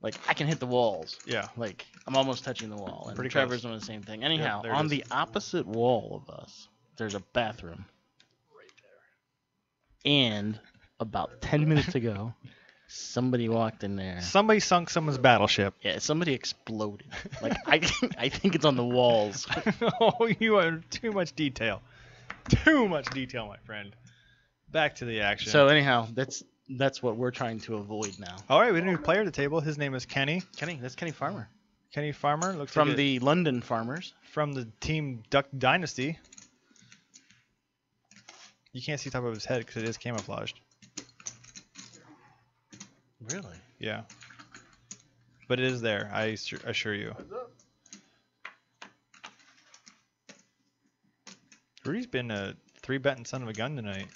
Speaker 9: like, I can hit the walls.
Speaker 2: Yeah.
Speaker 9: Like, I'm almost touching the wall. And
Speaker 2: Pretty
Speaker 9: Trevor's
Speaker 2: close.
Speaker 9: doing the same thing. Anyhow,
Speaker 2: there it
Speaker 9: on
Speaker 2: is.
Speaker 9: the opposite wall of us, there's a bathroom. Right there. And about 10 minutes ago, somebody walked in there.
Speaker 2: Somebody sunk someone's battleship.
Speaker 9: Yeah, somebody exploded. Like, I think it's on the walls.
Speaker 2: Oh, you are too much detail. Too much detail, my friend. Back to the action.
Speaker 9: So anyhow, that's what we're trying to avoid now.
Speaker 2: All right, we have a new player at the table. His name is Kenny.
Speaker 9: That's Kenny Farmer.
Speaker 2: Kenny Farmer. Looks
Speaker 9: From
Speaker 2: like
Speaker 9: the London Farmers.
Speaker 2: from the team Duck Dynasty. You can't see top of his head because it is camouflaged.
Speaker 9: Really?
Speaker 2: Yeah. But it is there, I assure you.
Speaker 5: Heads up.
Speaker 2: Rudy's been a 3-betting son of a gun tonight.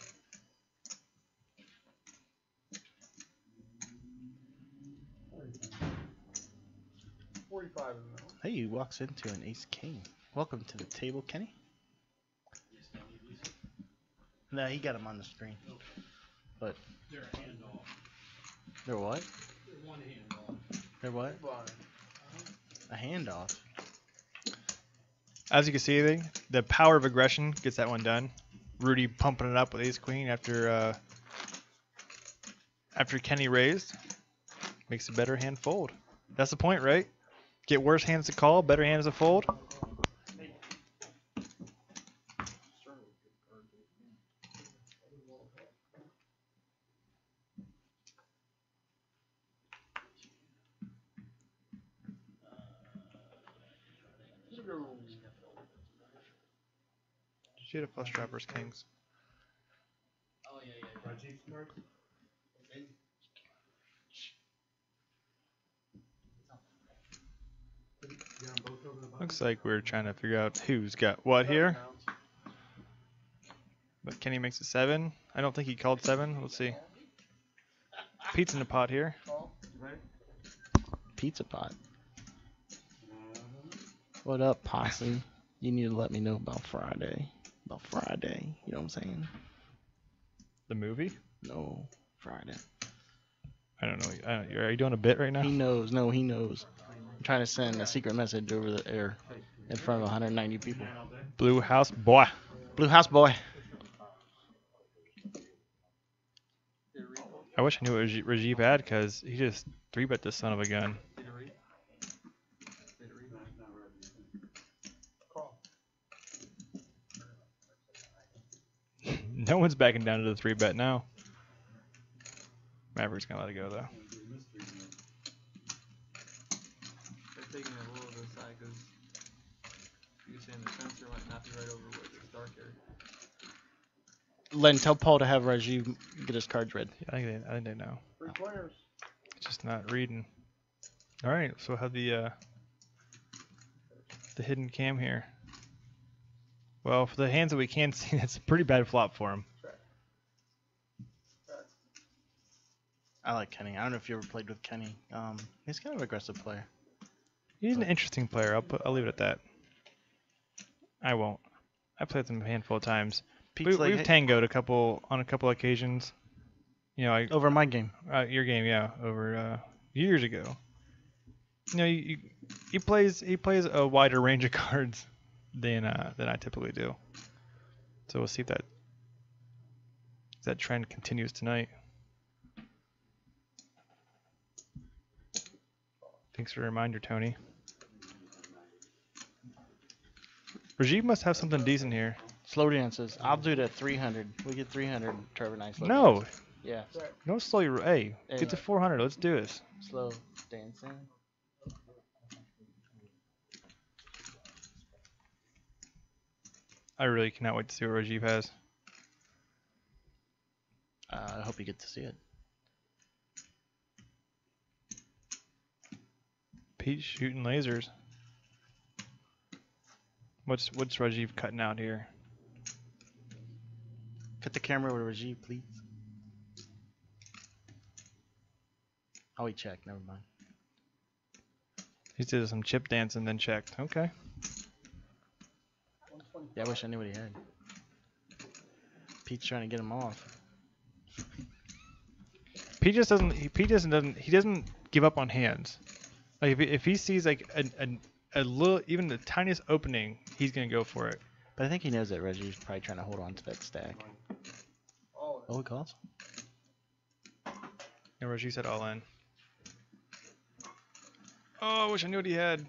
Speaker 5: $45 in the middle.
Speaker 9: Hey, he walks into an ace king. Welcome to the table, Kenny. No, he got him on the screen. But
Speaker 1: They're a handoff.
Speaker 9: they're what?
Speaker 1: They're one handoff.
Speaker 9: They're what?
Speaker 5: Blind.
Speaker 9: A handoff.
Speaker 2: As you can see, the power of aggression gets that one done. Rudy pumping it up with ace queen after Kenny raised. Makes a better hand fold. That's the point, right? Get worse hands to call, better hands to fold. She had a flush draw versus kings. Looks like we're trying to figure out who's got what here. But Kenny makes a 7. I don't think he called 7. Let's see. Pete's in the pot here.
Speaker 9: Pizza pot. What up, posse? You need to let me know about Friday. About Friday. You know what I'm saying?
Speaker 2: The movie?
Speaker 9: No, Friday.
Speaker 2: I don't know. Are you doing a bit right now?
Speaker 9: He knows. No, he knows. I'm trying to send a secret message over the air in front of 190 people.
Speaker 2: Blue House Boy.
Speaker 9: Blue House boy.
Speaker 2: I wish I knew what Rajiv had because he just 3-bet this son of a gun. No one's backing down to the 3-bet now. Maverick's gonna let it go though.
Speaker 6: They're taking it a little bit aside because you're saying the sensor might not be right over where this dark area.
Speaker 9: Len, tell Paul to have Rajiv get his cards read.
Speaker 2: Yeah, I think they know.
Speaker 5: 3 players.
Speaker 2: It's just not reading. All right, so we'll have the hidden cam here. Well, for the hands that we can see, that's a pretty bad flop for him.
Speaker 9: I like Kenny. I don't know if you ever played with Kenny. He's kind of an aggressive player.
Speaker 2: He's an interesting player. I'll leave it at that. I won't. I played with him a handful of times.
Speaker 9: Pete's like,
Speaker 2: We've tangoed on a couple occasions. You know,
Speaker 9: over my game.
Speaker 2: Your game, yeah, over years ago. You know, he plays a wider range of cards than I typically do. So we'll see if that trend continues tonight. Thanks for the reminder, Tony. Rajiv must have something decent here.
Speaker 9: Slow dances. I'll do it at 300. We get 300. Trevor and I slow
Speaker 2: No.
Speaker 9: dance. Yeah.
Speaker 2: Don't slow your. Hey, get to 400. Let's do this.
Speaker 9: Slow dancing.
Speaker 2: I really cannot wait to see what Rajiv has.
Speaker 9: I hope you get to see it.
Speaker 2: Pete shooting lasers. What's Rajiv cutting out here?
Speaker 9: Cut the camera over to Rajiv, please. Oh, he checked. Never mind.
Speaker 2: He did some chip dance and then checked. Okay.
Speaker 9: Yeah, I wish I knew what he had. Pete's trying to get him off.
Speaker 2: Pete doesn't give up on hands. Like if he sees like a little, even the tiniest opening, he's gonna go for it.
Speaker 9: But I think he knows that Reggie's probably trying to hold on to that stack. Oh, he calls?
Speaker 2: Yeah, Reggie said all in. Oh, I wish I knew what he had.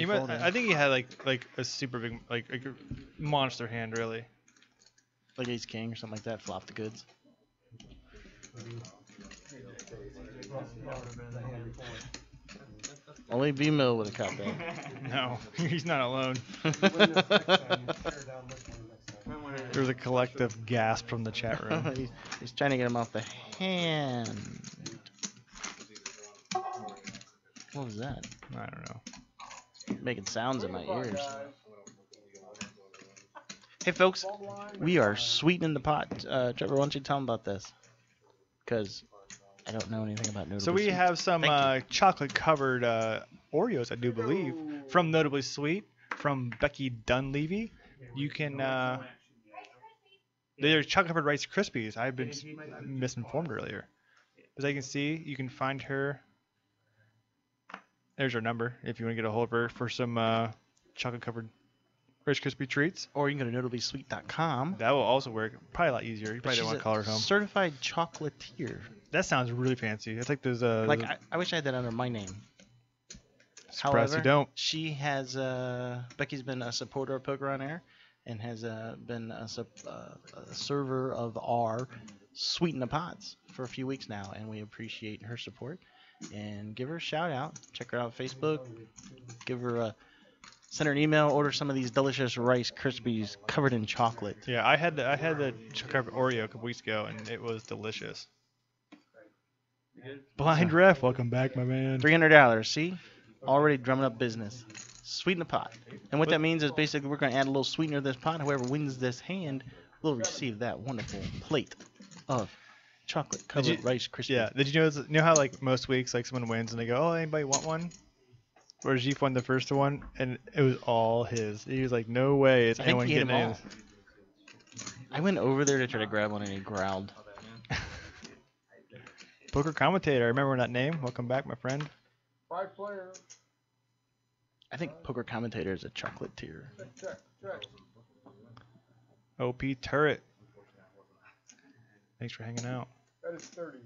Speaker 2: I think he had like a super big like a monster hand really.
Speaker 9: Like ace king or something like that. Flop the goods. Only B-Mill would have caught that.
Speaker 2: No, he's not alone. There was a collective gasp from the chat room.
Speaker 9: He's trying to get him off the hand. What was that?
Speaker 2: I don't know.
Speaker 9: Making sounds in my ears. Hey folks, we are sweetening the pot. Trevor, why don't you tell them about this? Because I don't know anything about Notably
Speaker 2: So we
Speaker 9: Sweet.
Speaker 2: have some chocolate covered Oreos, I do believe, from Notably Sweet, from Becky Dunleavy. You can, they're chocolate covered Rice Krispies. I've been misinformed earlier. As I can see, you can find her There's our number if you want to get a hold of her for some chocolate covered Rice Krispie treats.
Speaker 9: Or you can go to notablysweet.com.
Speaker 2: That will also work. Probably a lot easier. You probably don't want to call her home.
Speaker 9: Certified chocolatier.
Speaker 2: That sounds really fancy. It's like those.
Speaker 9: I wish I had that under my name.
Speaker 2: Surprised you
Speaker 9: However,
Speaker 2: don't.
Speaker 9: she has Becky's been a supporter of Poker on Air and has been a server of our Sweeten the Pots for a few weeks now, and we appreciate her support. And give her a shout out. Check her out on Facebook. Give her send her an email. Order some of these delicious Rice Krispies covered in chocolate.
Speaker 2: Yeah, I had the chocolate Oreo a couple weeks ago, and it was delicious. Blind Ref, welcome back, my man.
Speaker 9: $300. See, already drumming up business. Sweeten the pot. And what that means is basically we're going to add a little sweetener to this pot. Whoever wins this hand will receive that wonderful plate of chocolate covered Rice Krispies.
Speaker 2: Yeah. Did you know how like most weeks like someone wins and they go, "Oh, anybody want one?" Or Jeep won the first one, and it was all his. He was like, "No way, is
Speaker 9: I think
Speaker 2: anyone
Speaker 9: he hit
Speaker 2: getting
Speaker 9: them
Speaker 2: in?"
Speaker 9: all. I went over there to try to grab one and he growled.
Speaker 2: Poker commentator, I remember that name. Welcome back, my friend.
Speaker 5: 5 player.
Speaker 9: I think poker commentator is a chocolate tier.
Speaker 5: Check.
Speaker 2: OP Turret. Thanks for hanging out.
Speaker 5: That is 30.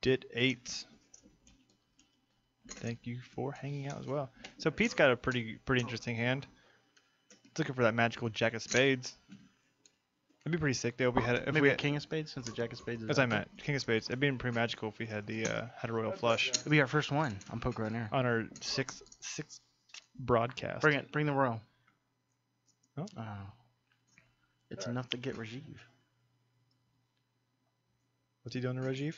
Speaker 2: Dit 8. Thank you for hanging out as well. So Pete's got a pretty interesting hand. He's looking for that magical Jack of Spades. It'd be pretty sick though if we had if
Speaker 9: Maybe
Speaker 2: we
Speaker 9: a
Speaker 2: had,
Speaker 9: king of spades since the jack of spades is
Speaker 2: That's what I
Speaker 9: out there.
Speaker 2: meant. King of Spades. It'd be pretty magical if we had had a royal flush
Speaker 9: It'll be our first one on Poker on Air.
Speaker 2: on our sixth broadcast.
Speaker 9: Bring it. Bring the royal.
Speaker 2: Oh.
Speaker 9: It's enough to get Rajiv.
Speaker 2: What's he doing to Rajiv?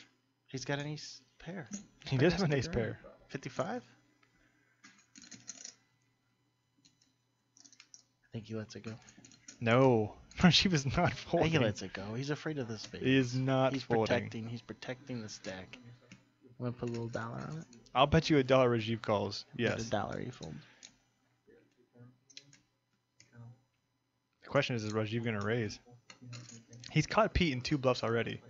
Speaker 9: He's got an ace pair.
Speaker 2: He does have an ace pair.
Speaker 9: 55? I think he lets it go.
Speaker 2: No, Rajiv is not
Speaker 9: I think
Speaker 2: folding.
Speaker 9: he lets it go. He's afraid of the spade.
Speaker 2: He is not
Speaker 9: He's
Speaker 2: folding.
Speaker 9: He's protecting the stack. Want to put a little dollar on it?
Speaker 2: I'll bet you $1 Rajiv calls.
Speaker 9: Put
Speaker 2: Yes.
Speaker 9: a dollar he folds.
Speaker 2: The question is Rajiv going to raise? He's caught Pete in 2 bluffs already.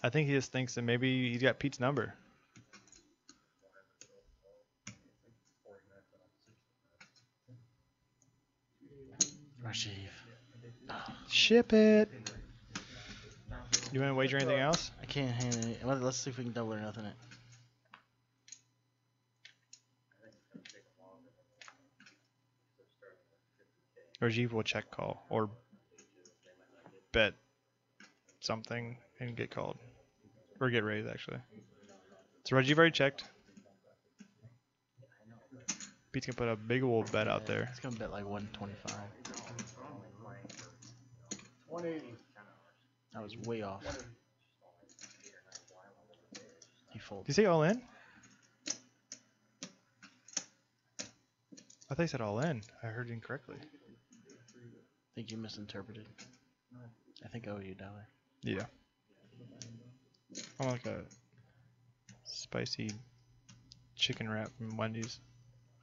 Speaker 2: I think he just thinks that maybe he's got Pete's number.
Speaker 9: Rajiv.
Speaker 2: Ship it. You want to wager anything else?
Speaker 9: I can't hand it. Let's see if we can double or nothing it.
Speaker 2: Rajiv will check call or bet something and get called. Or get raised, actually. So Rajiv already checked. Pete's going to put a big old bet out there.
Speaker 9: It's going to bet like 125.
Speaker 5: 180.
Speaker 9: That was way off. He
Speaker 2: Did
Speaker 9: folded.
Speaker 2: you say all in? I thought you said all in. I heard you incorrectly.
Speaker 9: I think you misinterpreted. I think I owe you $1.
Speaker 2: Yeah. I want like a spicy chicken wrap from Wendy's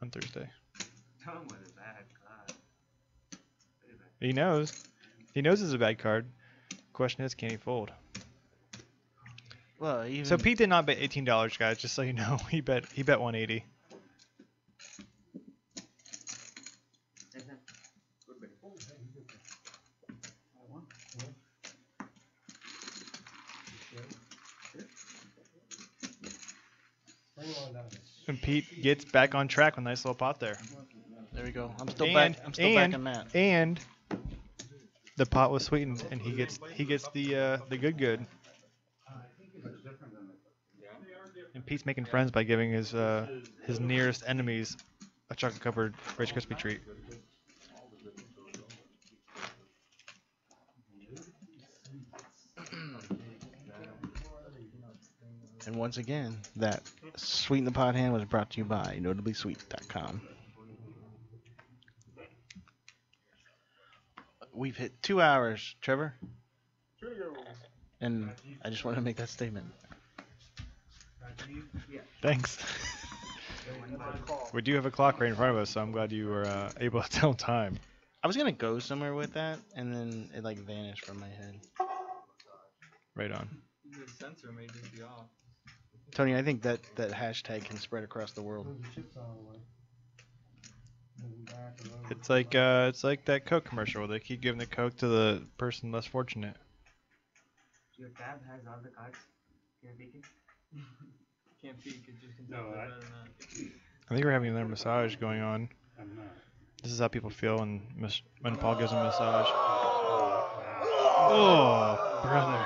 Speaker 2: on Thursday.
Speaker 6: Tell him what is that. God.
Speaker 2: He knows. He knows it's a bad card. Question is, can he fold?
Speaker 9: Well, even
Speaker 2: So Pete did not bet $18, guys. Just so you know, he bet 180.
Speaker 7: Bring one down.
Speaker 2: And Pete gets back on track with a nice little pot there.
Speaker 9: there we go. I'm still
Speaker 2: And-
Speaker 9: back. I'm still back on that.
Speaker 2: And the pot was sweetened, and he gets the good. And Pete's making friends by giving his nearest enemies a chocolate covered Rice Krispie treat.
Speaker 9: And once again, that Sweeten the Pot hand was brought to you by notablysweet.com. We've hit 2 hours, Trevor. And I just wanted to make that statement.
Speaker 2: Thanks. We do have a clock right in front of us, so I'm glad you were able to tell time.
Speaker 9: I was going to go somewhere with that, and then it like vanished from my head.
Speaker 2: Right on.
Speaker 6: The sensor may just be off.
Speaker 9: Tony, I think that hashtag can spread across the world.
Speaker 7: Move the chips out of the way. Move them back or over.
Speaker 2: It's like that Coke commercial where they keep giving the Coke to the person less fortunate.
Speaker 10: Your tab has all the cards. Can you peek it?
Speaker 6: Can't peek, it just can
Speaker 7: No,
Speaker 6: tell
Speaker 7: I-
Speaker 6: better than that.
Speaker 2: I think we're having another massage going on.
Speaker 7: I'm not.
Speaker 2: This is how people feel when Paul gives them a massage. Oh, brother.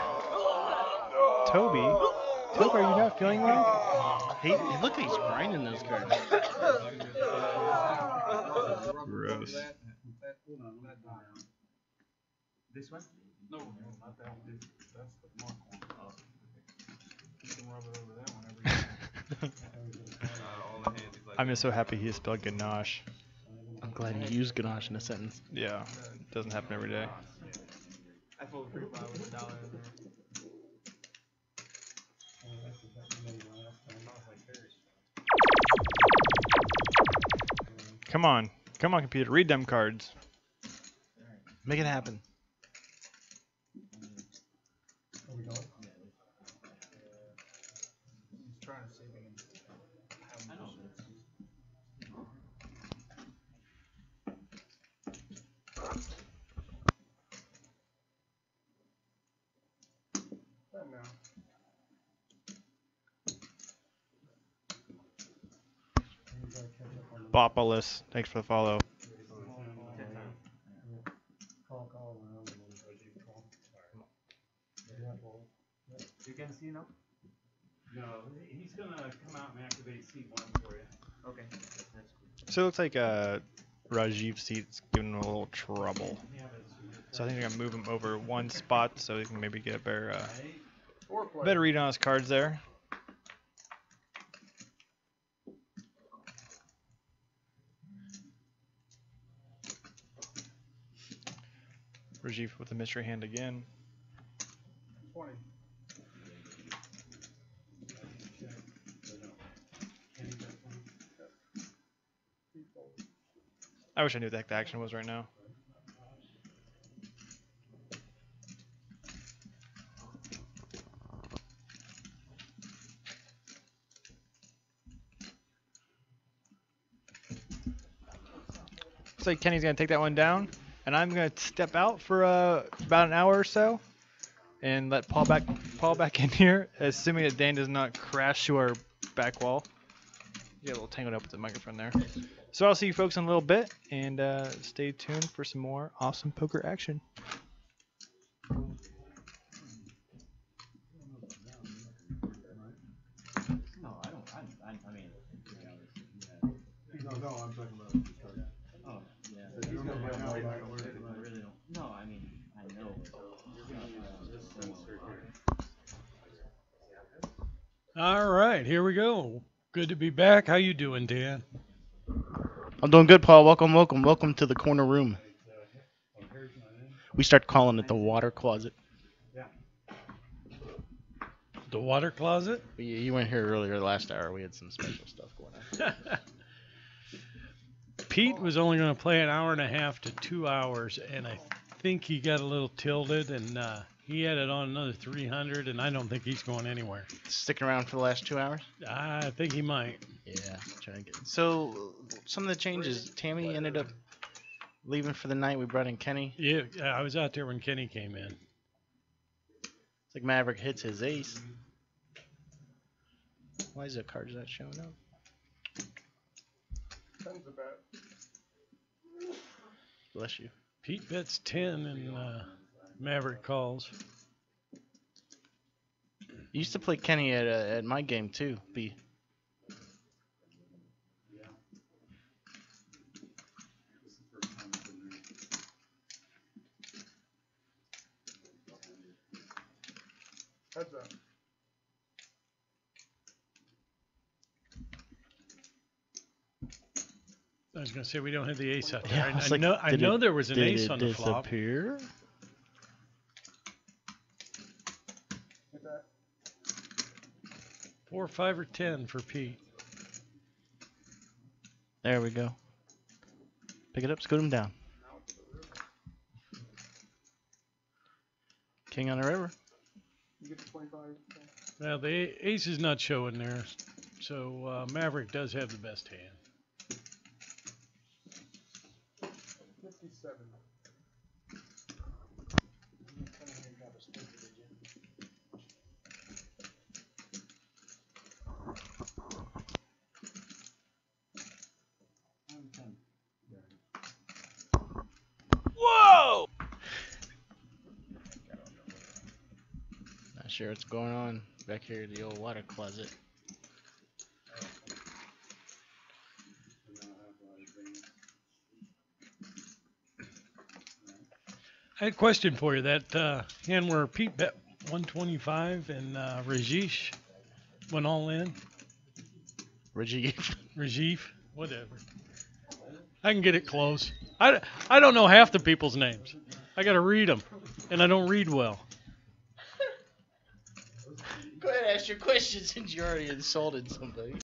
Speaker 2: Toby, are you not feeling well?
Speaker 9: He look, he's grinding those cards.
Speaker 2: Gross.
Speaker 10: This one?
Speaker 5: No, not that one. That's the mark one. You can rub it over that one every
Speaker 6: All the hands, he's like,
Speaker 2: I'm just so happy he spelled ganache.
Speaker 9: I'm glad you used ganache in a sentence.
Speaker 2: Yeah, doesn't happen every day.
Speaker 6: I feel pretty bad with $1 in there.
Speaker 2: Come on, computer, read them cards.
Speaker 9: Make it happen.
Speaker 7: Are we going?
Speaker 5: He's trying to see if he can have them just- That now.
Speaker 7: You gotta catch up on the
Speaker 2: Bopolis, thanks for the follow.
Speaker 7: call around and then call. Yeah, well,
Speaker 10: You can see now?
Speaker 11: No, he's gonna come out and activate seat 1 for you.
Speaker 10: Okay. That's cool.
Speaker 2: So it looks like Rajiv's seat's giving him a little trouble. So I think they're gonna move him over one spot so he can maybe get a better read on his cards there. Rajiv with the mystery hand again.
Speaker 5: 20.
Speaker 2: I wish I knew what the heck the action was right now. Looks like Kenny's gonna take that one down, and I'm gonna step out for about an hour or so, and let Paul back in here, assuming that Dan does not crash to our back wall. Get a little tangled up with the microphone there. So I'll see you folks in a little bit, and stay tuned for some more awesome poker action.
Speaker 10: No, I don't. I mean,
Speaker 5: No, I'm talking about the card.
Speaker 10: oh, yeah.
Speaker 5: You don't know by now, like,
Speaker 10: I really don't. No, I mean, I know.
Speaker 1: All right, here we go. Good to be back. How you doing, Dan?
Speaker 9: I'm doing good, Paul. Welcome to the corner room. We start calling it the water closet.
Speaker 1: The water closet?
Speaker 9: You weren't here earlier last hour. We had some special stuff going on.
Speaker 1: Pete was only going to play an hour and a half to 2 hours, and I think he got a little tilted, and he had it on another 300, and I don't think he's going anywhere.
Speaker 9: Sticking around for the last 2 hours?
Speaker 1: I think he might.
Speaker 9: Yeah, trying to get. So some of the changes. Tammy ended up leaving for the night. We brought in Kenny.
Speaker 1: Yeah, I was out there when Kenny came in.
Speaker 9: It's like Maverick hits his ace. Why is the cards not showing up?
Speaker 5: Ten's a bet.
Speaker 9: Bless you.
Speaker 1: Pete bets 10, and Maverick calls.
Speaker 9: You used to play Kenny at my game too, B.
Speaker 5: Heads up.
Speaker 1: I was going to say we don't have the ace out there.
Speaker 9: Yeah,
Speaker 1: I,
Speaker 9: I was
Speaker 1: I
Speaker 9: like,
Speaker 1: know, I
Speaker 9: did
Speaker 1: know
Speaker 9: it-
Speaker 1: there was an
Speaker 9: Did
Speaker 1: ace
Speaker 9: it
Speaker 1: on the flop.
Speaker 9: disappear?
Speaker 5: Hit that.
Speaker 1: 4, 5, or 10 for Pete.
Speaker 9: There we go. Pick it up, scoot him down. King on the river.
Speaker 7: You get to 25.
Speaker 1: Now the ace is not showing there, so Maverick does have the best hand.
Speaker 7: 57.
Speaker 1: Whoa!
Speaker 9: Not sure what's going on back here in the old water closet.
Speaker 1: I had a question for you. That hand where Pete bet 125 and Rajesh went all in. Rajiv, whatever. I can get it close. I don't know half the people's names. I got to read them, and I don't read well.
Speaker 9: Go ahead and ask your question since you already insulted somebody.